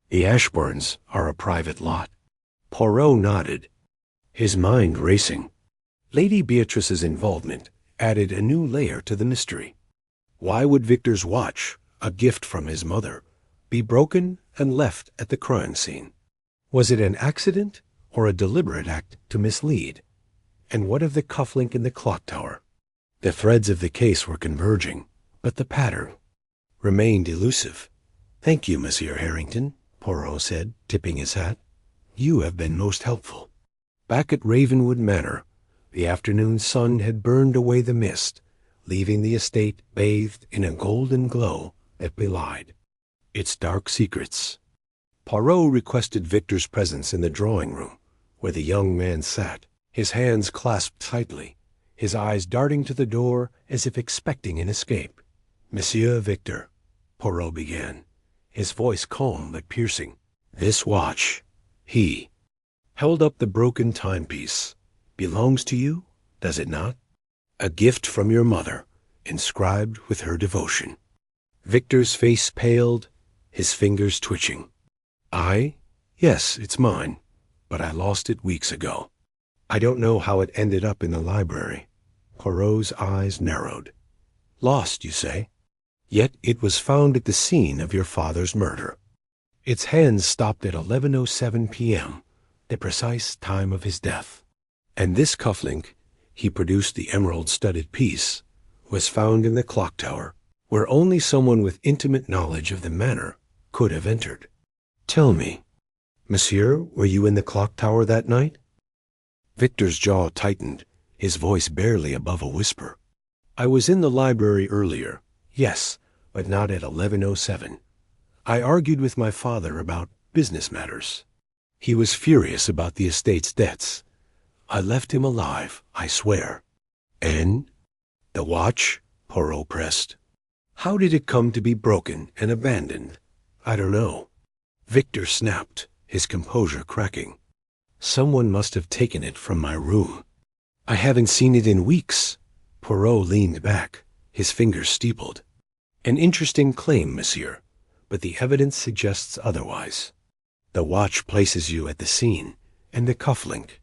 The Ashbournes are a private lot." Poirot nodded, his mind racing. Lady Beatrice's involvement added a new layer to the mystery. Why would Victor's watch, a gift from his mother, be broken and left at the crime scene? Was it an accident or a deliberate act to mislead? And what of the cufflink in the clock tower? The threads of the case were converging, but the pattern remained elusive. "Thank you, Monsieur Harrington," Poirot said, tipping his hat. "You have been most helpful." Back at Ravenwood Manor, the afternoon sun had burned away the mist, leaving the estate bathed in a golden glow that belied its dark secrets. Poirot requested Victor's presence in the drawing-room, where the young man sat, his hands clasped tightly, his eyes darting to the door as if expecting an escape. "Monsieur Victor," Poirot began, his voice calm but piercing, "this watch," he held up the broken timepiece, "belongs to you, does it not? A gift from your mother, inscribed with her devotion." Victor's face paled, his fingers twitching. "Yes, it's mine, but I lost it weeks ago. I don't know how it ended up in the library. Poirot's eyes narrowed. Lost, you say? Yet it was found at the scene of your father's murder. Its hands stopped at 11:07 p.m., the precise time of his death. And this cufflink, he produced the emerald-studded piece, was found in the clock tower, where only someone with intimate knowledge of the manor could have entered. Tell me, Monsieur, were you in the clock tower that night? Victor's jaw tightened, his voice barely above a whisper. I was in the library earlier, yes, but not at 11:07. I argued with my father about business matters. He was furious about the estate's debts. I left him alive, I swear. And? The watch? Poirot pressed. How did it come to be broken and abandoned? I don't know. Victor snapped, his composure cracking. Someone must have taken it from my room. I haven't seen it in weeks. Poirot leaned back, his fingers steepled. An interesting claim, monsieur, but the evidence suggests otherwise. The watch places you at the scene, and the cufflink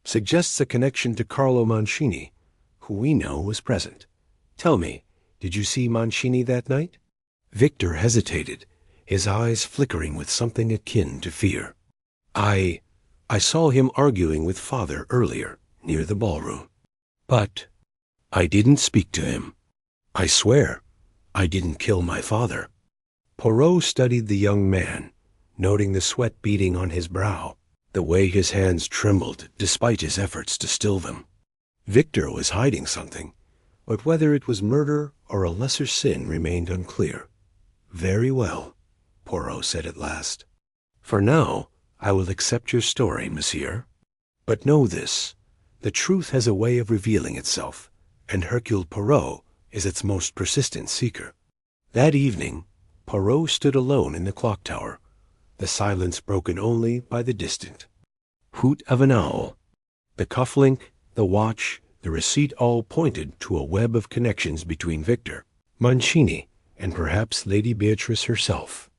suggests a connection to Carlo Mancini, who we know was present. Tell me, did you see Mancini that night? Victor hesitated, his eyes flickering with something akin to fear. I saw him arguing with father earlier, near the ballroom. But I didn't speak to him. I swear, I didn't kill my father. Poirot studied the young man, noting the sweat beading on his brow, the way his hands trembled despite his efforts to still them. Victor was hiding something, but whether it was murder or a lesser sin remained unclear. Very well, Poirot said at last. For now, I will accept your story, monsieur. But know this, the truth has a way of revealing itself, and Hercule Poirot is its most persistent seeker. That evening, Poirot stood alone in the clock tower, the silence broken only by the distant hoot of an owl. The cufflink, the watch, the receipt all pointed to a web of connections between Victor, Mancini, and perhaps Lady Beatrice herself.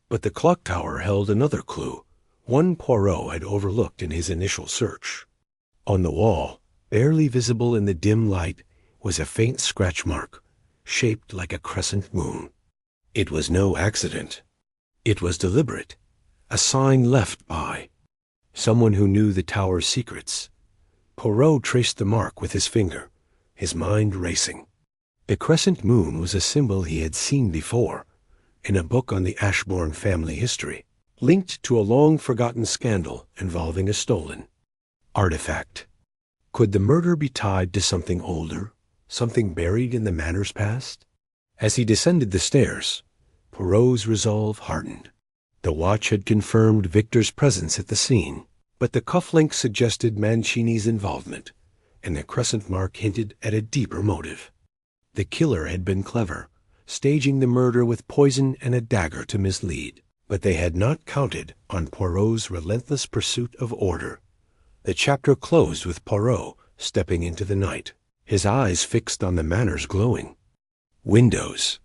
But the clock tower held another clue, one Poirot had overlooked in his initial search. On the wall, barely visible in the dim light, was a faint scratch mark, shaped like a crescent moon. It was no accident. It was deliberate, a sign left by someone who knew the tower's secrets. Poirot traced the mark with his finger, his mind racing. The crescent moon was a symbol he had seen before, in a book on the Ashbourne family history, linked to a long-forgotten scandal involving a stolen artifact. Could the murder be tied to something older, something buried in the manor's past? As he descended the stairs, Poirot's resolve hardened. The watch had confirmed Victor's presence at the scene, but the cufflink suggested Mancini's involvement, and the crescent mark hinted at a deeper motive. The killer had been clever, staging the murder with poison and a dagger to mislead, but they had not counted on Poirot's relentless pursuit of order. The chapter closed with Poirot stepping into the night, his eyes fixed on the manor's glowing windows.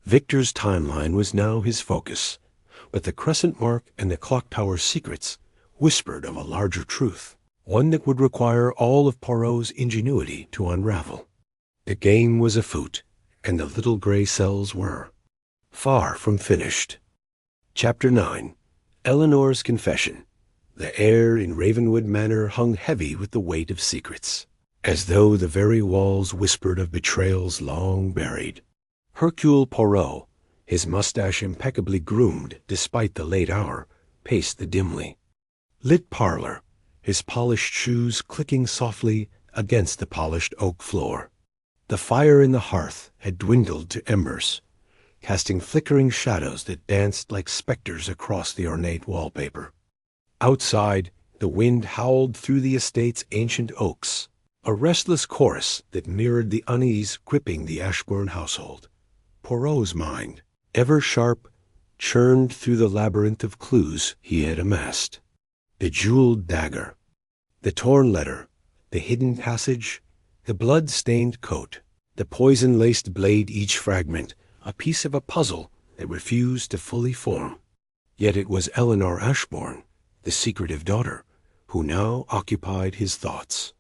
Victor's timeline was now his focus, but the crescent mark and the clock tower's secrets whispered of a larger truth, one that would require all of Poirot's ingenuity to unravel. The game was afoot, and the little gray cells were far from finished. Chapter 9. Eleanor's Confession. The air in Ravenwood Manor hung heavy with the weight of secrets, as though the very walls whispered of betrayals long buried. Hercule Poirot, his mustache impeccably groomed despite the late hour, paced the dimly lit parlor, his polished shoes clicking softly against the polished oak floor. The fire in the hearth had dwindled to embers, casting flickering shadows that danced like specters across the ornate wallpaper. Outside, the wind howled through the estate's ancient oaks, a restless chorus that mirrored the unease gripping the Ashbourne household. Poirot's mind, ever sharp, churned through the labyrinth of clues he had amassed. The jeweled dagger, the torn letter, the hidden passage, the blood-stained coat, the poison-laced blade, each fragment, a piece of a puzzle that refused to fully form. Yet it was Eleanor Ashbourne, the secretive daughter, who now occupied his thoughts.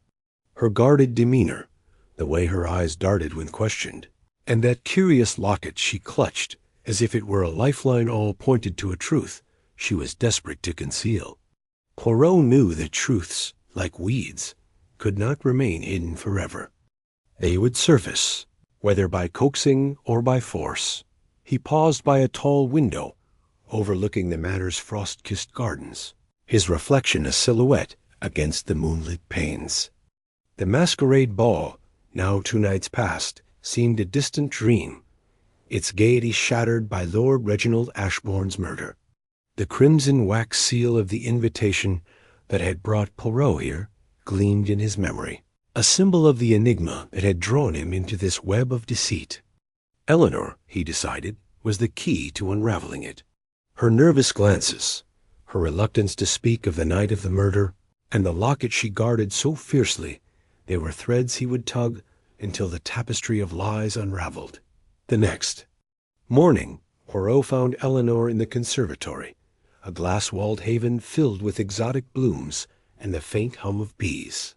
Her guarded demeanor, the way her eyes darted when questioned, and that curious locket she clutched as if it were a lifeline all pointed to a truth she was desperate to conceal. Poirot knew that truths, like weeds, could not remain hidden forever. They would surface, whether by coaxing or by force. He paused by a tall window, overlooking the manor's frost-kissed gardens, his reflection a silhouette against the moonlit panes. The masquerade ball, now 2 nights past, seemed a distant dream, its gaiety shattered by Lord Reginald Ashbourne's murder. The crimson wax seal of the invitation that had brought Poirot here gleamed in his memory, a symbol of the enigma that had drawn him into this web of deceit. Eleanor, he decided, was the key to unraveling it. Her nervous glances, her reluctance to speak of the night of the murder, and the locket she guarded so fiercely, they were threads he would tug until the tapestry of lies unraveled. The next morning, Poirot found Eleanor in the conservatory, a glass-walled haven filled with exotic blooms and the faint hum of bees.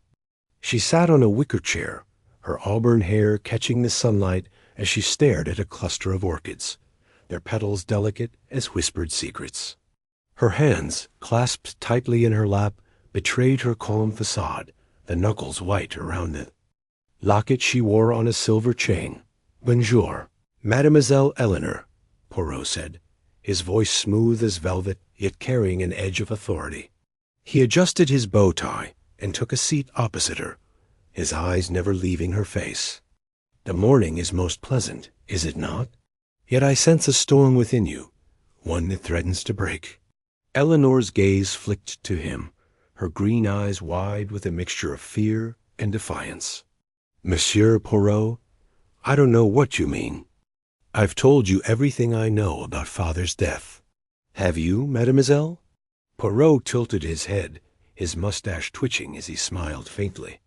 She sat on a wicker chair, her auburn hair catching the sunlight as she stared at a cluster of orchids, their petals delicate as whispered secrets. Her hands, clasped tightly in her lap, betrayed her calm facade, the knuckles white around the locket she wore on a silver chain. "Bonjour, Mademoiselle Eleanor," Poirot said, his voice smooth as velvet, yet carrying an edge of authority. He adjusted his bow tie and took a seat opposite her, his eyes never leaving her face. "The morning is most pleasant, is it not? Yet I sense a storm within you, one that threatens to break." Eleanor's gaze flicked to him, her green eyes wide with a mixture of fear and defiance. "Monsieur Poirot, I don't know what you mean. I've told you everything I know about Father's death. Have you, mademoiselle?" Poirot tilted his head, his mustache twitching as he smiled faintly.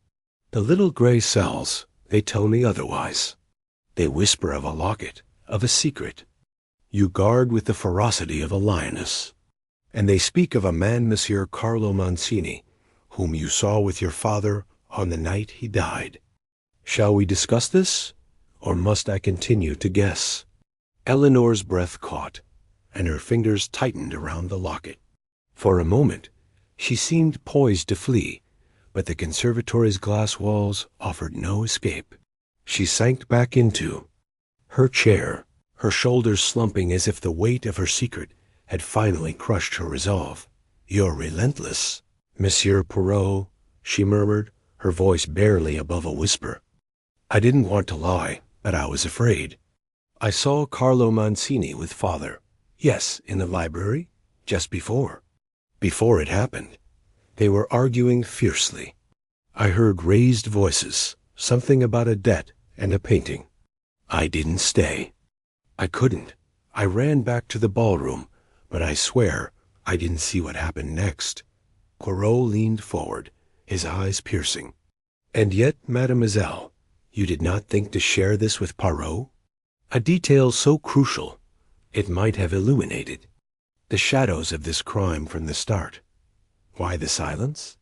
"The little gray cells, they tell me otherwise. They whisper of a locket, of a secret you guard with the ferocity of a lioness. And they speak of a man, Monsieur Carlo Mancini, whom you saw with your father on the night he died. Shall we discuss this, or must I continue to guess?" Eleanor's breath caught, and her fingers tightened around the locket. For a moment, she seemed poised to flee, but the conservatory's glass walls offered no escape. She sank back into her chair, her shoulders slumping as if the weight of her secret had finally crushed her resolve. "You're relentless, Monsieur Poirot," she murmured, her voice barely above a whisper. "I didn't want to lie, but I was afraid. I saw Carlo Mancini with Father. Yes, in the library, just before it happened. They were arguing fiercely. I heard raised voices, something about a debt and a painting. I didn't stay. I couldn't. I ran back to the ballroom, but I swear I didn't see what happened next." Poirot leaned forward, his eyes piercing. "And yet, mademoiselle, you did not think to share this with Poirot? A detail so crucial, it might have illuminated the shadows of this crime from the start. Why the silence?"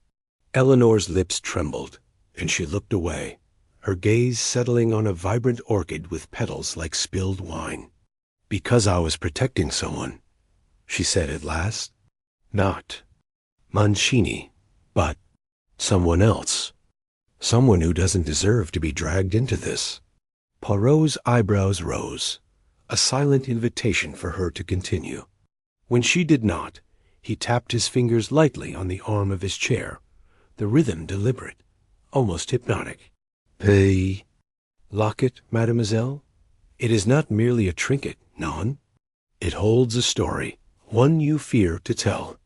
Eleanor's lips trembled, and she looked away, her gaze settling on a vibrant orchid with petals like spilled wine. "Because I was protecting someone," she said at last. "Not Mancini, but someone else. Someone who doesn't deserve to be dragged into this." Poirot's eyebrows rose, a silent invitation for her to continue. When she did not, he tapped his fingers lightly on the arm of his chair, the rhythm deliberate, almost hypnotic. "The locket, mademoiselle? It is not merely a trinket, non. It holds a story, one you fear to tell.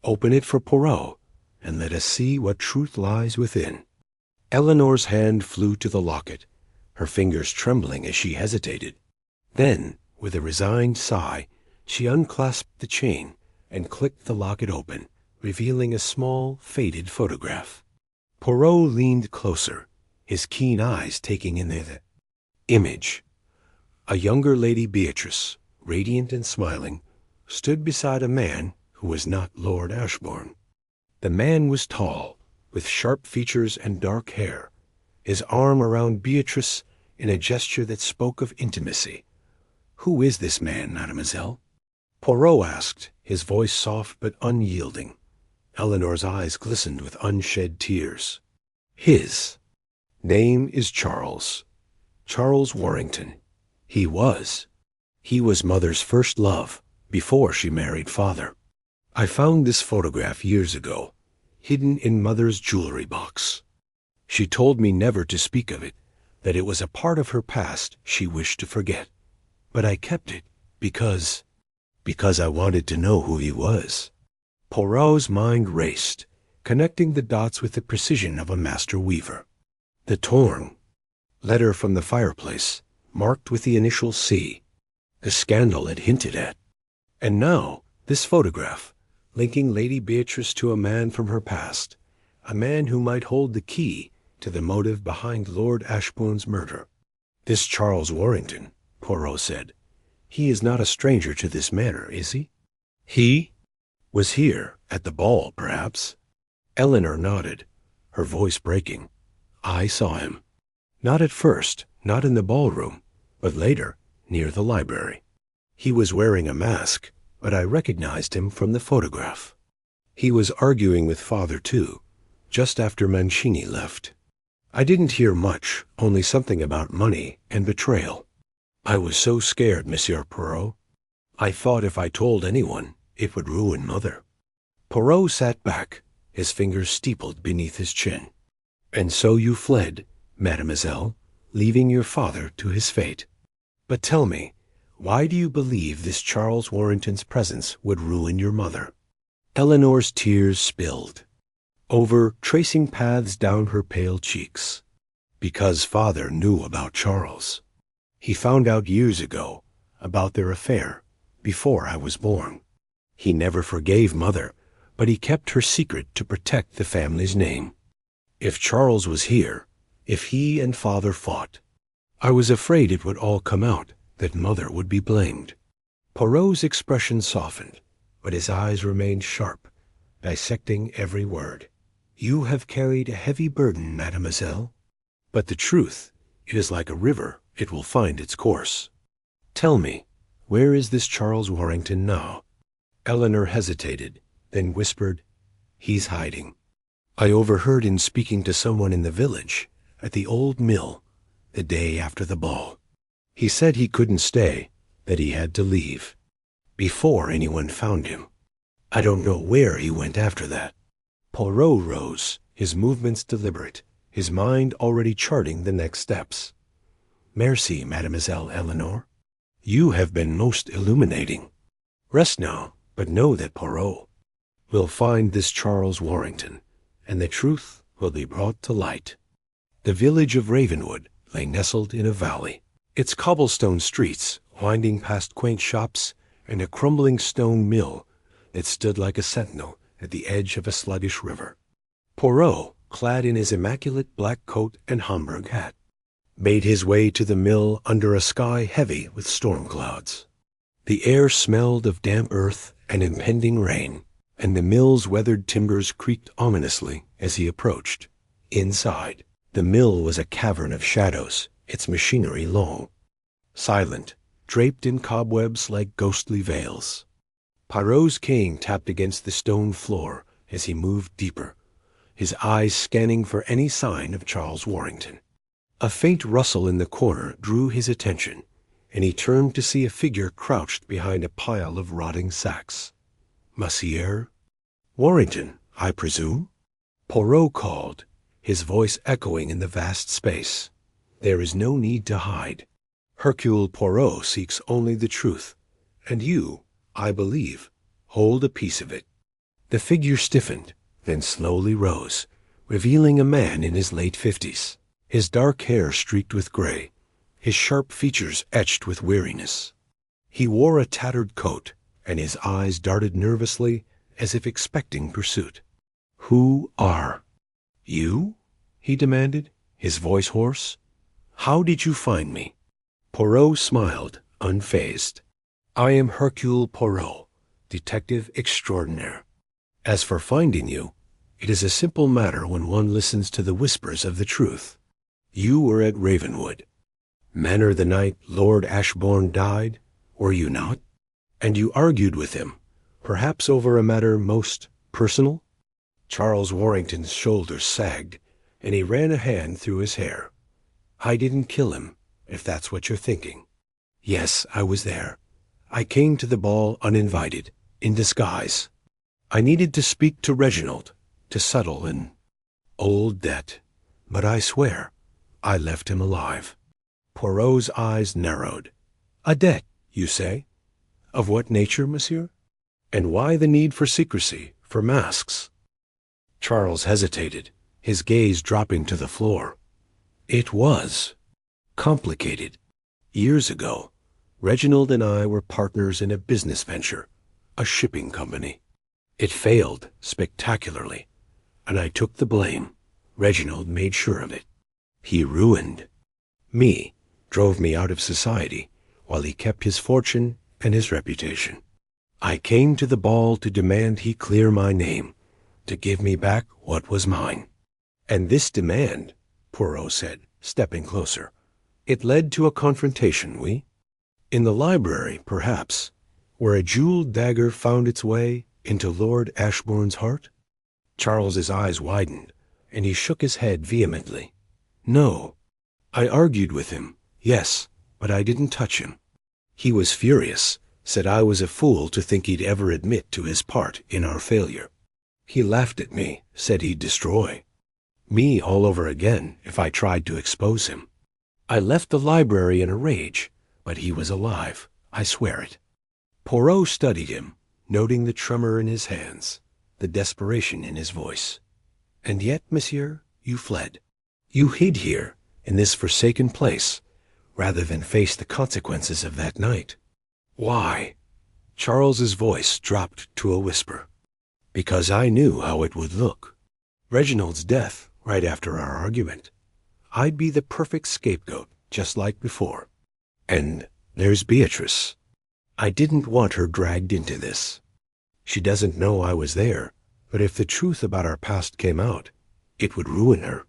Open it for Poirot, and let us see what truth lies within." Eleanor's hand flew to the locket, her fingers trembling as she hesitated. Then, with a resigned sigh, she unclasped the chain and clicked the locket open, revealing a small, faded photograph. Poirot leaned closer, his keen eyes taking in the image. A younger Lady Beatrice, radiant and smiling, stood beside a man who was not Lord Ashbourne. The man was tall, with sharp features and dark hair, his arm around Beatrice in a gesture that spoke of intimacy. "Who is this man, mademoiselle?" Poirot asked, his voice soft but unyielding. Eleanor's eyes glistened with unshed tears. "His name is Charles. Charles Warrington. He was Mother's first love before she married Father. I found this photograph years ago, hidden in Mother's jewelry box. She told me never to speak of it, that it was a part of her past she wished to forget. But I kept it because I wanted to know who he was." Poirot's mind raced, connecting the dots with the precision of a master weaver. The torn letter from the fireplace, marked with the initial C, the scandal it hinted at. And now, this photograph, linking Lady Beatrice to a man from her past, a man who might hold the key to the motive behind Lord Ashbourne's murder. "This Charles Warrington," Poirot said. "He is not a stranger to this manor, is he?" "He was here at the ball, perhaps." Eleanor nodded, her voice breaking. "I saw him. Not at first, not in the ballroom, but later, near the library. He was wearing a mask, but I recognized him from the photograph. He was arguing with Father, too, just after Mancini left. I didn't hear much, only something about money and betrayal. I was so scared, Monsieur Poirot. I thought if I told anyone, it would ruin Mother." Poirot sat back, his fingers steepled beneath his chin. "And so you fled, mademoiselle, leaving your father to his fate. But tell me, why do you believe this Charles Warrington's presence would ruin your mother?" Eleanor's tears spilled over, tracing paths down her pale cheeks. "Because Father knew about Charles. He found out years ago about their affair, before I was born. He never forgave Mother, but he kept her secret to protect the family's name. If Charles was here, if he and Father fought, I was afraid it would all come out, that Mother would be blamed." Poirot's expression softened, but his eyes remained sharp, dissecting every word. "You have carried a heavy burden, mademoiselle. But the truth, it is like a river, it will find its course. Tell me, where is this Charles Warrington now?" Eleanor hesitated, then whispered, "He's hiding. I overheard him speaking to someone in the village, at the old mill, the day after the ball. He said he couldn't stay, that he had to leave, before anyone found him. I don't know where he went after that." Poirot rose, his movements deliberate, his mind already charting the next steps. "Merci, Mademoiselle Eleanor. You have been most illuminating. Rest now, but know that Poirot will find this Charles Warrington, and the truth will be brought to light." The village of Ravenwood lay nestled in a valley, its cobblestone streets winding past quaint shops and a crumbling stone mill that stood like a sentinel at the edge of a sluggish river. Poirot, clad in his immaculate black coat and Homburg hat, made his way to the mill under a sky heavy with storm clouds. The air smelled of damp earth and impending rain, and the mill's weathered timbers creaked ominously as he approached. Inside, the mill was a cavern of shadows, its machinery long, silent, draped in cobwebs like ghostly veils. Poirot's cane tapped against the stone floor as he moved deeper, his eyes scanning for any sign of Charles Warrington. A faint rustle in the corner drew his attention, and he turned to see a figure crouched behind a pile of rotting sacks. "Monsieur Warrington, I presume?" Poirot called, his voice echoing in the vast space. "There is no need to hide. Hercule Poirot seeks only the truth, and you, I believe, hold a piece of it." The figure stiffened, then slowly rose, revealing a man in his late 50s, his dark hair streaked with gray, his sharp features etched with weariness. He wore a tattered coat, and his eyes darted nervously as if expecting pursuit. "Who are you?" he demanded, his voice hoarse. "How did you find me?" Poirot smiled, unfazed. "I am Hercule Poirot, detective extraordinaire. As for finding you, It is a simple matter when one listens to the whispers of the truth. You were at Ravenwood Manor the night Lord Ashbourne died, were you not? And you argued with him, perhaps over a matter most personal? Charles Warrington's shoulders sagged, and he ran a hand through his hair. I didn't kill him, if that's what you're thinking. Yes, I was there. I came to the ball uninvited, in disguise. I needed to speak to Reginald, to settle an old debt. But I swear, I left him alive. Poirot's eyes narrowed. A debt, you say? Of what nature, monsieur? And why the need for secrecy, for masks? Charles hesitated, his gaze dropping to the floor. It was complicated. Years ago, Reginald and I were partners in a business venture, a shipping company. It failed spectacularly, and I took the blame. Reginald made sure of it. He ruined me, drove me out of society, while he kept his fortune and his reputation. I came to the ball to demand he clear my name, to give me back what was mine. And this demand, Poirot said, stepping closer, it led to a confrontation, oui? In the library, perhaps, where a jeweled dagger found its way into Lord Ashbourne's heart? Charles's eyes widened, and he shook his head vehemently. No. I argued with him, yes, but I didn't touch him. He was furious, said I was a fool to think he'd ever admit to his part in our failure. He laughed at me, said he'd destroy me all over again if I tried to expose him. I left the library in a rage, but he was alive, I swear it. Poirot studied him, noting the tremor in his hands, the desperation in his voice. And yet, monsieur, you fled. You hid here, in this forsaken place, rather than face the consequences of that night. Why? Charles's voice dropped to a whisper. Because I knew how it would look. Reginald's death, right after our argument. I'd be the perfect scapegoat, just like before. And there's Beatrice. I didn't want her dragged into this. She doesn't know I was there, but if the truth about our past came out, it would ruin her.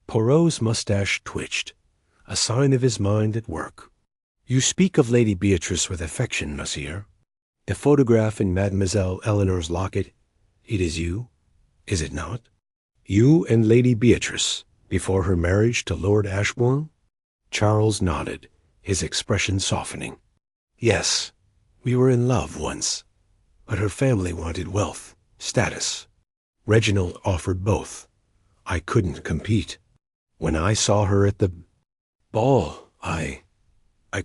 Poirot's mustache twitched, a sign of his mind at work. You speak of Lady Beatrice with affection, monsieur. The photograph in Mademoiselle Eleanor's locket, it is you, is it not? You and Lady Beatrice, before her marriage to Lord Ashbourne? Charles nodded, his expression softening. Yes, we were in love once, but her family wanted wealth, status. Reginald offered both. I couldn't compete. When I saw her at the ball, I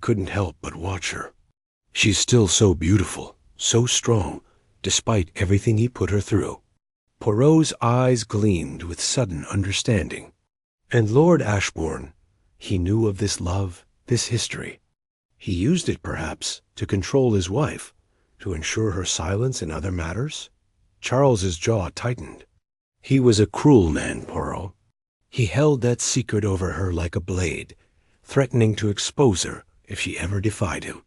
couldn't help but watch her. She's still so beautiful, so strong, despite everything he put her through. Poirot's eyes gleamed with sudden understanding. And Lord Ashbourne, he knew of this love, this history. He used it, perhaps, to control his wife, to ensure her silence in other matters? Charles's jaw tightened. He was a cruel man, Poirot. He held that secret over her like a blade, threatening to expose her if she ever defied him.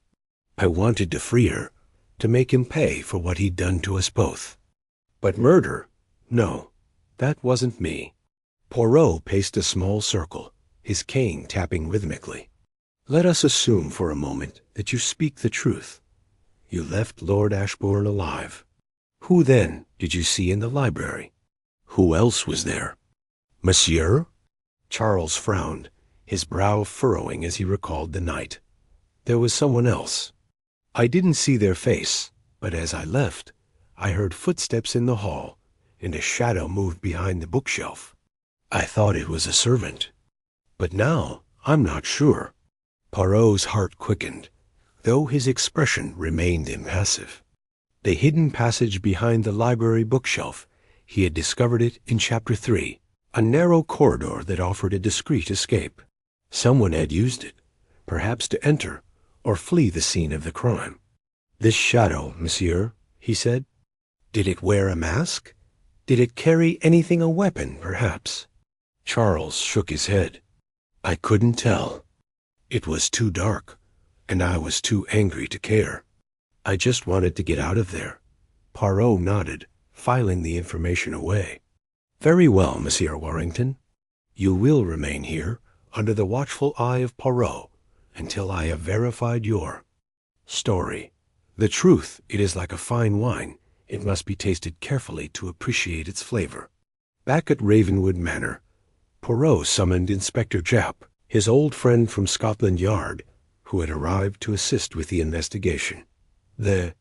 I wanted to free her, to make him pay for what he'd done to us both. But murder? No, that wasn't me. Poirot paced a small circle, his cane tapping rhythmically. Let us assume for a moment that you speak the truth. You left Lord Ashbourne alive. Who then did you see in the library? Who else was there? Monsieur? Charles frowned, his brow furrowing as he recalled the night. There was someone else. I didn't see their face, but as I left, I heard footsteps in the hall, and a shadow moved behind the bookshelf. I thought it was a servant. But now I'm not sure. Poirot's heart quickened, though his expression remained impassive. The hidden passage behind the library bookshelf, he had discovered it in Chapter 3, a narrow corridor that offered a discreet escape. Someone had used it, perhaps to enter or flee the scene of the crime. This shadow, monsieur, he said, did it wear a mask? Did it carry anything, a weapon, perhaps? Charles shook his head. I couldn't tell. It was too dark, and I was too angry to care. I just wanted to get out of there. Poirot nodded, filing the information away. Very well, Monsieur Warrington. You will remain here, under the watchful eye of Poirot, until I have verified your story. The truth, it is like a fine wine. It must be tasted carefully to appreciate its flavor. Back at Ravenwood Manor, Poirot summoned Inspector Japp, his old friend from Scotland Yard, who had arrived to assist with the investigation. The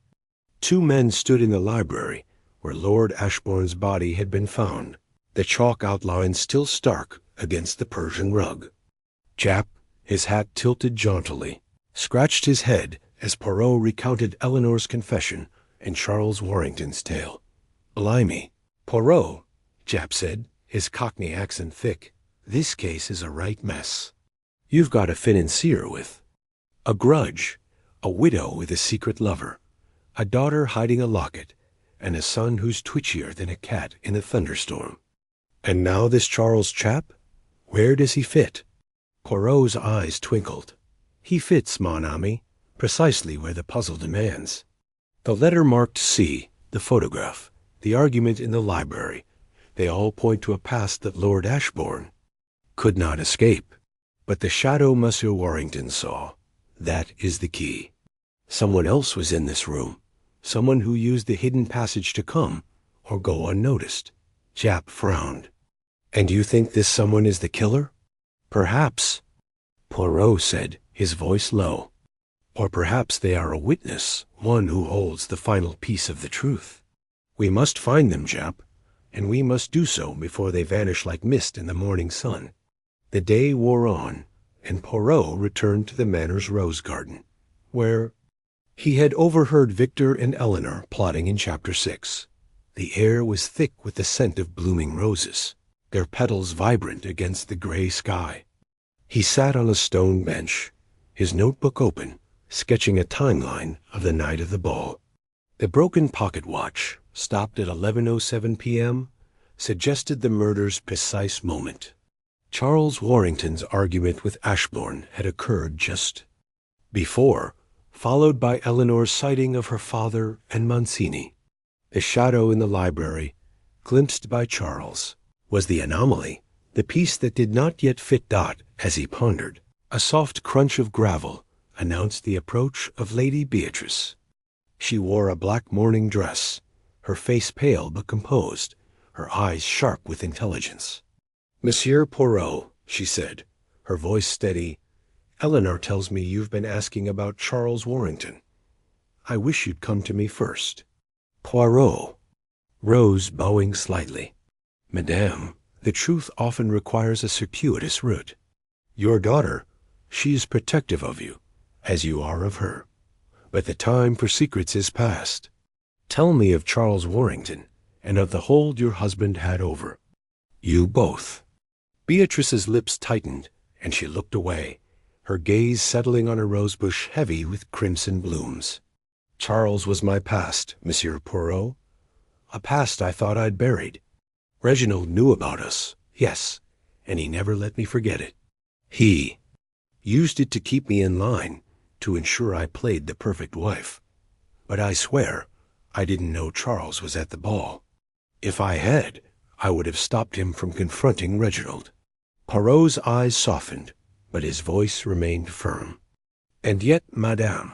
two men stood in the library, where Lord Ashbourne's body had been found, the chalk outline still stark against the Persian rug. Japp, his hat tilted jauntily, scratched his head as Poirot recounted Eleanor's confession and Charles Warrington's tale. "Blimey, Poirot," Japp said, his Cockney accent thick, "this case is a right mess. You've got a financier with a grudge, a widow with a secret lover, a daughter hiding a locket, and a son who's twitchier than a cat in a thunderstorm. And now this Charles chap? Where does he fit?" Poirot's eyes twinkled. "He fits, mon ami, precisely where the puzzle demands. The letter marked C, the photograph, the argument in the library, they all point to a past that Lord Ashbourne could not escape. But the shadow Monsieur Warrington saw, that is the key. Someone else was in this room, someone who used the hidden passage to come or go unnoticed." Japp frowned. "And you think this someone is the killer?" "Perhaps," Poirot said, his voice low. "Or perhaps they are a witness, one who holds the final piece of the truth. We must find them, Japp, and we must do so before they vanish like mist in the morning sun." The day wore on, and Poirot returned to the Manor's rose garden, where he had overheard Victor and Eleanor plotting in Chapter 6. The air was thick with the scent of blooming roses, their petals vibrant against the gray sky. He sat on a stone bench, his notebook open, sketching a timeline of the night of the ball. The broken pocket watch, stopped at 11:07 p.m., suggested the murder's precise moment. Charles Warrington's argument with Ashbourne had occurred just before, followed by Eleanor's sighting of her father and Mancini. The shadow in the library, glimpsed by Charles, was the anomaly, the piece that did not yet fit Dot as he pondered. A soft crunch of gravel announced the approach of Lady Beatrice. She wore a black morning dress, her face pale but composed, her eyes sharp with intelligence. "Monsieur Poirot," she said, her voice steady, "Eleanor tells me you've been asking about Charles Warrington. I wish you'd come to me first." Poirot rose, bowing slightly. "Madame, the truth often requires a circuitous route. Your daughter, she is protective of you, as you are of her. But the time for secrets is past. Tell me of Charles Warrington, and of the hold your husband had over you both." Beatrice's lips tightened, and she looked away, her gaze settling on a rosebush heavy with crimson blooms. "Charles was my past, Monsieur Poirot, a past I thought I'd buried. Reginald knew about us, yes, and he never let me forget it. He used it to keep me in line, to ensure I played the perfect wife. But I swear I didn't know Charles was at the ball. If I had, I would have stopped him from confronting Reginald." Poirot's eyes softened, but his voice remained firm. "And yet, madame,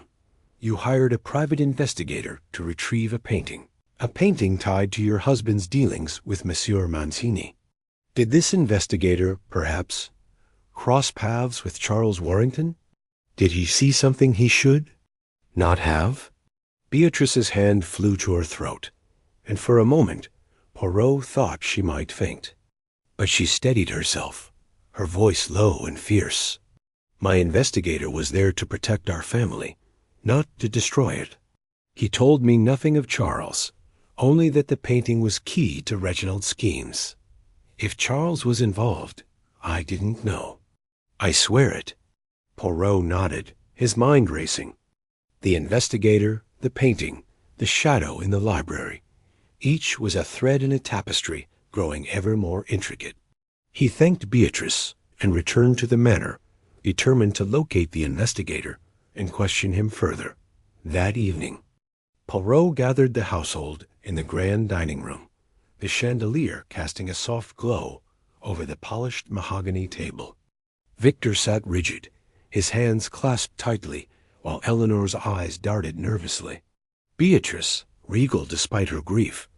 you hired a private investigator to retrieve a painting tied to your husband's dealings with Monsieur Mancini. Did this investigator, perhaps, cross paths with Charles Warrington? Did he see something he should not have?" Beatrice's hand flew to her throat, and for a moment Poirot thought she might faint. But she steadied herself, her voice low and fierce. "My investigator was there to protect our family, not to destroy it. He told me nothing of Charles, only that the painting was key to Reginald's schemes. If Charles was involved, I didn't know. I swear it." Poirot nodded, his mind racing. The investigator, the painting, the shadow in the library, each was a thread in a tapestry growing ever more intricate. He thanked Beatrice and returned to the Manor, determined to locate the investigator and question him further. That evening, Poirot gathered the household in the grand dining room. the chandelier casting a soft glow over the polished mahogany table. Victor sat rigid, his hands clasped tightly, while Eleanor's eyes darted nervously. Beatrice, regal despite her grief,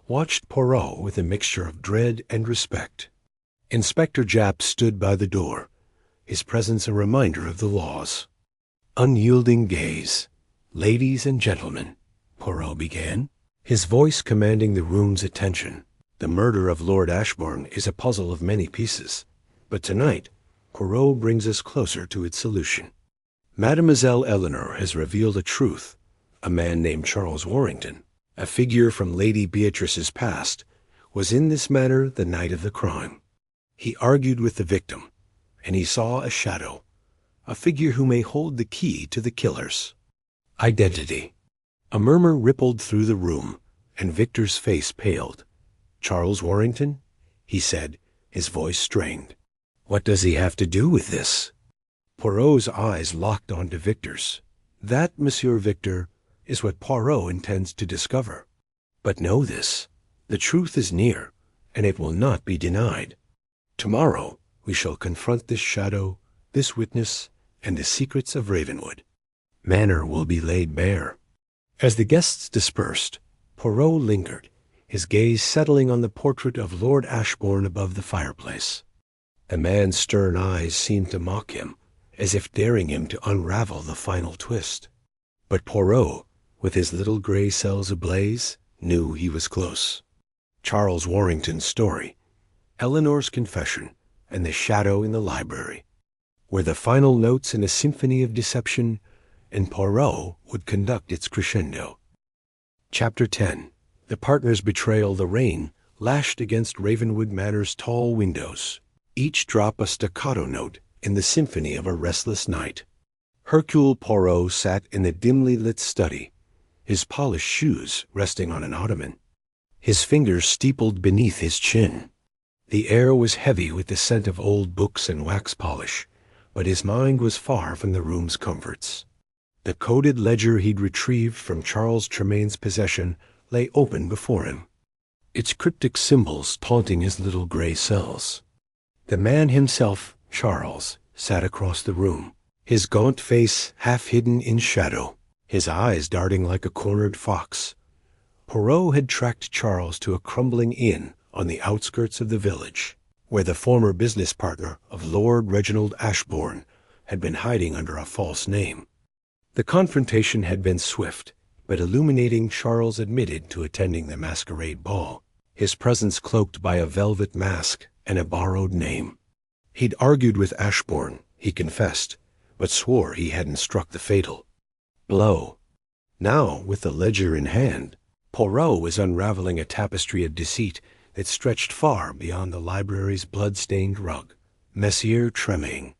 watched Poirot with a mixture of dread and respect. Inspector Japp stood by the door, his presence a reminder of the laws. Unyielding gaze. "Ladies and gentlemen," Poirot began, his voice commanding the room's attention. "The murder of Lord Ashbourne is a puzzle of many pieces, but tonight Poirot brings us closer to its solution. Mademoiselle Eleanor has revealed a truth. A man named Charles Warrington, a figure from Lady Beatrice's past, was in this manor the night of the crime. He argued with the victim, and he saw a shadow, a figure who may hold the key to the killer's identity." A murmur rippled through the room, and Victor's face paled. "Charles Warrington?" he said, his voice strained. "What does he have to do with this?" Poirot's eyes locked onto Victor's. "That, Monsieur Victor, is what Poirot intends to discover. But know this, the truth is near, and it will not be denied. Tomorrow we shall confront this shadow, this witness, and the secrets of Ravenwood. Manor will be laid bare." As the guests dispersed, Poirot lingered, his gaze settling on the portrait of Lord Ashbourne above the fireplace. The man's stern eyes seemed to mock him, as if daring him to unravel the final twist. But Poirot, with his little gray cells ablaze, knew he was close. Charles Warrington's story, Eleanor's confession, and the shadow in the library were the final notes in a symphony of deception, and Poirot would conduct its crescendo. Chapter 10. The partners' betrayal. The rain lashed against Ravenwood Manor's tall windows, each drop a staccato note in the symphony of a restless night. Hercule Poirot sat in the dimly lit study, his polished shoes resting on an ottoman, his fingers steepled beneath his chin. The air was heavy with the scent of old books and wax polish, but his mind was far from the room's comforts. The coded ledger he'd retrieved from Charles Tremaine's possession lay open before him, its cryptic symbols taunting his little gray cells. The man himself, Charles, sat across the room, his gaunt face half hidden in shadow, his eyes darting like a cornered fox. Poirot had tracked Charles to a crumbling inn on the outskirts of the village, where the former business partner of Lord Reginald Ashbourne had been hiding under a false name. The confrontation had been swift, but illuminating. Charles admitted to attending the masquerade ball, his presence cloaked by a velvet mask and a borrowed name. He'd argued with Ashbourne, he confessed, but swore he hadn't struck the fatal blow. Now, with the ledger in hand, Poirot was unraveling a tapestry of deceit that stretched far beyond the library's blood-stained rug. "Monsieur Tremaine,"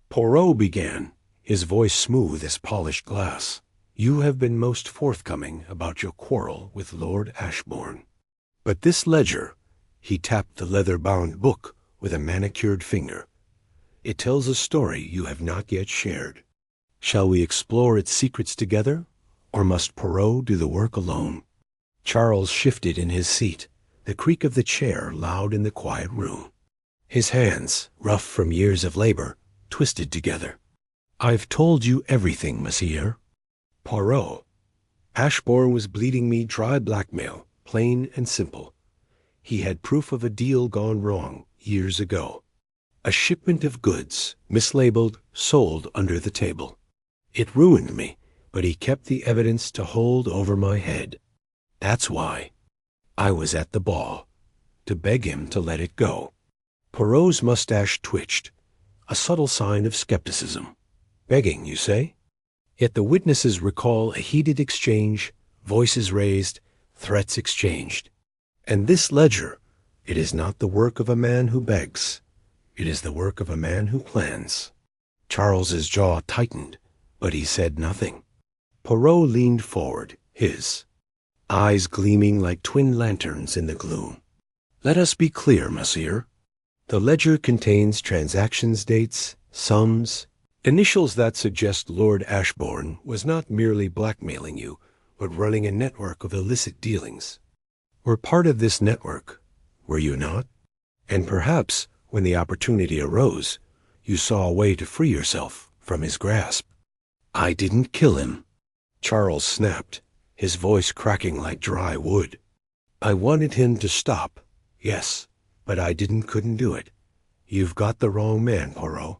Poirot began, his voice smooth as polished glass, "you have been most forthcoming about your quarrel with Lord Ashbourne. But this ledger," he tapped the leather-bound book with a manicured finger, "it tells a story you have not yet shared. Shall we explore its secrets together, or must Poirot do the work alone?" Charles shifted in his seat, the creak of the chair loud in the quiet room. His hands, rough from years of labor, twisted together. "I've told you everything, monsieur." "Poirot, Ashbourne was bleeding me dry blackmail, plain and simple. He had proof of a deal gone wrong years ago. A shipment of goods, mislabeled, sold under the table. It ruined me, but he kept the evidence to hold over my head. That's why I was at the ball, to beg him to let it go." Poirot's mustache twitched, a subtle sign of skepticism. "Begging, you say?" Yet the witnesses recall a heated exchange, voices raised, threats exchanged. And this ledger, it is not the work of a man who begs. It is the work of a man who plans. Charles's jaw tightened, but he said nothing. Poirot leaned forward, his eyes gleaming like twin lanterns in the gloom. "Let us be clear, monsieur. The ledger contains transactions dates, sums, initials that suggest Lord Ashbourne was not merely blackmailing you, but running a network of illicit dealings. were part of this network, were you not? And perhaps, when the opportunity arose, you saw a way to free yourself from his grasp. I didn't kill him, Charles snapped, his voice cracking like dry wood. I wanted him to stop, yes, but I couldn't do it. You've got the wrong man, Poirot.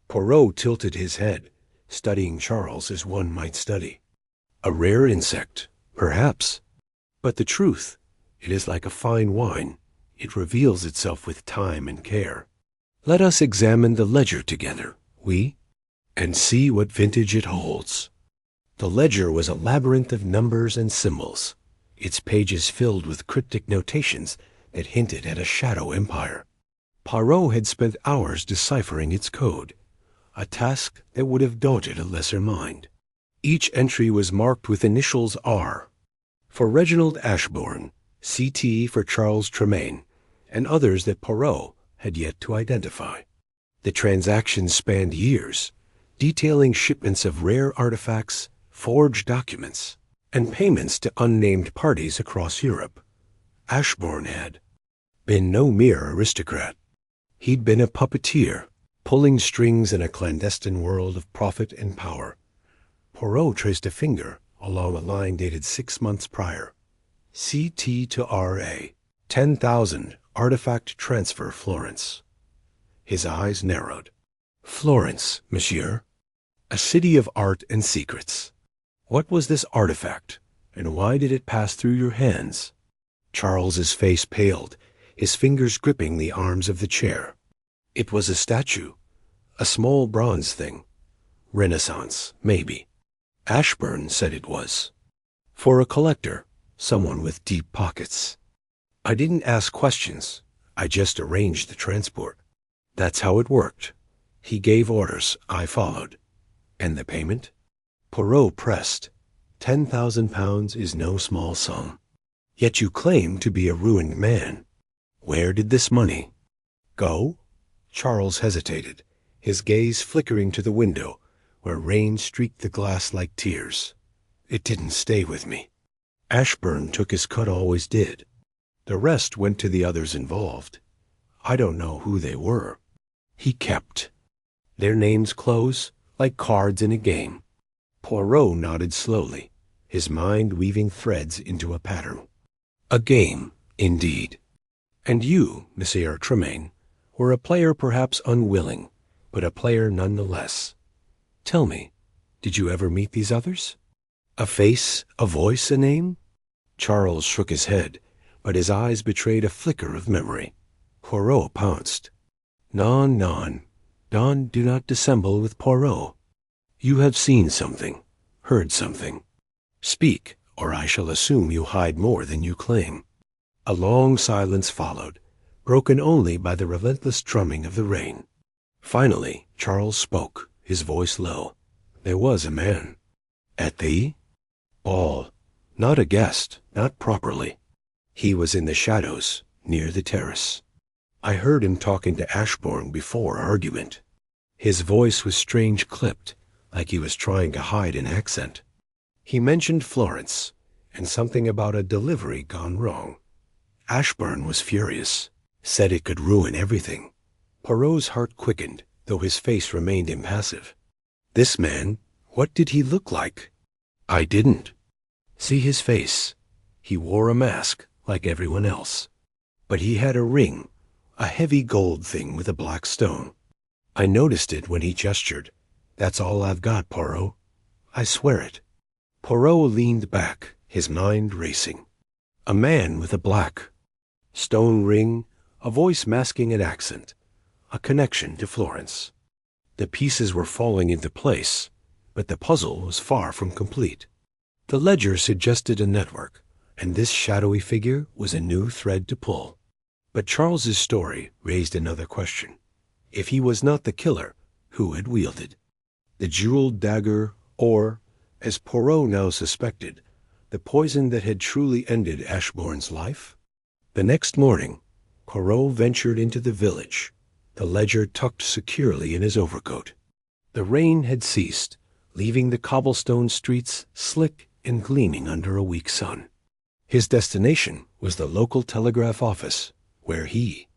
Poirot tilted his head, studying Charles as one might study. A rare insect, perhaps. But the truth, it is like a fine wine. It reveals itself with time and care. Let us examine the ledger together, and see what vintage it holds. The ledger was a labyrinth of numbers and symbols, its pages filled with cryptic notations that hinted at a shadow empire. Poirot had spent hours deciphering its code, a task that would have daunted a lesser mind. Each entry was marked with initials R, for Reginald Ashbourne, CT for Charles Tremaine, and others that Poirot had yet to identify. The transactions spanned years, detailing shipments of rare artifacts, forged documents, and payments to unnamed parties across Europe. Ashbourne had been no mere aristocrat. He'd been a puppeteer, pulling strings in a clandestine world of profit and power. Poirot traced a finger along a line dated 6 months prior. CT to RA, 10,000, artifact transfer, Florence. His eyes narrowed. Florence, monsieur. A city of art and secrets. What was this artifact, and why did it pass through your hands? Charles's face paled, his fingers gripping the arms of the chair. It was a statue, a small bronze thing. Renaissance, maybe. Ashbourne said it was. For a collector, someone with deep pockets. I didn't ask questions. I just arranged the transport. That's how it worked. He gave orders. I followed. And the payment? Poirot pressed. £10,000 is no small sum. Yet you claim to be a ruined man. Where did this money go? Charles hesitated, his gaze flickering to the window, where rain streaked the glass like tears. It didn't stay with me. Ashbourne took his cut, always did. The rest went to the others involved. I don't know who they were. He kept their names close, like cards in a game. Poirot nodded slowly, his mind weaving threads into a pattern. A game, indeed. And you, Monsieur Tremaine, were a player perhaps unwilling, but a player nonetheless. Tell me, did you ever meet these others? A face, a voice, a name? Charles shook his head, but his eyes betrayed a flicker of memory. Poirot pounced. Non, do not dissemble with Poirot. You have seen something, heard something. Speak, or I shall assume you hide more than you claim. A long silence followed, broken only by the relentless drumming of the rain. Finally, Charles spoke, his voice low. There was a man. At the ball. Not a guest, not properly. He was in the shadows, near the terrace. I heard him talking to Ashbourne before argument. His voice was strange clipped, like he was trying to hide an accent. He mentioned Florence, and something about a delivery gone wrong. Ashbourne was furious, said it could ruin everything. Poirot's heart quickened, though his face remained impassive. This man, what did he look like? I didn't see his face. He wore a mask, like everyone else. But he had a ring, a heavy gold thing with a black stone. I noticed it when he gestured. That's all I've got, Poirot. I swear it. Poirot leaned back, his mind racing. A man with a black stone ring, a voice masking an accent, a connection to Florence. The pieces were falling into place, but the puzzle was far from complete. The ledger suggested a network, and this shadowy figure was a new thread to pull. But Charles's story raised another question. If he was not the killer, who had wielded the jeweled dagger, or, as Poirot now suspected, the poison that had truly ended Ashbourne's life? The next morning, Poirot ventured into the village, the ledger tucked securely in his overcoat. The rain had ceased, leaving the cobblestone streets slick and gleaming under a weak sun. His destination was the local telegraph office, where he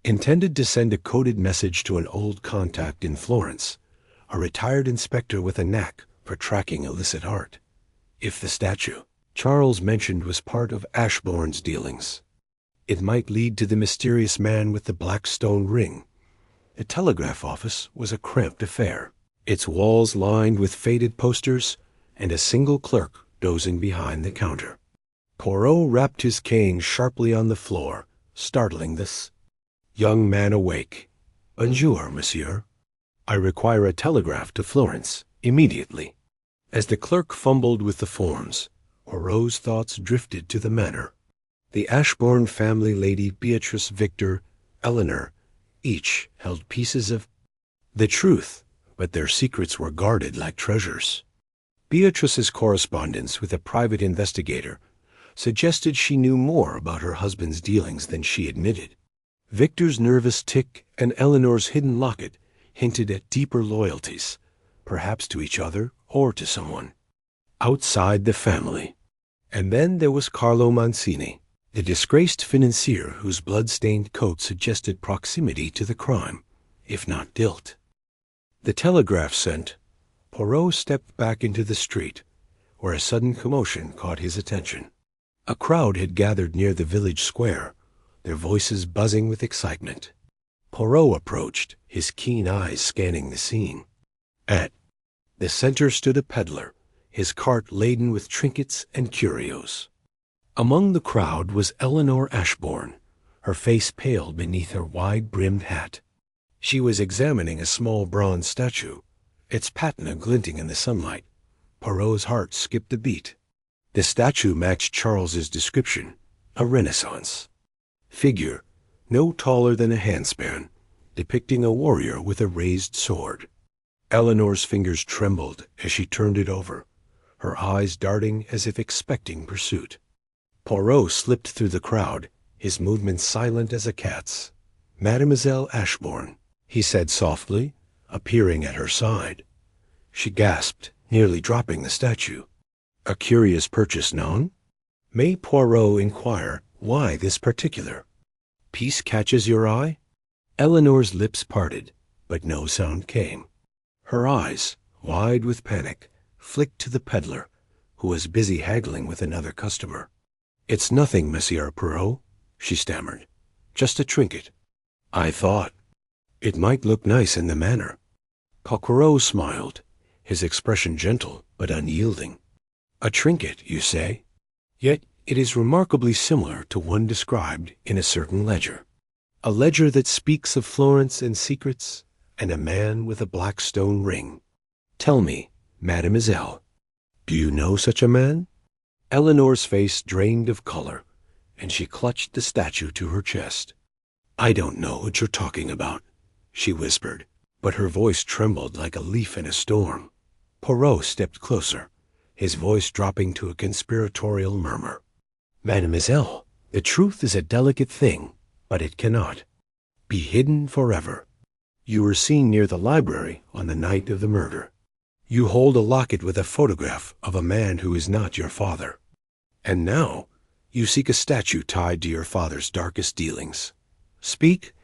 intended to send a coded message to an old contact in Florence, a retired inspector with a knack for tracking illicit art. If the statue Charles mentioned was part of Ashbourne's dealings, it might lead to the mysterious man with the black stone ring. The telegraph office was a cramped affair, its walls lined with faded posters and a single clerk dozing behind the counter. Poirot rapped his cane sharply on the floor, startling this young man awake. "Bonjour, monsieur. I require a telegraph to Florence, immediately." As the clerk fumbled with the forms, Poirot's thoughts drifted to the manor. The Ashbourne family, Lady Beatrice, Victor, Eleanor, each held pieces of the truth, but their secrets were guarded like treasures. Beatrice's correspondence with a private investigator suggested she knew more about her husband's dealings than she admitted. Victor's nervous tic and Eleanor's hidden locket hinted at deeper loyalties, perhaps to each other or to someone outside the family. And then there was Carlo Mancini, the disgraced financier whose blood-stained coat suggested proximity to the crime, if not guilt. The telegraph sent, Poirot stepped back into the street, where a sudden commotion caught his attention. A crowd had gathered near the village square, their voices buzzing with excitement. Poirot approached, his keen eyes scanning the scene. At the center stood a peddler, his cart laden with trinkets and curios. Among the crowd was Eleanor Ashbourne, her face pale beneath her wide-brimmed hat. She was examining a small bronze statue, its patina glinting in the sunlight. Poirot's heart skipped a beat. The statue matched Charles's description, a Renaissance figure, no taller than a handspan, depicting a warrior with a raised sword. Eleanor's fingers trembled as she turned it over, her eyes darting as if expecting pursuit. Poirot slipped through the crowd, his movements silent as a cat's. "Mademoiselle Ashbourne," he said softly, appearing at her side. She gasped, nearly dropping the statue. "A curious purchase known?" May Poirot inquire why this particular piece catches your eye? Eleanor's lips parted, but no sound came. Her eyes, wide with panic, flicked to the peddler, who was busy haggling with another customer. "It's nothing, Monsieur Poirot," she stammered. "Just a trinket. I thought it might look nice in the manor." Poirot smiled, his expression gentle but unyielding. "A trinket, you say? Yet it is remarkably similar to one described in a certain ledger. A ledger that speaks of Florence and secrets, and a man with a black stone ring. Tell me, mademoiselle, do you know such a man?" Eleanor's face drained of color, and she clutched the statue to her chest. "I don't know what you're talking about," she whispered, but her voice trembled like a leaf in a storm. Poirot stepped closer, his voice dropping to a conspiratorial murmur. "Mademoiselle, the truth is a delicate thing, but it cannot be hidden forever. You were seen near the library on the night of the murder. You hold a locket with a photograph of a man who is not your father. And now you seek a statue tied to your father's darkest dealings. Speak,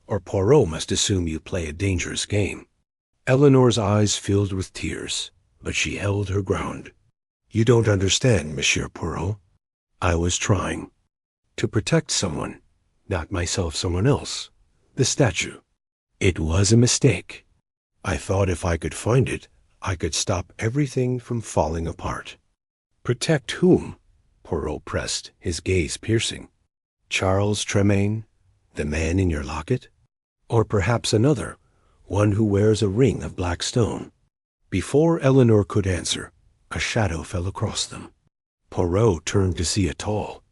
or Poirot must assume you play a dangerous game." Eleanor's eyes filled with tears, but she held her ground. "You don't understand, Monsieur Poirot. I was trying to protect someone, not myself, someone else. The statue. It was a mistake. I thought if I could find it, I could stop everything from falling apart." "Protect whom?" Poirot pressed, his gaze piercing. "Charles Tremaine, the man in your locket? Or perhaps another, one who wears a ring of black stone?" Before Eleanor could answer, a shadow fell across them. Poirot turned to see a tall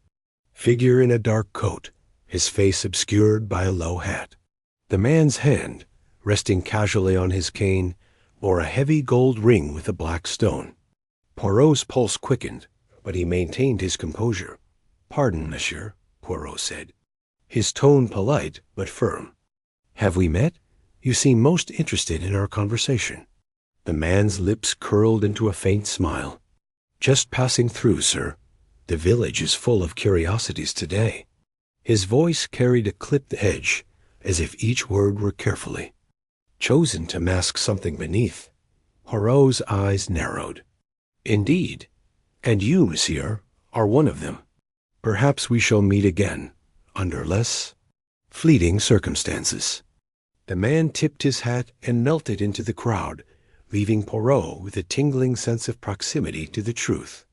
figure in a dark coat, his face obscured by a low hat. The man's hand, resting casually on his cane, bore a heavy gold ring with a black stone. Poirot's pulse quickened, but he maintained his composure. "Pardon, monsieur," Poirot said, his tone polite but firm. "Have we met? You seem most interested in our conversation." The man's lips curled into a faint smile. "Just passing through, sir. The village is full of curiosities today. His voice carried a clipped edge, as if each word were carefully chosen to mask something beneath. Poirot's eyes narrowed. Indeed, and you, monsieur, are one of them. Perhaps we shall meet again, under less fleeting circumstances. The man tipped his hat and melted into the crowd, leaving Poirot with a tingling sense of proximity to the truth.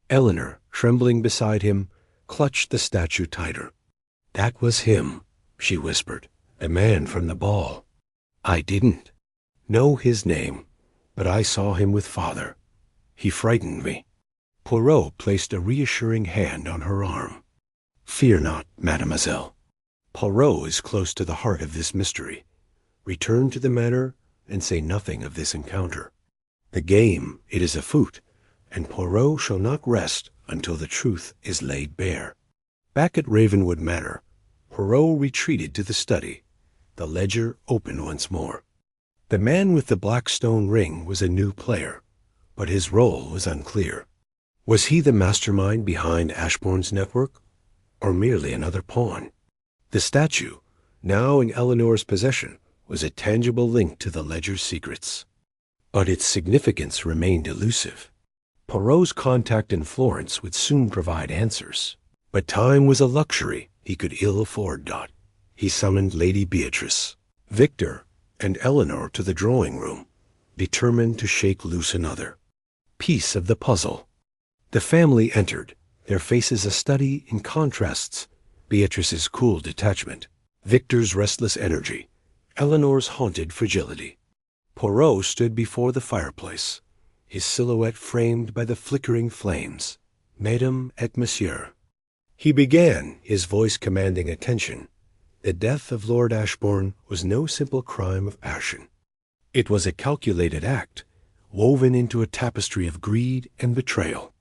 Eleanor, trembling beside him, clutched the statue tighter. "That was him," she whispered, "a man from the ball. I didn't know his name, but I saw him with father. He frightened me." Poirot placed a reassuring hand on her arm. "Fear not, mademoiselle. Poirot is close to the heart of this mystery. Return to the manor and say nothing of this encounter. The game, it is afoot, and Poirot shall not rest until the truth is laid bare." Back at Ravenwood Manor, Poirot retreated to the study. The ledger opened once more. The man with the black stone ring was a new player, but his role was unclear. Was he the mastermind behind Ashbourne's network, or merely another pawn? The statue, now in Eleanor's possession, was a tangible link to the ledger's secrets. But its significance remained elusive. Poirot's contact in Florence would soon provide answers. But time was a luxury he could ill afford. He summoned Lady Beatrice, Victor, and Eleanor to the drawing-room, determined to shake loose another piece of the puzzle. The family entered, their faces a study in contrasts: Beatrice's cool detachment, Victor's restless energy, Eleanor's haunted fragility. Poirot stood before the fireplace, his silhouette framed by the flickering flames. "Madame et monsieur." He began, his voice commanding attention. The death of Lord Ashbourne was no simple crime of passion. It was a calculated act, woven into a tapestry of greed and betrayal.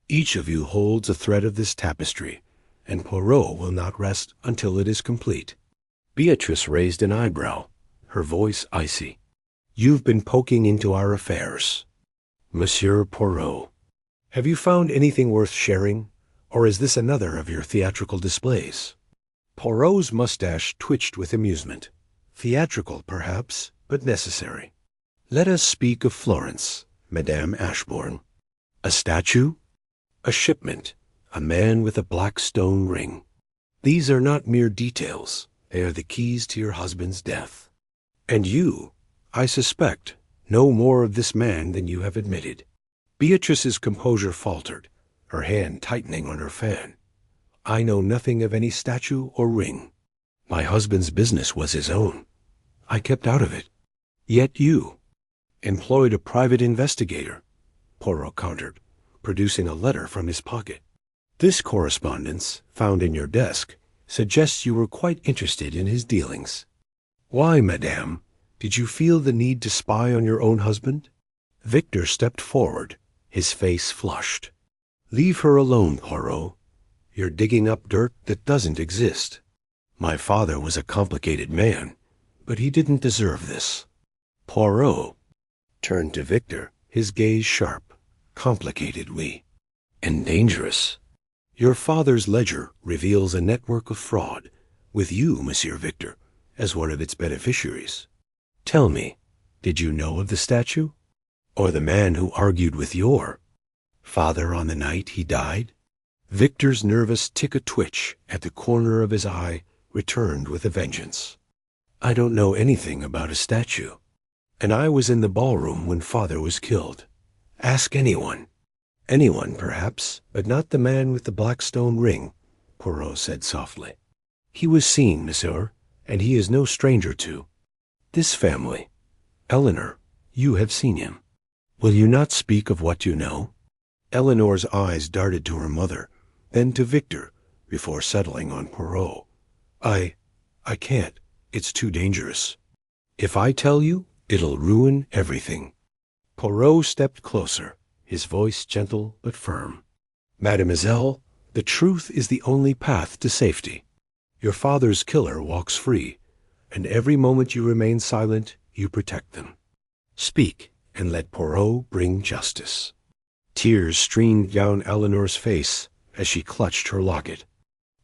Each of you holds a thread of this tapestry, and Poirot will not rest until it is complete. Beatrice raised an eyebrow, her voice icy. "You've been poking into our affairs, Monsieur Poirot. Have you found anything worth sharing, or is this another of your theatrical displays?" Poirot's mustache twitched with amusement. "Theatrical, perhaps, but necessary. Let us speak of Florence, Madame Ashbourne. A statue, a shipment, a man with a black stone ring. These are not mere details. They are the keys to your husband's death. And you, I suspect, know more of this man than you have admitted." Beatrice's composure faltered, her hand tightening on her fan. "I know nothing of any statue or ring. My husband's business was his own. I kept out of it. Yet you employed a private investigator," Poirot countered, producing a letter from his pocket. "This correspondence, found in your desk, suggests you were quite interested in his dealings. Why, madame, did you feel the need to spy on your own husband?" Victor stepped forward, his face flushed. "Leave her alone, Poirot. You're digging up dirt that doesn't exist. My father was a complicated man, but he didn't deserve this." Poirot turned to Victor, his gaze sharp. "Complicated, oui, and dangerous. Your father's ledger reveals a network of fraud, with you, Monsieur Victor, as one of its beneficiaries. Tell me, did you know of the statue? Or the man who argued with your father on the night he died?" Victor's nervous tick-a-twitch at the corner of his eye returned with a vengeance. "I don't know anything about a statue. And I was in the ballroom when father was killed. Ask anyone." "Anyone, perhaps, but not the man with the black stone ring," Poirot said softly. "He was seen, monsieur, and he is no stranger to this family. Eleanor, you have seen him. Will you not speak of what you know?" Eleanor's eyes darted to her mother, then to Victor, before settling on Poirot. I can't. It's too dangerous. If I tell you, it'll ruin everything." Poirot stepped closer, his voice gentle but firm. "Mademoiselle, the truth is the only path to safety. Your father's killer walks free, and every moment you remain silent, you protect them. Speak, and let Poirot bring justice." Tears streamed down Eleanor's face as she clutched her locket.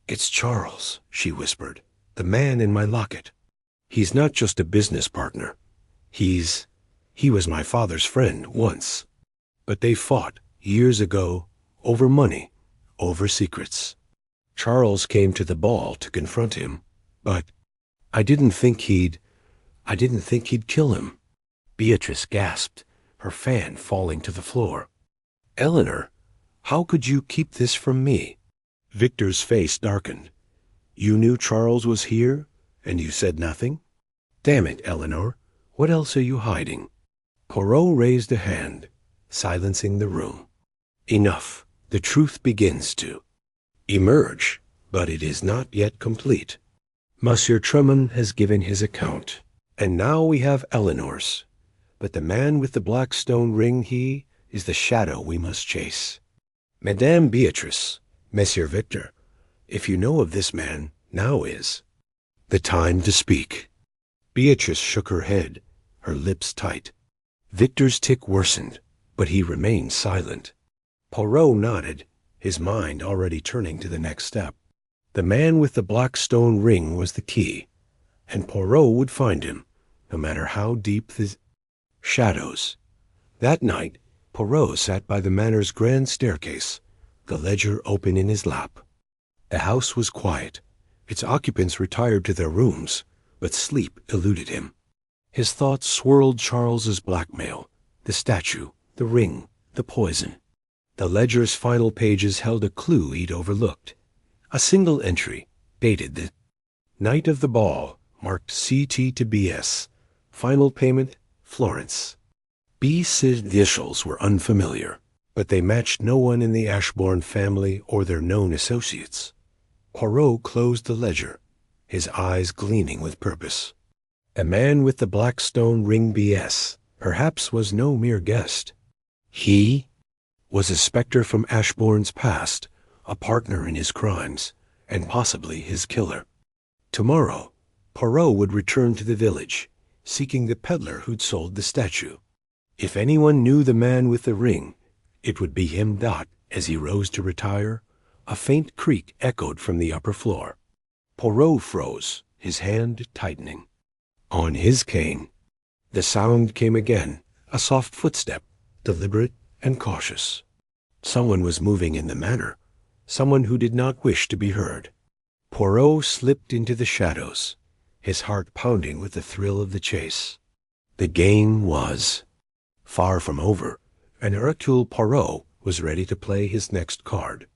"It's Charles," she whispered, "the man in my locket. He's not just a business partner. He was my father's friend once. But they fought years ago over money, over secrets. Charles came to the ball to confront him, but I didn't think he'd kill him." Beatrice gasped, her fan falling to the floor. "Eleanor, how could you keep this from me?" Victor's face darkened. "You knew Charles was here, and you said nothing? Damn it, Eleanor, what else are you hiding?" Poirot raised a hand, silencing the room. "Enough. The truth begins to emerge, but it is not yet complete. Monsieur Tremont has given his account, and now we have Eleanor's. But the man with the black stone ring, he is the shadow we must chase. Madame Beatrice, Monsieur Victor, if you know of this man, now is the time to speak." Beatrice shook her head, her lips tight. Victor's tic worsened, but he remained silent. Poirot nodded, his mind already turning to the next step. The man with the black stone ring was the key, and Poirot would find him, no matter how deep the shadows. That night, Poirot sat by the manor's grand staircase, the ledger open in his lap. The house was quiet. Its occupants retired to their rooms, but sleep eluded him. His thoughts swirled Charles's blackmail, the statue, the ring, the poison. The ledger's final pages held a clue he'd overlooked. A single entry, dated the night of the ball, marked CT to BS. Final payment, Florence. B's initials were unfamiliar, but they matched no one in the Ashbourne family or their known associates. Poirot closed the ledger, his eyes gleaming with purpose. A man with the black stone ring BS perhaps was no mere guest. He was a specter from Ashbourne's past, a partner in his crimes, and possibly his killer. Tomorrow, Poirot would return to the village, seeking the peddler who'd sold the statue. If anyone knew the man with the ring, it would be him. As he rose to retire, a faint creak echoed from the upper floor. Poirot froze, his hand tightening. On his cane, the sound came again, a soft footstep, deliberate and cautious. Someone was moving in the manor, someone who did not wish to be heard. Poirot slipped into the shadows, his heart pounding with the thrill of the chase. The game was far from over, and Hercule Poirot was ready to play his next card.